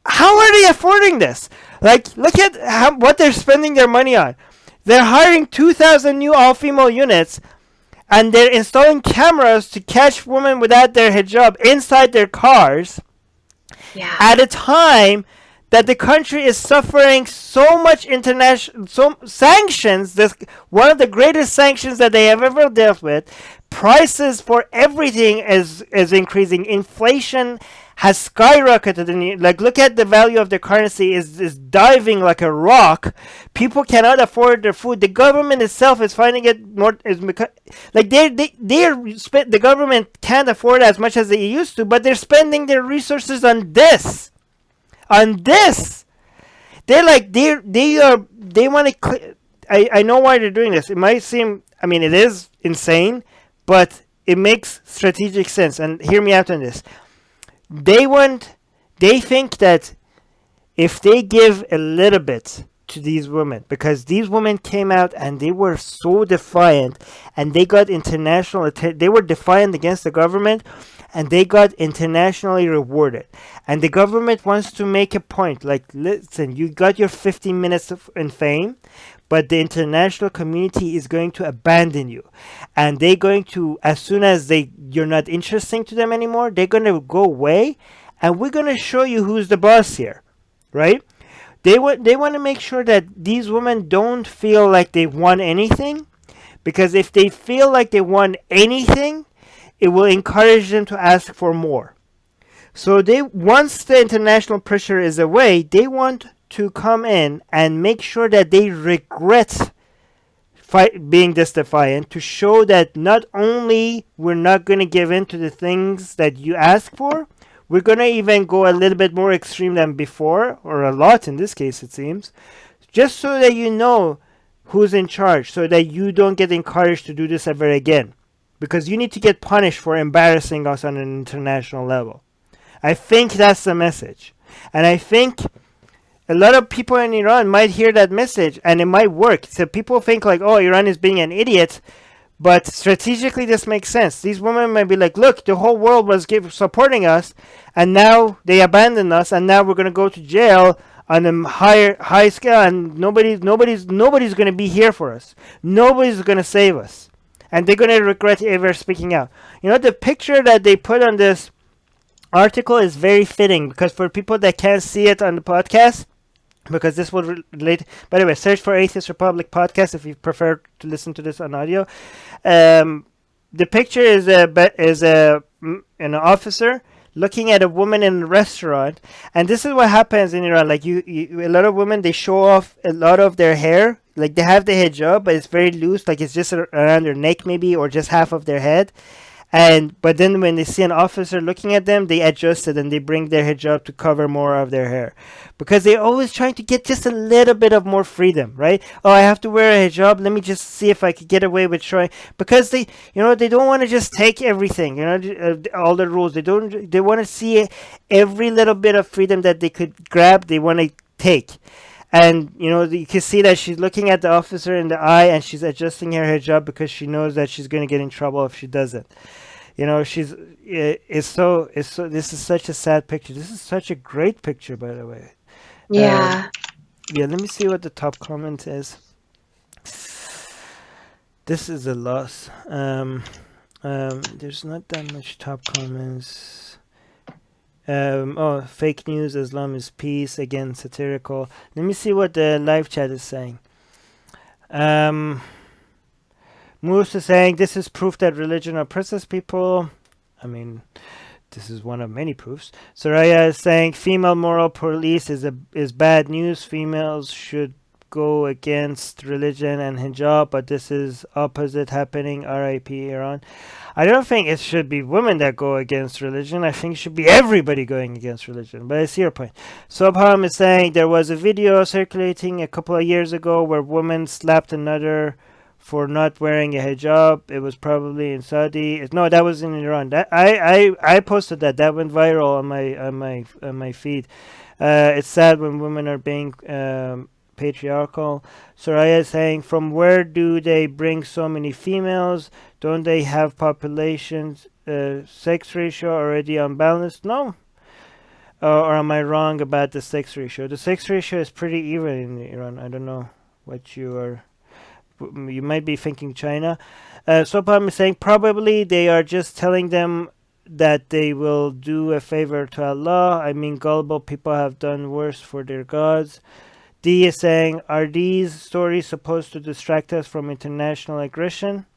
How are they affording this? Like, look at what they're spending their money on. They're hiring 2,000 new all-female units, and they're installing cameras to catch women without their hijab inside their cars. Yeah. At a time that the country is suffering so much sanctions. This one of the greatest sanctions that they have ever dealt with. Prices for everything is increasing. Inflation has skyrocketed, and look at the value of the currency is diving like a rock. People cannot afford their food. The government itself is finding it more the government can't afford as much as they used to, but they're spending their resources on this. They're like they want to. I know why they're doing this. It might seem, it is insane, but it makes strategic sense. And hear me out on this. They want They think that if they give a little bit to these women, because these women came out and they were so defiant, and they got they were defiant against the government, and they got internationally rewarded. And the government wants to make a point like, listen, you got your 15 minutes in fame, but the international community is going to abandon you, and they're going to, as soon as you're not interesting to them anymore, they're going to go away, and we're going to show you who's the boss here, right? They want to make sure that these women don't feel like they won anything, because if they feel like they won anything, it will encourage them to ask for more. So once the international pressure is away, they want to come in and make sure that they regret being this defiant, to show that not only we're not going to give in to the things that you ask for, we're going to even go a little bit more extreme than before, or a lot in this case it seems, just so that you know who's in charge, so that you don't get encouraged to do this ever again, because you need to get punished for embarrassing us on an international level. I think that's the message. And I think a lot of people in Iran might hear that message and it might work. So people think like, oh, Iran is being an idiot, but strategically this makes sense. These women might be like, look, the whole world was supporting us, and now they abandoned us, and now we're going to go to jail on a high scale, and nobody's going to be here for us. Nobody's going to save us. And they're going to regret ever speaking out. You know, the picture that they put on this article is very fitting, because for people that can't see it on the podcast, because this will relate. By the way, search for Atheist Republic podcast if you prefer to listen to this on audio. The picture is an officer looking at a woman in a restaurant, and this is what happens in Iran. Like a lot of women, they show off a lot of their hair. Like they have the hijab, but it's very loose. Like it's just around their neck maybe, or just half of their head. But then when they see an officer looking at them, they adjust it and they bring their hijab to cover more of their hair, because they're always trying to get just a little bit of more freedom, right? Oh, I have to wear a hijab. Let me just see if I could get away with showing, because they don't want to just take everything, all the rules. They want to see every little bit of freedom that they could grab. They want to take. And, you can see that she's looking at the officer in the eye, and she's adjusting her hijab because she knows that she's going to get in trouble if she doesn't. This is such a sad picture. This is such a great picture, by the way. Yeah. Let me see what the top comment is. This is a loss. There's not that much top comments. Fake news, Islam is peace, again satirical. Let me see what the live chat is saying. Moose is saying this is proof that religion oppresses people. I mean, this is one of many proofs. Soraya is saying female moral police is bad news. Females should go against religion and hijab, but this is opposite happening. R.I.P. Iran. I don't think it should be women that go against religion. I think it should be everybody going against religion. But I see your point. Sobham is saying there was a video circulating a couple of years ago where women slapped another for not wearing a hijab. It was probably in Saudi. No, that was in Iran. I posted that. That went viral on my feed. It's sad when women are being patriarchal. Soraya is saying, from where do they bring so many females? Don't they have populations sex ratio already unbalanced? No. Or am I wrong about the sex ratio? The sex ratio is pretty even in Iran. I don't know what you might be thinking China. Sopam is saying probably they are just telling them that they will do a favor to Allah. I mean, gullible people have done worse for their gods. D is saying, are these stories supposed to distract us from international aggression?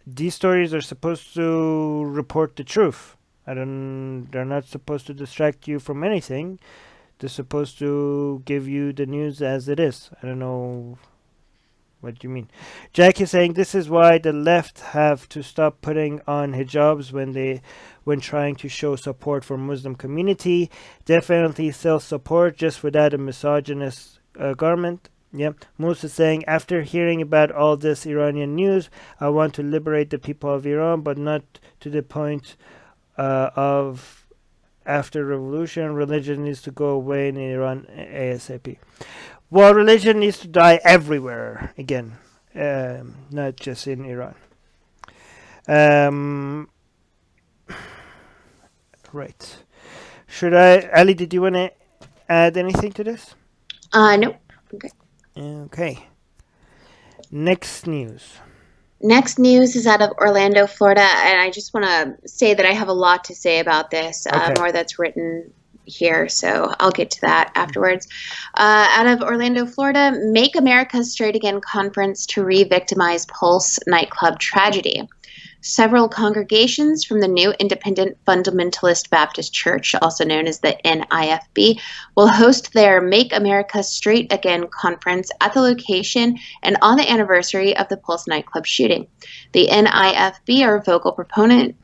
These stories are supposed to report the truth. They're not supposed to distract you from anything. They're supposed to give you the news as it is. I don't know what you mean. Jack is saying this is why the left have to stop putting on hijabs when trying to show support for Muslim community. Definitely self-support, just without a misogynist garment. Yeah. Moose is saying, after hearing about all this Iranian news, I want to liberate the people of Iran, but not to the point of after revolution. Religion needs to go away in Iran ASAP. Well, religion needs to die everywhere again, not just in Iran. Right. Should I, Ali? Did you want to add anything to this? No. Okay. Okay. Next news. Next news is out of Orlando, Florida, and I just want to say that I have a lot to say about this, Okay. more that's written here, so I'll get to that afterwards. Out of Orlando, Florida, Make America Straight Again conference to re-victimize Pulse nightclub tragedy. Several congregations from the New Independent Fundamentalist Baptist Church, also known as the NIFB, will host their Make America Straight Again conference at the location and on the anniversary of the Pulse nightclub shooting. The NIFB are vocal proponents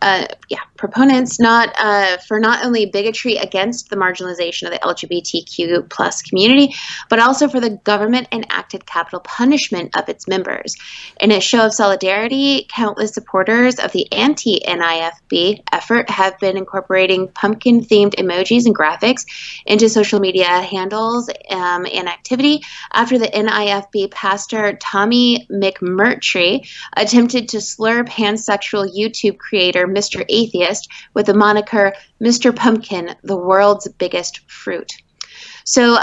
for not only bigotry against the marginalization of the LGBTQ plus community, but also for the government-enacted capital punishment of its members. In a show of solidarity, countless supporters of the anti-NIFB effort have been incorporating pumpkin-themed emojis and graphics into social media handles and activity after the NIFB pastor Tommy McMurtry attempted to slur pansexual YouTube creator Mr. Atheist with the moniker Mr. Pumpkin, the world's biggest fruit. So,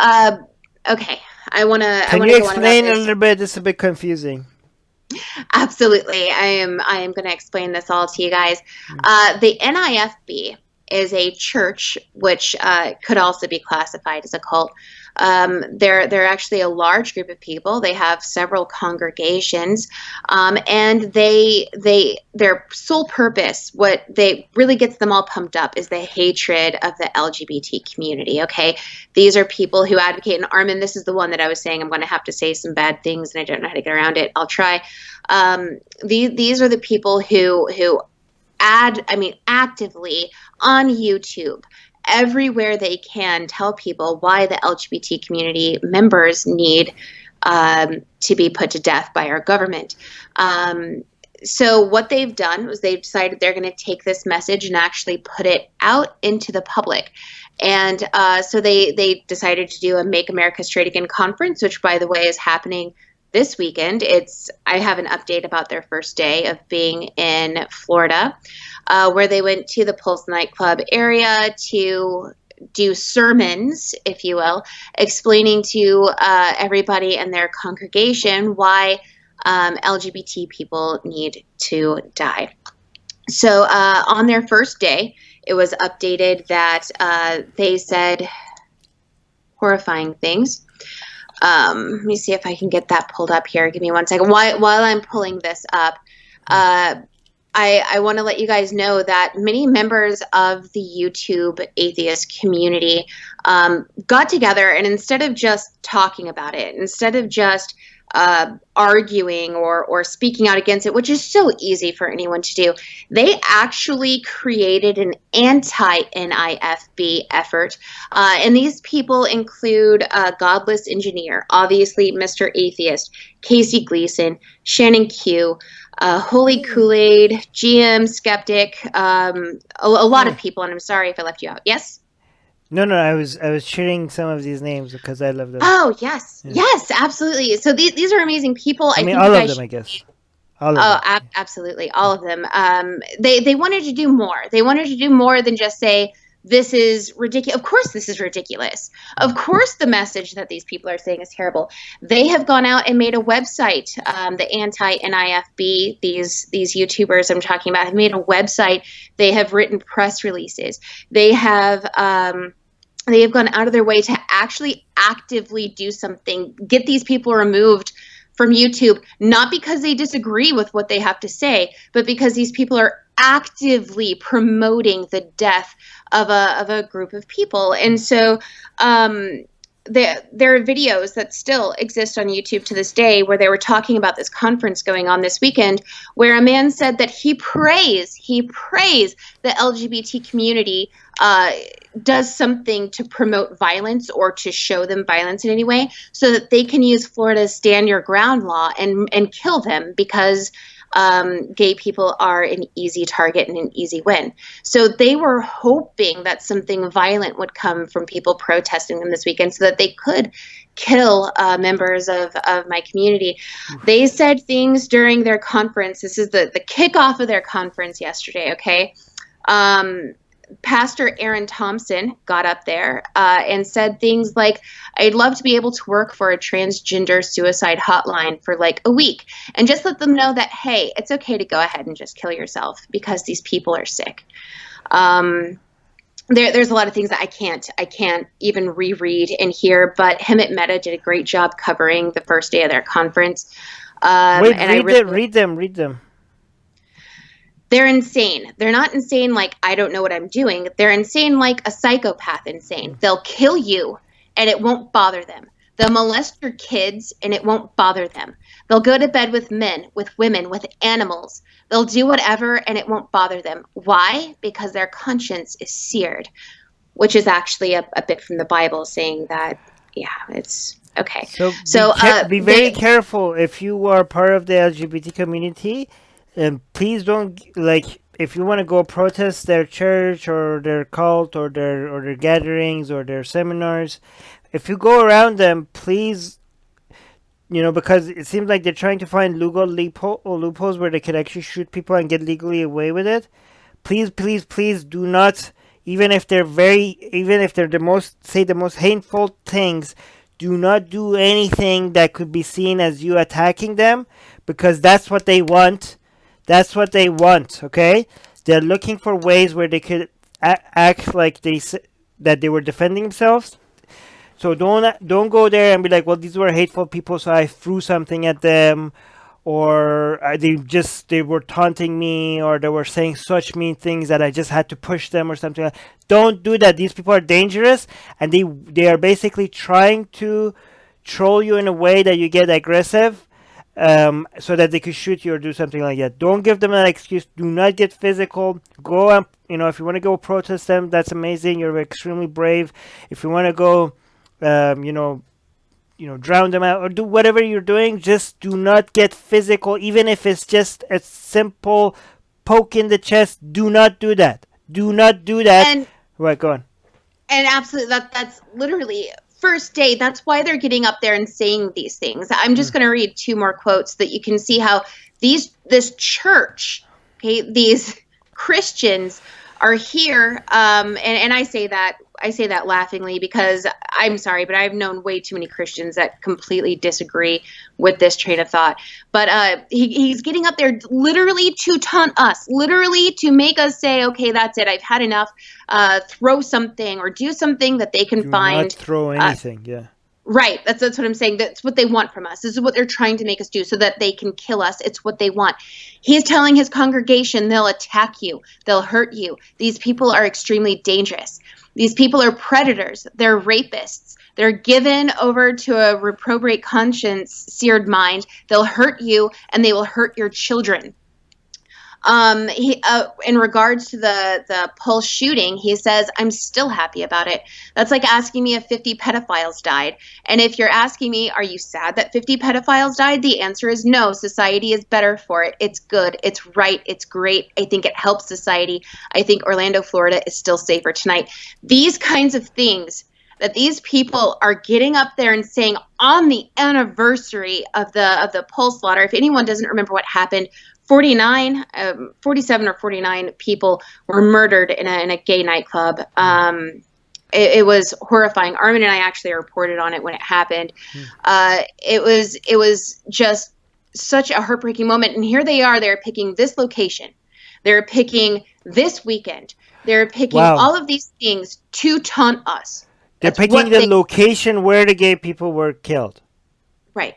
okay, I want to. Can you explain a little bit? It's a bit confusing. Absolutely. I am going to explain this all to you guys. The NIFB is a church which could also be classified as a cult. They're actually a large group of people. They have several congregations, and their sole purpose, what they really gets them all pumped up, is the hatred of the LGBT community. Okay, these are people who advocate. And Armin, this is the one that I was saying I'm going to have to say some bad things, and I don't know how to get around it. I'll try. These are the people who actively on YouTube, everywhere they can, tell people why the LGBT community members need to be put to death by our government. So what they've done was they've decided they're going to take this message and actually put it out into the public. And so they decided to do a Make America Straight Again conference, which, by the way, is happening this weekend. I have an update about their first day of being in Florida, where they went to the Pulse nightclub area to do sermons, if you will, explaining to everybody and their congregation why LGBT people need to die. So on their first day, it was updated that they said horrifying things. Let me see if I can get that pulled up here. Give me 1 second. While I'm pulling this up, I want to let you guys know that many members of the YouTube atheist community got together, and instead of just talking about it, instead of just arguing or speaking out against it, which is so easy for anyone to do, they actually created an anti-NIFB effort. And these people include Godless Engineer, obviously Mr. Atheist, Casey Gleason, Shannon Q, Holy Kool-Aid, GM Skeptic, a lot of people, and I'm sorry if I left you out. Yes? No, I was cheering some of these names because I love them. Oh, yes. Yeah. Yes, absolutely. So these are amazing people. I mean, all of them, I guess. Absolutely. All of them. They wanted to do more. They wanted to do more than just say, this is ridiculous. Of course, this is ridiculous. Of course, the message that these people are saying is terrible. They have gone out and made a website. The anti-NIFB, these YouTubers I'm talking about, have made a website. They have written press releases. They have gone out of their way to actually actively do something, get these people removed from YouTube, not because they disagree with what they have to say, but because these people are actively promoting the death of a group of people. And so there are videos that still exist on YouTube to this day where they were talking about this conference going on this weekend, where a man said that he prays the LGBT community does something to promote violence or to show them violence in any way so that they can use Florida's Stand Your Ground law and kill them, because gay people are an easy target and an easy win. So they were hoping that something violent would come from people protesting them this weekend so that they could kill members of my community. They said things during their conference. This is the kickoff of their conference yesterday, okay? Pastor Aaron Thompson got up there and said things like, I'd love to be able to work for a transgender suicide hotline for like a week and just let them know that, hey, it's okay to go ahead and just kill yourself because these people are sick. There's a lot of things that I can't even reread in here, but him at Meta did a great job covering the first day of their conference. Wait, and read them. They're insane. They're not insane like I don't know what I'm doing. They're insane like a psychopath insane. They'll kill you and it won't bother them. They'll molest your kids and it won't bother them. They'll go to bed with men, with women, with animals. They'll do whatever and it won't bother them. Why? Because their conscience is seared, which is actually a bit from the Bible saying that, yeah, it's okay. So be very careful if you are part of the LGBT community. And please don't, like, if you want to go protest their church or their cult or their gatherings or their seminars, if you go around them, please, because it seems like they're trying to find legal loopholes where they could actually shoot people and get legally away with it. Please do not, even if they're the most hateful things, do not do anything that could be seen as you attacking them, because that's what they want. That's what they want, okay? They're looking for ways where they could act like that they were defending themselves. So don't go there and be like, well, these were hateful people, so I threw something at them, or they were taunting me, or they were saying such mean things that I just had to push them or something. Don't do that. These people are dangerous, and they are basically trying to troll you in a way that you get aggressive. So that they could shoot you or do something like that. Don't give them an excuse. Do not get physical. Go and, if you want to go protest them, that's amazing. You're extremely brave. If you want to go, drown them out or do whatever you're doing, just do not get physical. Even if it's just a simple poke in the chest, do not do that. Do not do that. Right, go on. And absolutely, that's literally first day. That's why they're getting up there and saying these things. I'm just going to read two more quotes so that you can see how this church, okay, these Christians are here. And I say that laughingly because I'm sorry, but I've known way too many Christians that completely disagree with this train of thought. But he's getting up there literally to taunt us, literally to make us say, okay, that's it. I've had enough. Throw something or do something that they can find. Not throw anything, yeah. Right. That's what I'm saying. That's what they want from us. This is what they're trying to make us do so that they can kill us. It's what they want. He's telling his congregation they'll attack you. They'll hurt you. These people are extremely dangerous. These people are predators. They're rapists. They're given over to a reprobate conscience, seared mind. They'll hurt you and they will hurt your children. In regards to the Pulse shooting, he says, I'm still happy about it. That's like asking me if 50 pedophiles died. And if you're asking me, are you sad that 50 pedophiles died? The answer is no. Society is better for it. It's good. It's right. It's great. I think it helps society. I think Orlando, Florida is still safer tonight. These kinds of things that these people are getting up there and saying on the anniversary of the Pulse slaughter. If anyone doesn't remember what happened, 47 or 49 people were murdered in a gay nightclub. It was horrifying. Armin and I actually reported on it when it happened. It was just such a heartbreaking moment. And here they are. They're picking this location. They're picking this weekend. They're picking all of these things to taunt us. They're picking the location where the gay people were killed. Right.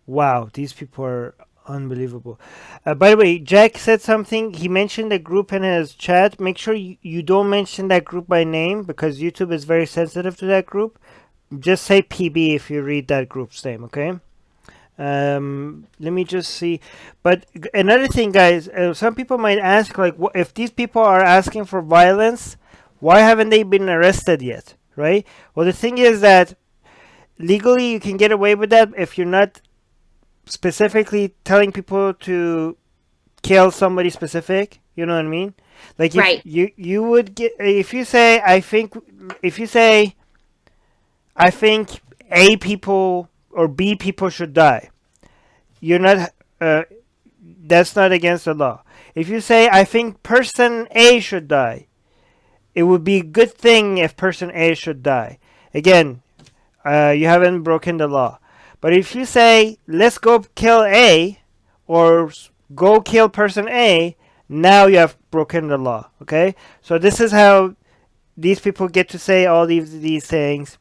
Wow, these people are unbelievable. By the way, Jack said something. He mentioned a group in his chat. Make sure you don't mention that group by name because YouTube is very sensitive to that group. Just say PB if you read that group's name, okay? Let me just see. But another thing, guys, some people might ask, like, if these people are asking for violence, why haven't they been arrested yet, right? Well, the thing is that legally you can get away with that if you're not specifically telling people to kill somebody specific. You know what I mean? Like if Right. you would get if you say if you say I think A people or B people should die, you're not. That's not against the law. If you say I think person A should die, it would be a good thing if person A should die. Again, you haven't broken the law. But if you say let's go kill A or go kill person A, now you have broken the law. Okay, so this is how these people get to say all these things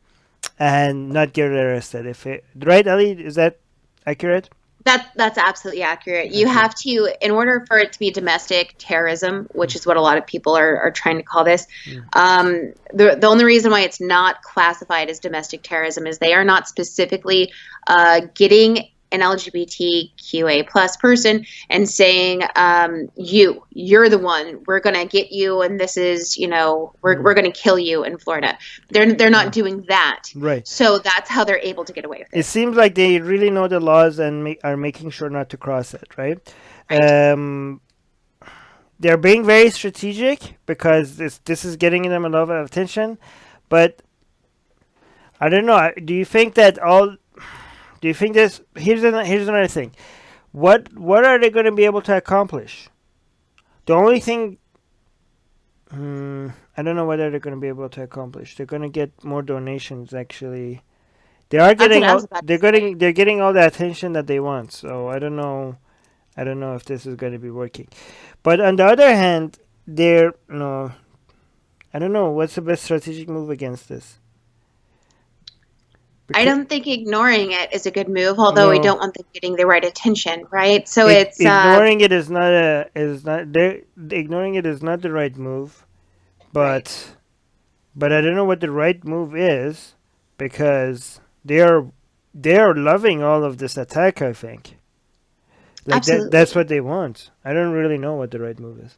and not get arrested. If it, right, Ali, is that accurate? That's absolutely accurate. You Okay. have to, in order for it to be domestic terrorism, which is what a lot of people are trying to call this. Mm. The only reason why it's not classified as domestic terrorism is they are not specifically getting an LGBTQA plus person and saying, you're the one, we're gonna get you, and this is, we're gonna kill you in Florida. They're not doing that. Right. So that's how they're able to get away with It it. seems like they really know the laws and are making sure not to cross it, right? Right. They're being very strategic because this is getting them a lot of attention, but I don't know. Do you think that all? Do you think this? Here's another thing. What are they going to be able to accomplish? The only thing. I don't know what they're going to be able to accomplish. They're going to get more donations. Actually, they are That's what getting I was all. about to say. They're getting all the attention that they want. So I don't know. I don't know if this is going to be working. But on the other hand, they're no. I don't know what's the best strategic move against this. I Because don't think ignoring it is a good move, although we no, don't want them getting the right attention, right? So it's ignoring it is not a is not they ignoring it is not the right move. right. But I don't know what the right move is because they are loving all of this attack. I think like that's Absolutely. what they want. I don't really know what the right move is.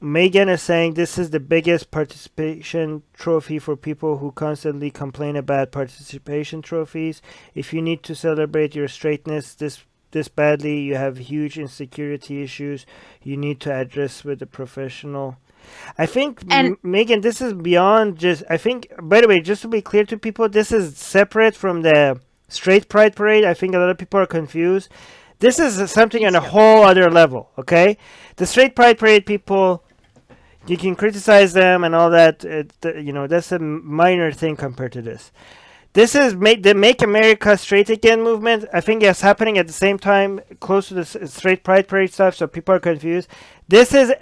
Megan is saying this is the biggest participation trophy for people who constantly complain about participation trophies. If you need to celebrate your straightness this badly, you have huge insecurity issues you need to address with a professional. I think And Megan, this is beyond just. I think, by the way, just to be clear to people, this is separate from the straight pride parade. I think a lot of people are confused. This is something me on a too. whole other level. Okay, the straight pride parade people, you can criticize them and all that. That's a minor thing compared to this. This is the Make America Straight Again movement. I think it's happening at the same time, close to the straight pride parade stuff, so people are confused. This is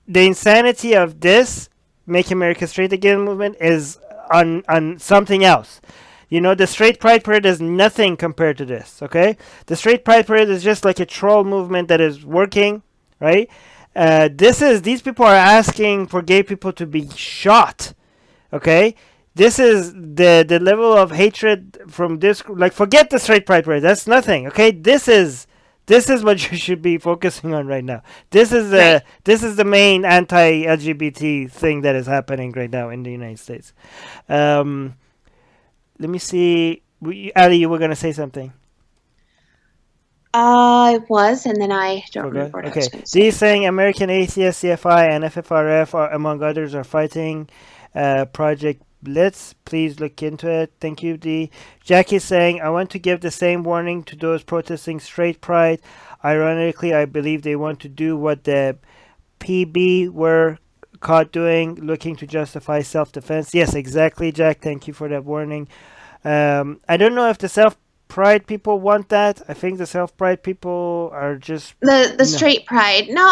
the insanity of this Make America Straight Again movement is on something else. The straight pride parade is nothing compared to this. Okay, the straight pride parade is just like a troll movement that is working, right? These people are asking for gay people to be shot. Okay, this is the level of hatred from this. Like, forget the straight pride parade. That's nothing. Okay, this is what you should be focusing on right now. Right. This is the main anti-LGBT thing that is happening right now in the United States. Um, Let me see. Ali, you were gonna say something. I was, and then I don't Forgot. remember what I was Okay. going to say. These saying American Atheist, CFI, and FFRF, are, among others, are fighting Project Blitz. Please look into it. Thank you, D. Jackie saying, I want to give the same warning to those protesting straight pride. Ironically, I believe they want to do what the PB were caught doing, looking to justify self-defense. Yes, exactly, Jack. Thank you for that warning. I don't know if the self-pride people want that. I think the self-pride people are just The no. straight pride. No,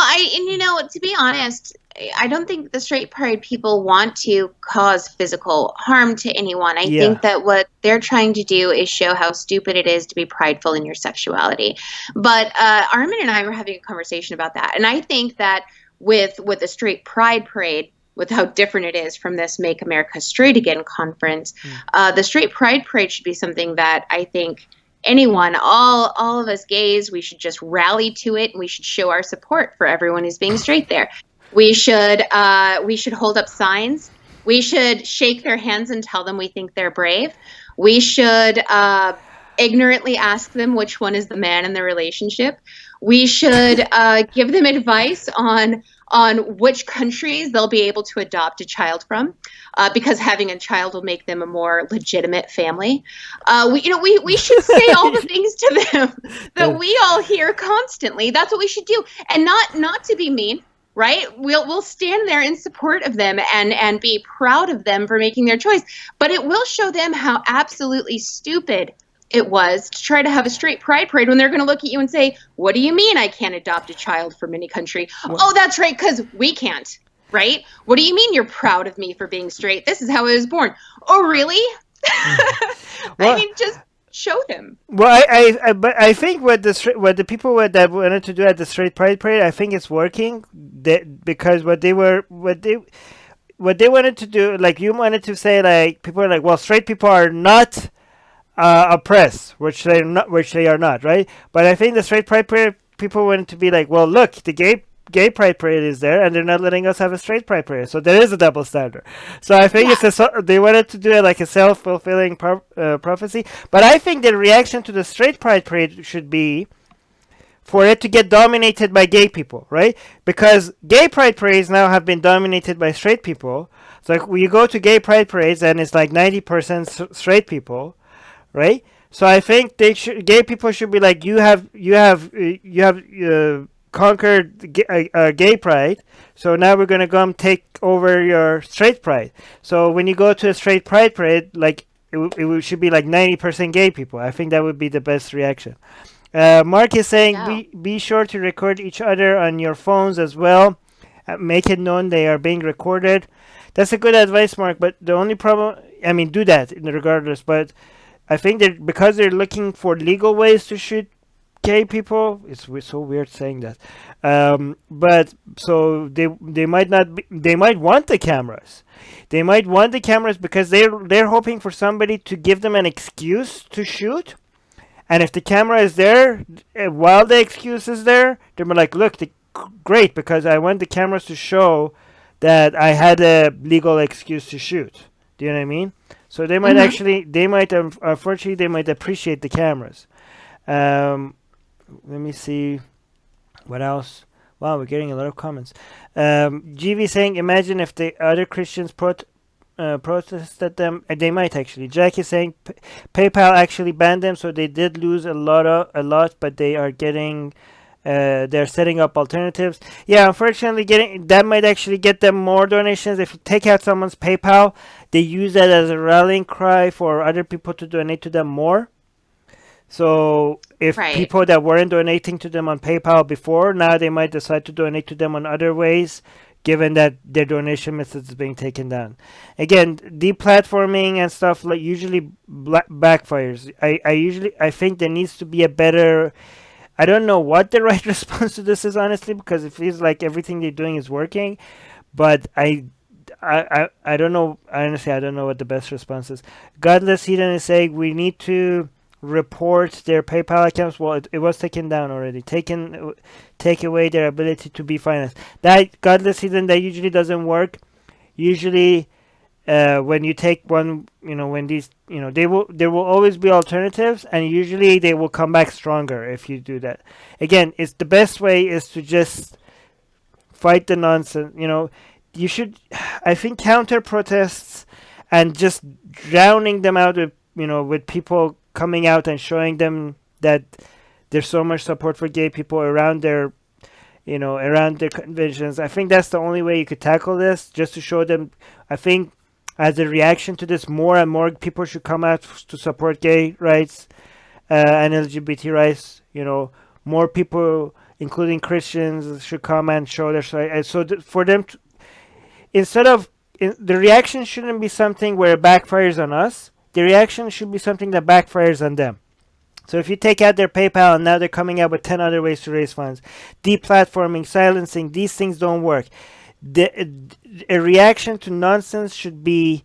to be honest, I don't think the straight pride people want to cause physical harm to anyone. I Yeah. think that what they're trying to do is show how stupid it is to be prideful in your sexuality. But Armin and I were having a conversation about that, and I think that with the straight pride parade, with how different it is from this Make America Straight Again conference, the straight pride parade should be something that I think anyone, all of us gays, we should just rally to it, and we should show our support for everyone who's being straight there. We should hold up signs. We should shake their hands and tell them we think they're brave. We should ignorantly ask them which one is the man in the relationship. We should give them advice on which countries they'll be able to adopt a child from, because having a child will make them a more legitimate family. We should say all the things to them that we all hear constantly. That's what we should do, and not to be mean. Right? We'll stand there in support of them and be proud of them for making their choice. But it will show them how absolutely stupid it was to try to have a straight pride parade when they're going to look at you and say, what do you mean I can't adopt a child from any country? Oh, that's right, because we can't. Right? What do you mean you're proud of me for being straight? This is how I was born. Oh, really? Well, I mean, just show them. Well, but I think what the people that wanted to do at the straight pride parade, I think it's working. Because what they wanted to do, like you wanted to say, like people are like, well, straight people are not oppressed, which they are not, right? But I think the straight pride parade people wanted to be like, well, look, the gay pride parade is there, and they're not letting us have a straight pride parade, so there is a double standard. So I think they wanted to do it like a self-fulfilling prophecy. But I think the reaction to the straight pride parade should be for it to get dominated by gay people, right? Because gay pride parades now have been dominated by straight people. So like, when you go to gay pride parades, and it's like 90% straight people, right? So I think gay people should be like, you have conquered gay pride, so now we're gonna come take over your straight pride. So when you go to a straight pride parade, like it should be like 90% gay people. I think that would be the best reaction. Mark is saying, be sure to record each other on your phones as well. Make it known they are being recorded. That's a good advice, Mark, but the only problem, I mean, do that regardless, but I think that because they're looking for legal ways to shoot gay people, it's so weird saying that, but so they might not be, they might want the cameras. They might want the cameras because they're hoping for somebody to give them an excuse to shoot. And if the camera is there while the excuse is there, they're like, look, great, because I want the cameras to show that I had a legal excuse to shoot. Do you know what I mean? So they might unfortunately, they might appreciate the cameras. Let me see what else. Wow, we're getting a lot of comments. GV saying, imagine if the other Christians protested them. They might actually. Jack is saying, PayPal actually banned them, so they did lose a lot, but they are getting. They're setting up alternatives. Yeah, unfortunately, that might actually get them more donations. If you take out someone's PayPal, they use that as a rallying cry for other people to donate to them more. So if people that weren't donating to them on PayPal before, now they might decide to donate to them on other ways, given that their donation methods is being taken down. Again, deplatforming and stuff like usually backfires. I think there needs to be a better. I don't know what the right response to this is, honestly, because it feels like everything they're doing is working, but I don't know. Honestly, I don't know what the best response is. Godless Heathen is saying we need to report their PayPal accounts. Well, it was taken down already. Take away their ability to be financed. That Godless Heathen, that usually doesn't work. Usually, when you take one, when these, there will always be alternatives, and usually they will come back stronger if you do that. Again, it's the best way is to just fight the nonsense. You should, I think, counter protests and just drowning them out with people coming out and showing them that there's so much support for gay people around their conventions. I think that's the only way you could tackle this, just to show them. I think as a reaction to this, more and more people should come out to support gay rights and LGBT rights. More people, including Christians, should come and show their side. So for them to, the reaction shouldn't be something where it backfires on us. The reaction should be something that backfires on them. So if you take out their PayPal and now they're coming out with 10 other ways to raise funds, deplatforming, silencing, these things don't work. A reaction to nonsense should be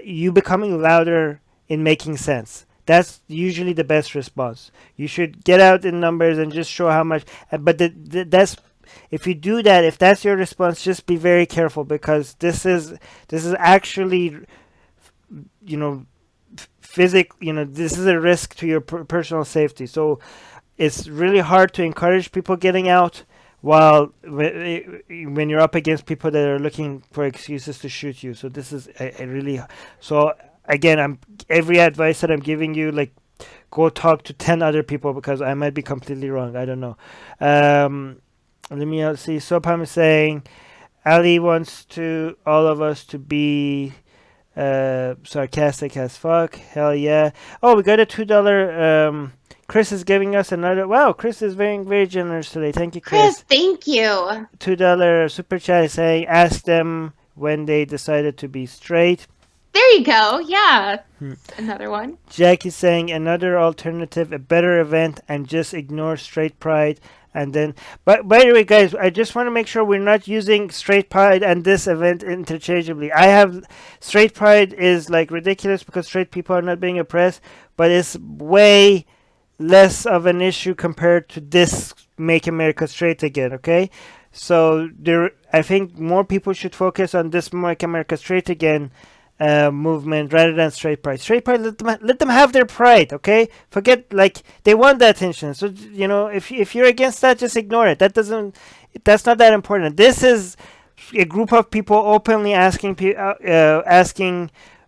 you becoming louder in making sense. That's usually the best response. You should get out in numbers and just show how much. But that's if you do that, if that's your response, just be very careful, because this is actually, this is a risk to your personal safety. So it's really hard to encourage people getting out while when you're up against people that are looking for excuses to shoot you. So this is a really so again, I'm every advice that I'm giving you, like, go talk to 10 other people because I might be completely wrong. I don't know. Let me see. Sopam is saying Ali wants to all of us to be sarcastic as fuck. Hell yeah. Oh, we got a $2. Chris is giving us another. Wow, Chris is very, very generous today. Thank you, Chris. Thank you. $2 super chat is saying, ask them when they decided to be straight. There you go. Yeah. Another one. Jack is saying another alternative, a better event, and just ignore straight pride. And then, but by the way, guys, I just want to make sure we're not using straight pride and this event interchangeably. I have straight pride is like ridiculous because straight people are not being oppressed, but it's way less of an issue compared to this Make America Straight Again. Okay, so there, I think more people should focus on this Make America Straight Again movement rather than straight pride. Straight pride, let them have their pride, okay? Forget, like, they want the attention. So, you know, if you're against that, just ignore it. That's not that important. This is a group of people openly asking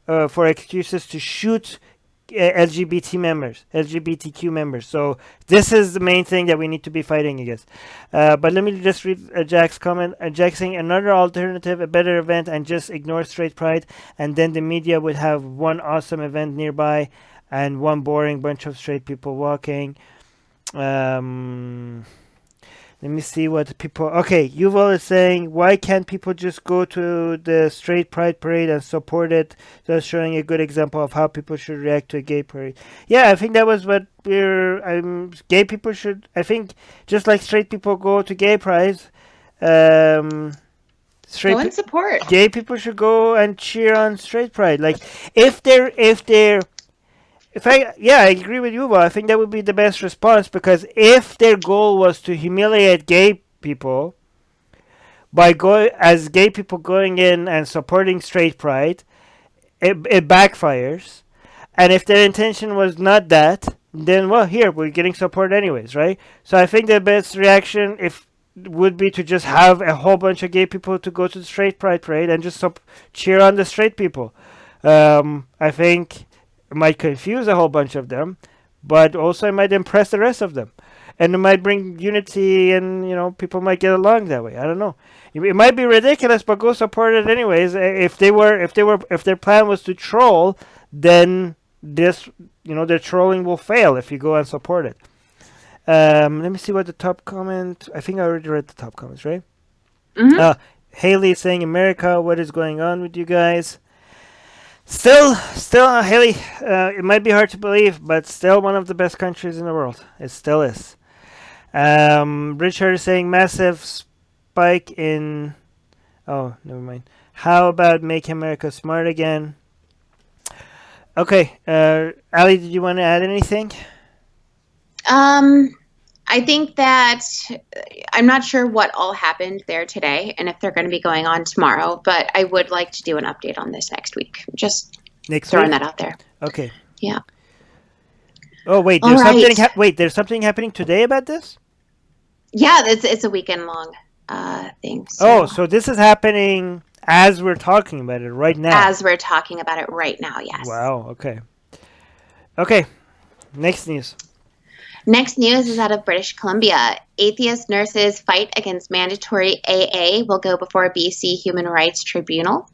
for excuses to shoot LGBTQ members. So this is the main thing that we need to be fighting against. But let me just read Jack's comment. Jack saying another alternative, a better event, and just ignore straight pride, and then the media would have one awesome event nearby and one boring bunch of straight people walking. Let me see what people. Okay, Yuval is saying, why can't people just go to the straight pride parade and support it? Just showing a good example of how people should react to a gay parade. Yeah, I think that was what gay people should. I think just like straight people go to gay prides, Go and support. Gay people should go and cheer on straight pride. Like I agree with you, but I think that would be the best response, because if their goal was to humiliate gay people by gay people going in and supporting straight pride, it backfires. And if their intention was not that, then we're getting support anyways, right? So I think the best reaction would be to just have a whole bunch of gay people to go to the straight pride parade and just cheer on the straight people. I think it might confuse a whole bunch of them, but also it might impress the rest of them, and it might bring unity, and people might get along that way. I don't know. It might be ridiculous, but go support it anyways. If their plan was to troll, then their trolling will fail if you go and support it. Let me see what the top comment. I think I already read the top comments, right? Mm-hmm. Haley is saying, America, what is going on with you guys? Still, Haley, it might be hard to believe, but still one of the best countries in the world. It still is. Richard is saying massive spike in. Oh, never mind. How about make America smart again? Okay, Ali, did you want to add anything? I think that I'm not sure what all happened there today and if they're going to be going on tomorrow, but I would like to do an update on this next week. Just throwing that out there. Okay. Yeah. Oh, wait, there's something happening today about this? Yeah, it's a weekend-long thing. So. Oh, so this is happening as we're talking about it right now? As we're talking about it right now, yes. Wow, okay. Okay, next news. Next news is out of British Columbia. Atheist nurses fight against mandatory AA will go before a BC Human Rights Tribunal.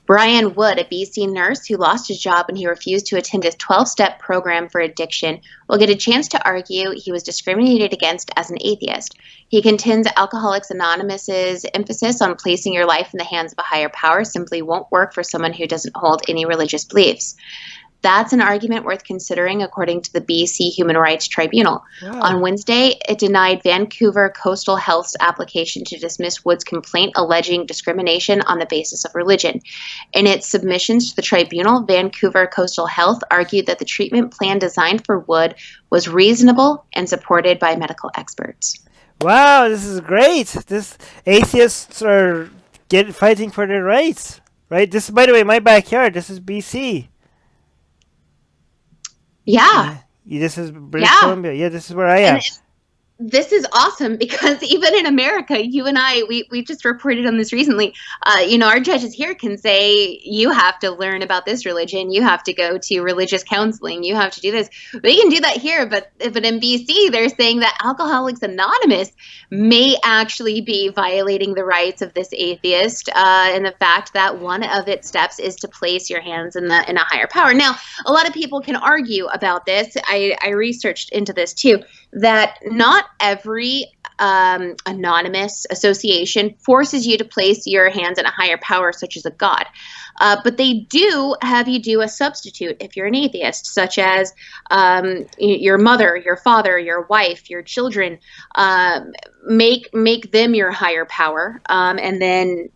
Brian Wood, a BC nurse who lost his job when he refused to attend his 12-step program for addiction, will get a chance to argue he was discriminated against as an atheist. He contends Alcoholics Anonymous's emphasis on placing your life in the hands of a higher power simply won't work for someone who doesn't hold any religious beliefs. That's an argument worth considering, according to the BC Human Rights Tribunal. Wow. On Wednesday, it denied Vancouver Coastal Health's application to dismiss Wood's complaint alleging discrimination on the basis of religion. In its submissions to the tribunal, Vancouver Coastal Health argued that the treatment plan designed for Wood was reasonable and supported by medical experts. Wow, this is great. This atheists are fighting for their rights, right? This is, by the way, my backyard. This is BC. Yeah. This is British Yeah. Columbia. Yeah, this is where I And am. this is awesome because even in America, you and I, we just reported on this recently. Our judges here can say, you have to learn about this religion. You have to go to religious counseling. You have to do this. We can do that here. But in BC, they're saying that Alcoholics Anonymous may actually be violating the rights of this atheist, and the fact that one of its steps is to place your hands in a higher power. Now, a lot of people can argue about this. I researched into this too, that not every anonymous association forces you to place your hands in a higher power, such as a god. But they do have you do a substitute if you're an atheist, such as your mother, your father, your wife, your children. Make them your higher power, and then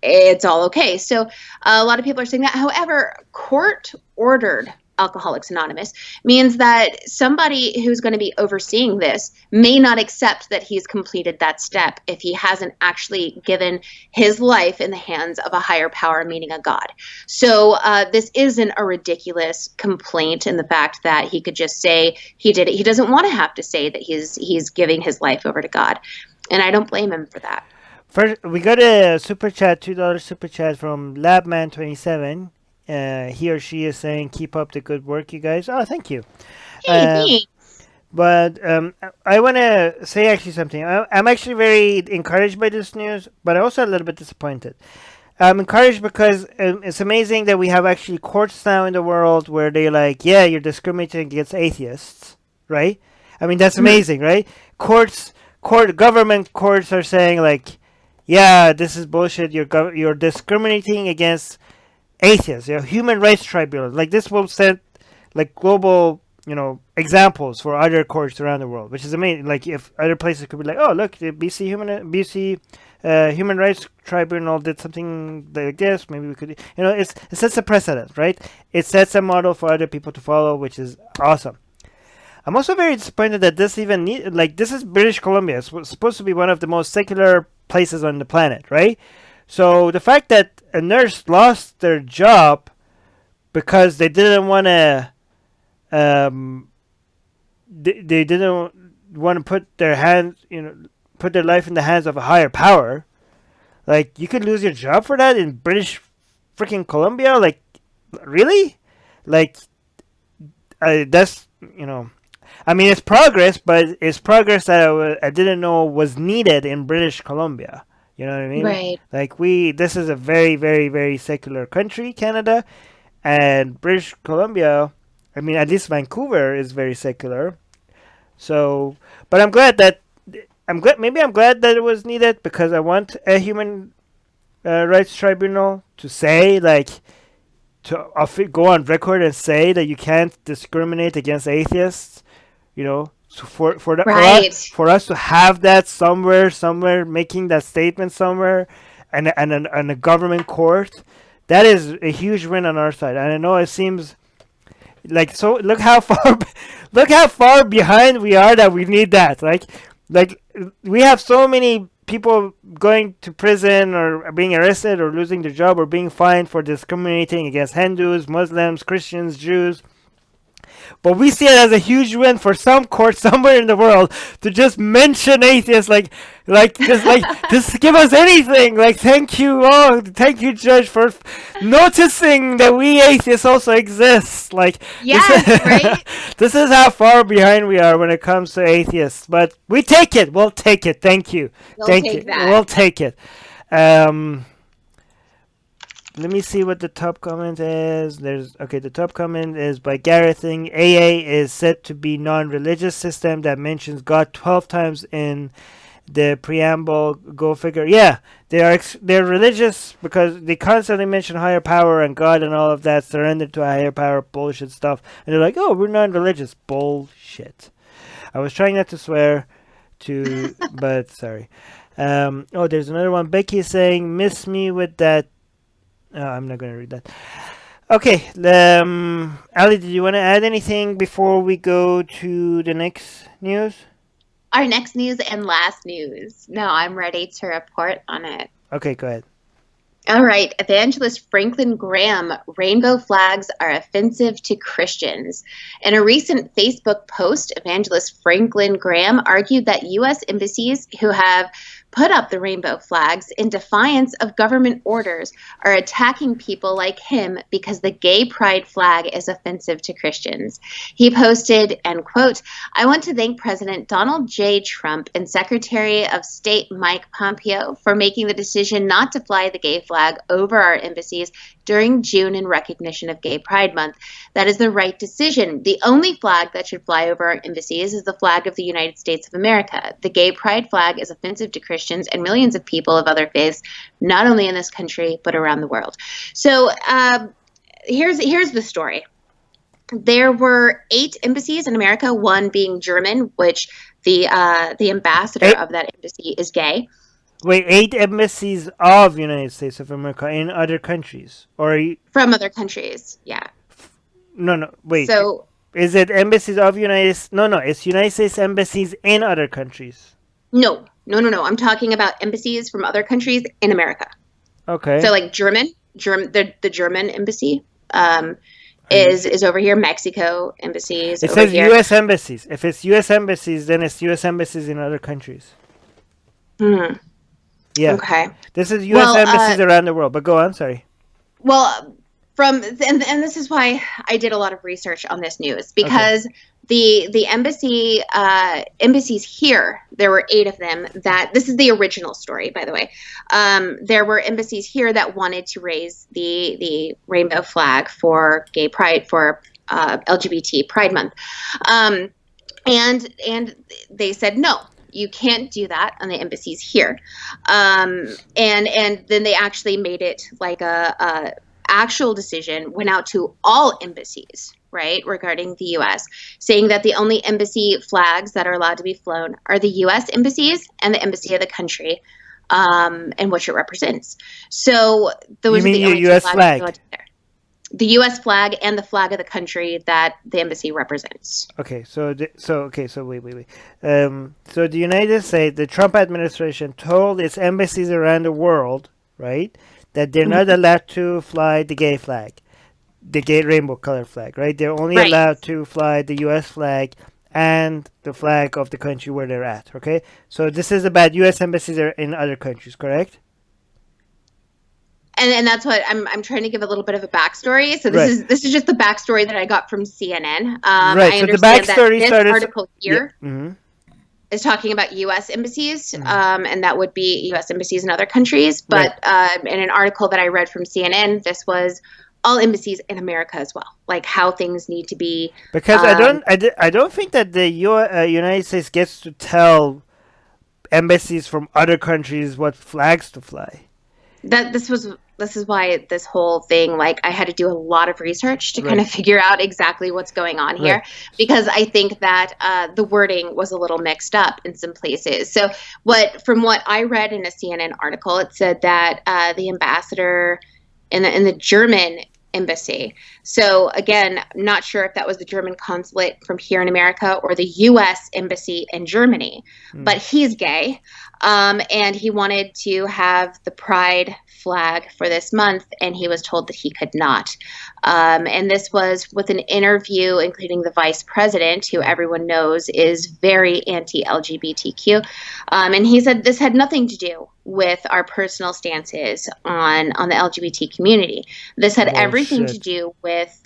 it's all okay. So a lot of people are saying that. However, court ordered Alcoholics Anonymous means that somebody who's going to be overseeing this may not accept that he's completed that step if he hasn't actually given his life in the hands of a higher power, meaning a god. So this isn't a ridiculous complaint in the fact that he could just say he did it. He doesn't want to have to say that he's giving his life over to God, and I don't blame him for that. First, we got a super chat, $2 super chat from Labman27. He or she is saying, "Keep up the good work, you guys." Oh, thank you. Hey, Uh, thanks. but I want to say actually something. I'm actually very encouraged by this news, but also a little bit disappointed. I'm encouraged because it's amazing that we have actually courts now in the world where they're like, yeah, you're discriminating against atheists, right? I mean, that's Mhm. amazing, right? Government courts are saying like, yeah, this is bullshit. You're discriminating against atheists. Human rights tribunals like this will set like global examples for other courts around the world, which is amazing. Like if other places could be like, oh look, the BC Human Rights Tribunal did something like this. Maybe we could, it sets a precedent, right? It sets a model for other people to follow, which is awesome. I'm also very disappointed that this even this is British Columbia. It's supposed to be one of the most secular places on the planet, right? So the fact that a nurse lost their job because they didn't want to, they didn't want to put their life in the hands of a higher power. Like you could lose your job for that in British freaking Columbia. Like really? Like that's I mean, it's progress, but it's progress that I didn't know was needed in British Columbia. You know what I mean? Right. Like this is a very, very, very secular country, Canada, and British Columbia. I mean, at least Vancouver is very secular. So, but I'm glad that it was needed because I want a human rights tribunal to say go on record and say that you can't discriminate against atheists. So Right. for us to have that somewhere making that statement somewhere, and a government court, that is a huge win on our side. And I know it seems like so. Look how far, look how far behind we are that we need that. Like we have so many people going to prison or being arrested or losing their job or being fined for discriminating against Hindus, Muslims, Christians, Jews. But we see it as a huge win for some court somewhere in the world to just mention atheists, just give us anything. Like, thank you, Judge, for noticing that we atheists also exist. Like, Yes, right? this is how far behind we are when it comes to atheists. But we take it. We'll take it. Thank you. We'll Thank you. take that. We'll take it. Um, Let me see what the top comment is. The top comment is by Garething. AA is said to be non-religious system that mentions God 12 times in the preamble. Go figure. Yeah, they're religious because they constantly mention higher power and God and all of that. Surrender to a higher power, bullshit stuff. And they're like, oh, we're non-religious. Bullshit. I was trying not to swear, but sorry. There's another one. Becky is saying, miss me with that. I'm not going to read that. Okay, Ali, did you want to add anything before we go to the next news? Our next news and last news. No, I'm ready to report on it. Okay, go ahead. All right, evangelist Franklin Graham, rainbow flags are offensive to Christians. In a recent Facebook post, evangelist Franklin Graham argued that U.S. embassies who have put up the rainbow flags in defiance of government orders are attacking people like him because the gay pride flag is offensive to Christians. He posted, and quote, "I want to thank President Donald J. Trump and Secretary of State Mike Pompeo for making the decision not to fly the gay flag over our embassies during June in recognition of Gay Pride Month. That is the right decision. The only flag that should fly over our embassies is the flag of the United States of America. The gay pride flag is offensive to Christians and millions of people of other faiths, not only in this country, but around the world." So here's the story. There were 8 embassies in America, one being German, which the ambassador of that embassy is gay. Wait, 8 embassies of United States of America in other countries, or from other countries? Yeah. No, wait. So is it embassies of United? No, it's United States embassies in other countries. No. I'm talking about embassies from other countries in America. Okay. So like the German embassy is over here. Mexico embassy is it over says here. U.S. embassies. If it's U.S. embassies, then it's U.S. embassies in other countries. Yeah. Okay. This is U.S. embassies around the world. But go on. Sorry. Well, and this is why I did a lot of research on this news, because the embassies here, there were 8 of them. That this is the original story, by the way. There were embassies here that wanted to raise the rainbow flag for gay pride, for LGBT Pride Month, and they said no. You can't do that on the embassies here, and then they actually made it like a actual decision, went out to all embassies, right, regarding the U.S., saying that the only embassy flags that are allowed to be flown are the U.S. embassies and the embassy of the country, and which it represents. So those you mean are the only U.S. two flag? flags there. The U.S. flag and the flag of the country that the embassy represents. Okay, so wait. So the United States, the Trump administration told its embassies around the world, right, that they're not allowed to fly the gay flag, the gay rainbow color flag, right? They're only allowed to fly the U.S. flag and the flag of the country where they're at. Okay, so this is about U.S. embassies in other countries, correct? And that's what I'm trying to give a little bit of a backstory. So this is just the backstory that I got from CNN. I understand that this article here is talking about U.S. embassies, and that would be U.S. embassies in other countries. But in an article that I read from CNN, this was all embassies in America as well, like how things need to be. Because I don't think that the United States gets to tell embassies from other countries what flags to fly. This is why this whole thing, like, I had to do a lot of research to kind of figure out exactly what's going on here, because I think that the wording was a little mixed up in some places. So from what I read in a CNN article, it said that the ambassador in the German embassy. So again, I'm not sure if that was the German consulate from here in America or the U.S. embassy in Germany, but he's gay, and he wanted to have the pride flag for this month, and he was told that he could not. And this was with an interview including the vice president, who everyone knows is very anti-LGBTQ, and he said this had nothing to do with our personal stances on the LGBT community. This had everything to do with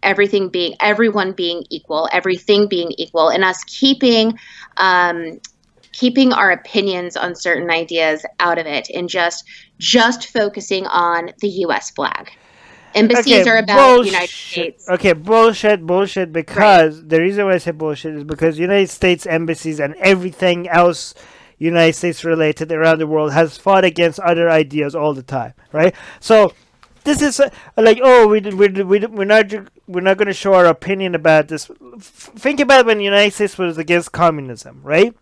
everyone being equal, everything being equal, and us keeping our opinions on certain ideas out of it, and just focusing on the U.S. flag. Embassies are about the United States. Okay, bullshit, because the reason why I say bullshit is because United States embassies and everything else United States related around the world has fought against other ideas all the time, right? So this is like, oh, we're not going to show our opinion about this. Think about when the United States was against communism, right?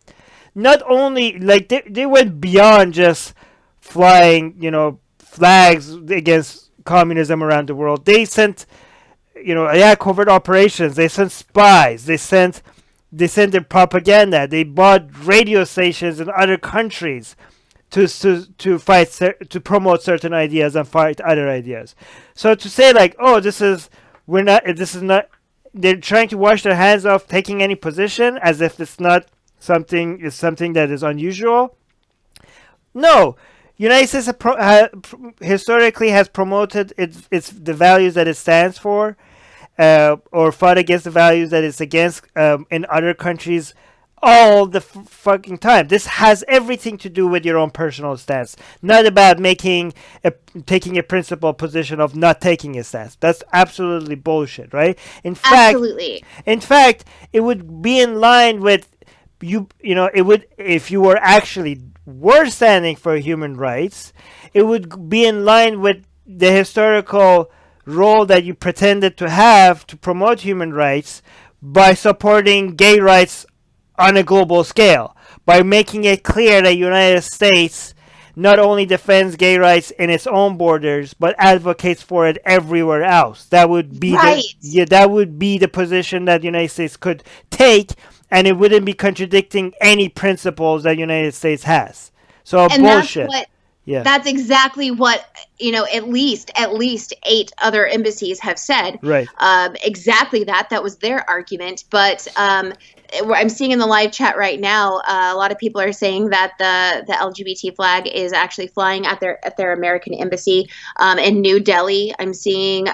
Not only, like, they went beyond just flying, flags against communism around the world. They sent, covert operations. They sent spies. They sent their propaganda. They bought radio stations in other countries. to fight to promote certain ideas and fight other ideas. So to say like, oh, this is not, they're trying to wash their hands off taking any position as if it's not something that is unusual. No, United States historically has promoted its the values that it stands for, or fought against the values that it's against in other countries all the fucking time. This has everything to do with your own personal stance, not about taking a principled position of not taking a stance. That's absolutely bullshit, right? Absolutely. In fact, it would be in line with it would, if you were standing for human rights, it would be in line with the historical role that you pretended to have to promote human rights by supporting gay rights on a global scale, by making it clear that United States not only defends gay rights in its own borders but advocates for it everywhere else. That would be that would be the position that the United States could take, and it wouldn't be contradicting any principles that the United States has. So and bullshit. That's exactly what, at least 8 other embassies have said. Right. Exactly that. That was their argument. But I'm seeing in the live chat right now, a lot of people are saying that the LGBT flag is actually flying at their American embassy in New Delhi. I'm seeing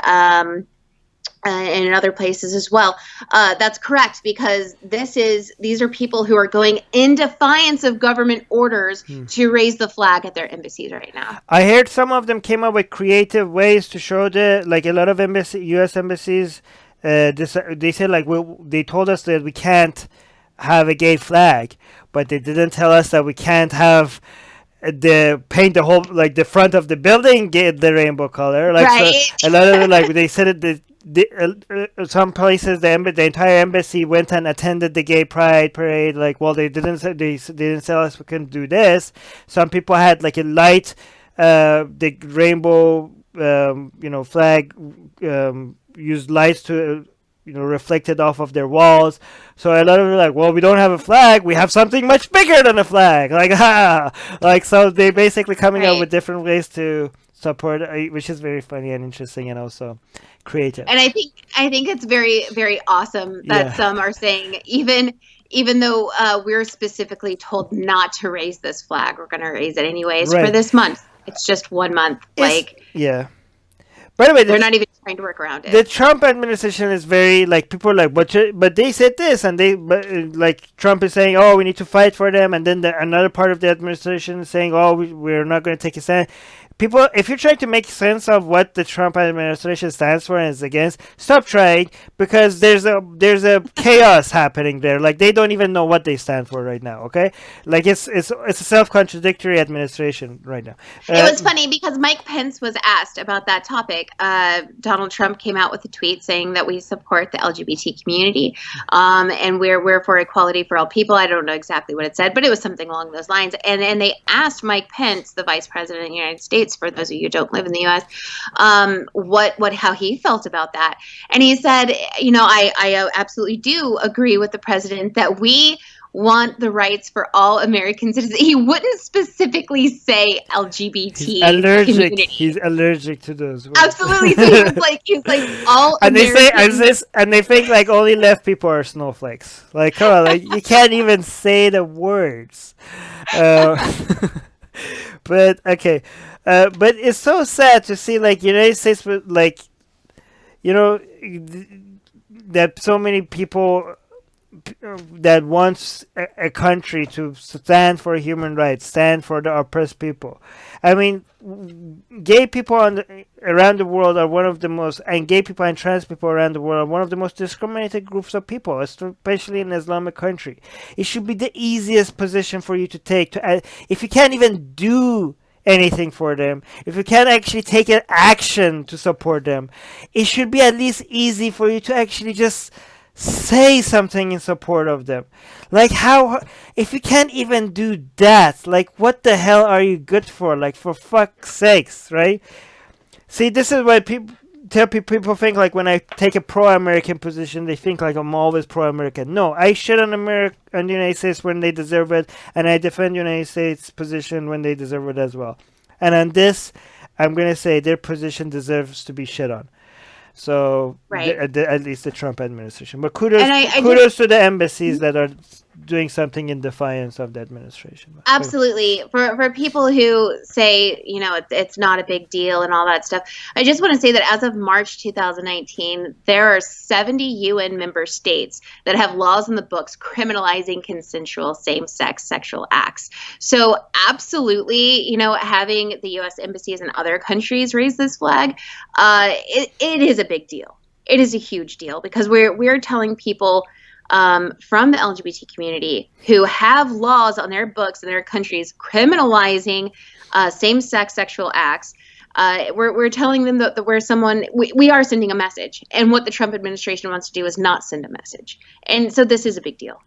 and in other places as well. That's correct, because these are people who are going in defiance of government orders to raise the flag at their embassies right now. I heard some of them came up with creative ways to show like a lot of U.S. embassies. They said like they told us that we can't have a gay flag, but they didn't tell us that we can't have paint the whole, like the front of the building get the rainbow color. Like right. So a lot of like they said it. Some places the entire embassy went and attended the gay pride parade. Like, well, they didn't tell us we couldn't do this. Some people had like a light, the rainbow, flag, used lights to, reflected off of their walls. So a lot of them were like, well, we don't have a flag. We have something much bigger than a flag. Like, so they basically coming up with different ways to support, which is very funny and interesting and also creative. And I think it's very, very awesome that some are saying, even though we're specifically told not to raise this flag, we're going to raise it anyways for this month. It's just 1 month. By the way, they're not even trying to work around it. The Trump administration is very like, people are like, but they said this, and like Trump is saying, oh, we need to fight for them, and then another part of the administration is saying, oh, we're not going to take a stand. People, if you're trying to make sense of what the Trump administration stands for and is against, stop trying, because there's a chaos happening there. Like, they don't even know what they stand for right now. Okay, like it's a self-contradictory administration right now. It was funny because Mike Pence was asked about that topic. Donald Trump came out with a tweet saying that we support the LGBT community, and we're for equality for all people. I don't know exactly what it said, but it was something along those lines. And they asked Mike Pence, the Vice President of the United States, for those of you who don't live in the U.S., how he felt about that. And he said, I absolutely do agree with the president that we want the rights for all American citizens. He wouldn't specifically say LGBT. He's allergic to those words. Absolutely. So he was like all and Americans. They think like only left people are snowflakes. Like, come on, like you can't even say the words. But okay. But it's so sad to see, like, United States, like, that so many people that wants a country to stand for human rights, stand for the oppressed people. I mean, gay people around the world are one of the most, and gay people and trans people around the world are one of the most discriminated groups of people, especially in an Islamic country. It should be the easiest position for you to take. If you can't even do anything for them, if you can't actually take an action to support them, it should be at least easy for you to actually just say something in support of them. Like, how, if you can't even do that, like, what the hell are you good for? Like, for fuck's sakes, right? See, this is why tell people think like when I take a pro-American position, they think like I'm always pro-American. No, I shit on on the United States when they deserve it, and I defend United States position when they deserve it as well. And on this, I'm gonna say their position deserves to be shit on. So Right. at least the Trump administration. But kudos And I kudos to the embassies that are doing something in defiance of the administration. absolutely, for people who say, you know, it's not a big deal and all that stuff, I just want to say that as of March 2019, there are 70 UN member states that have laws in the books criminalizing consensual same-sex sexual acts. So absolutely, you know, having the US embassies in other countries raise this flag, it is a big deal. It is a huge deal because we're telling people from the LGBT community who have laws on their books in their countries criminalizing same-sex sexual acts. We're telling them that we are sending a message, and what the Trump administration wants to do is not send a message. And so this is a big deal.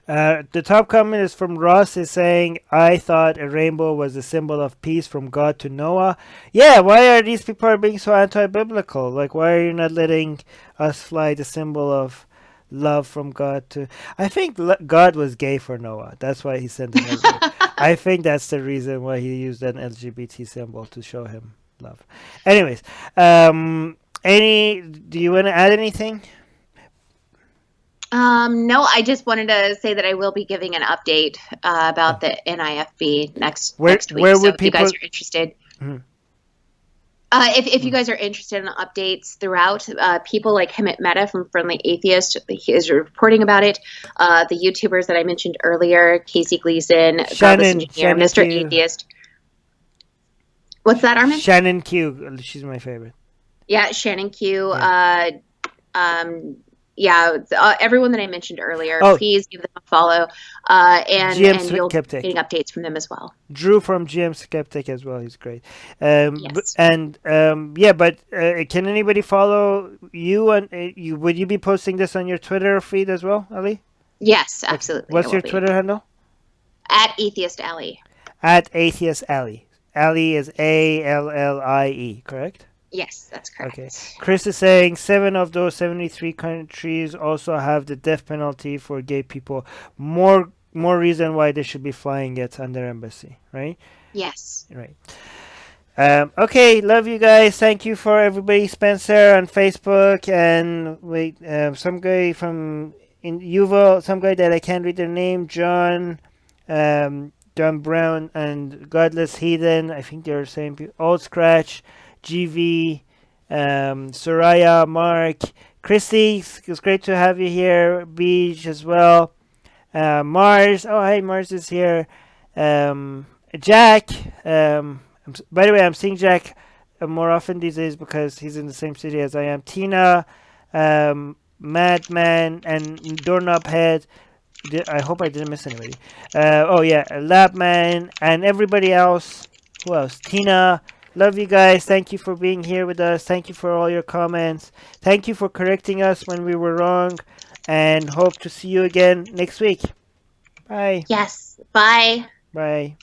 The top comment is from Ross, is saying, I thought a rainbow was a symbol of peace from God to Noah. Yeah, why are these people being so anti-biblical? Like, why are you not letting us fly the symbol of love from God to... I think God was gay for Noah. That's why he sent an LGBT. I think that's the reason why he used an LGBT symbol to show him love. Anyways, do you want to add anything? No, I just wanted to say that I will be giving an update about the NIFB next week. Where would if you guys are interested, if you guys are interested in updates throughout, people like Hemant Mehta from Friendly Atheist, he is reporting about it. The YouTubers that I mentioned earlier, Casey Gleason, Godless Engineer, Mr. Q. Atheist. What's that, Armin? Shannon Q. She's my favorite. Yeah, Shannon Q. Yeah. Everyone that I mentioned earlier, please give them a follow, and you'll be getting updates from them as well. Drew from GM Skeptic as well. He's great. Yes. But can anybody follow you? And would you be posting this on your Twitter feed as well, Ali? Yes, absolutely. What's your Twitter handle? At Atheist Ali. At Atheist Ali. Ali is ALLIE, correct? Yes, that's correct. Okay. Chris is saying 7 of those 73 countries also have the death penalty for gay people. More reason why they should be flying it on their embassy, right? Yes. Right. Okay, love you guys. Thank you for everybody. Spencer on Facebook, and some guy from in Yuval, some guy that I can't read their name, John Brown, and Godless Heathen. I think they're the same people. Old Scratch, GV, Soraya, Mark, Christy, it's great to have you here. Beach as well. Mars, oh hi, Mars is here. Jack, by the way, I'm seeing Jack more often these days because he's in the same city as I am. Tina, Madman, and Doorknob Head. I hope I didn't miss anybody. Labman, and everybody else. Who else? Tina. Love you guys. Thank you for being here with us. Thank you for all your comments. Thank you for correcting us when we were wrong. And hope to see you again next week. Bye. Yes. Bye. Bye.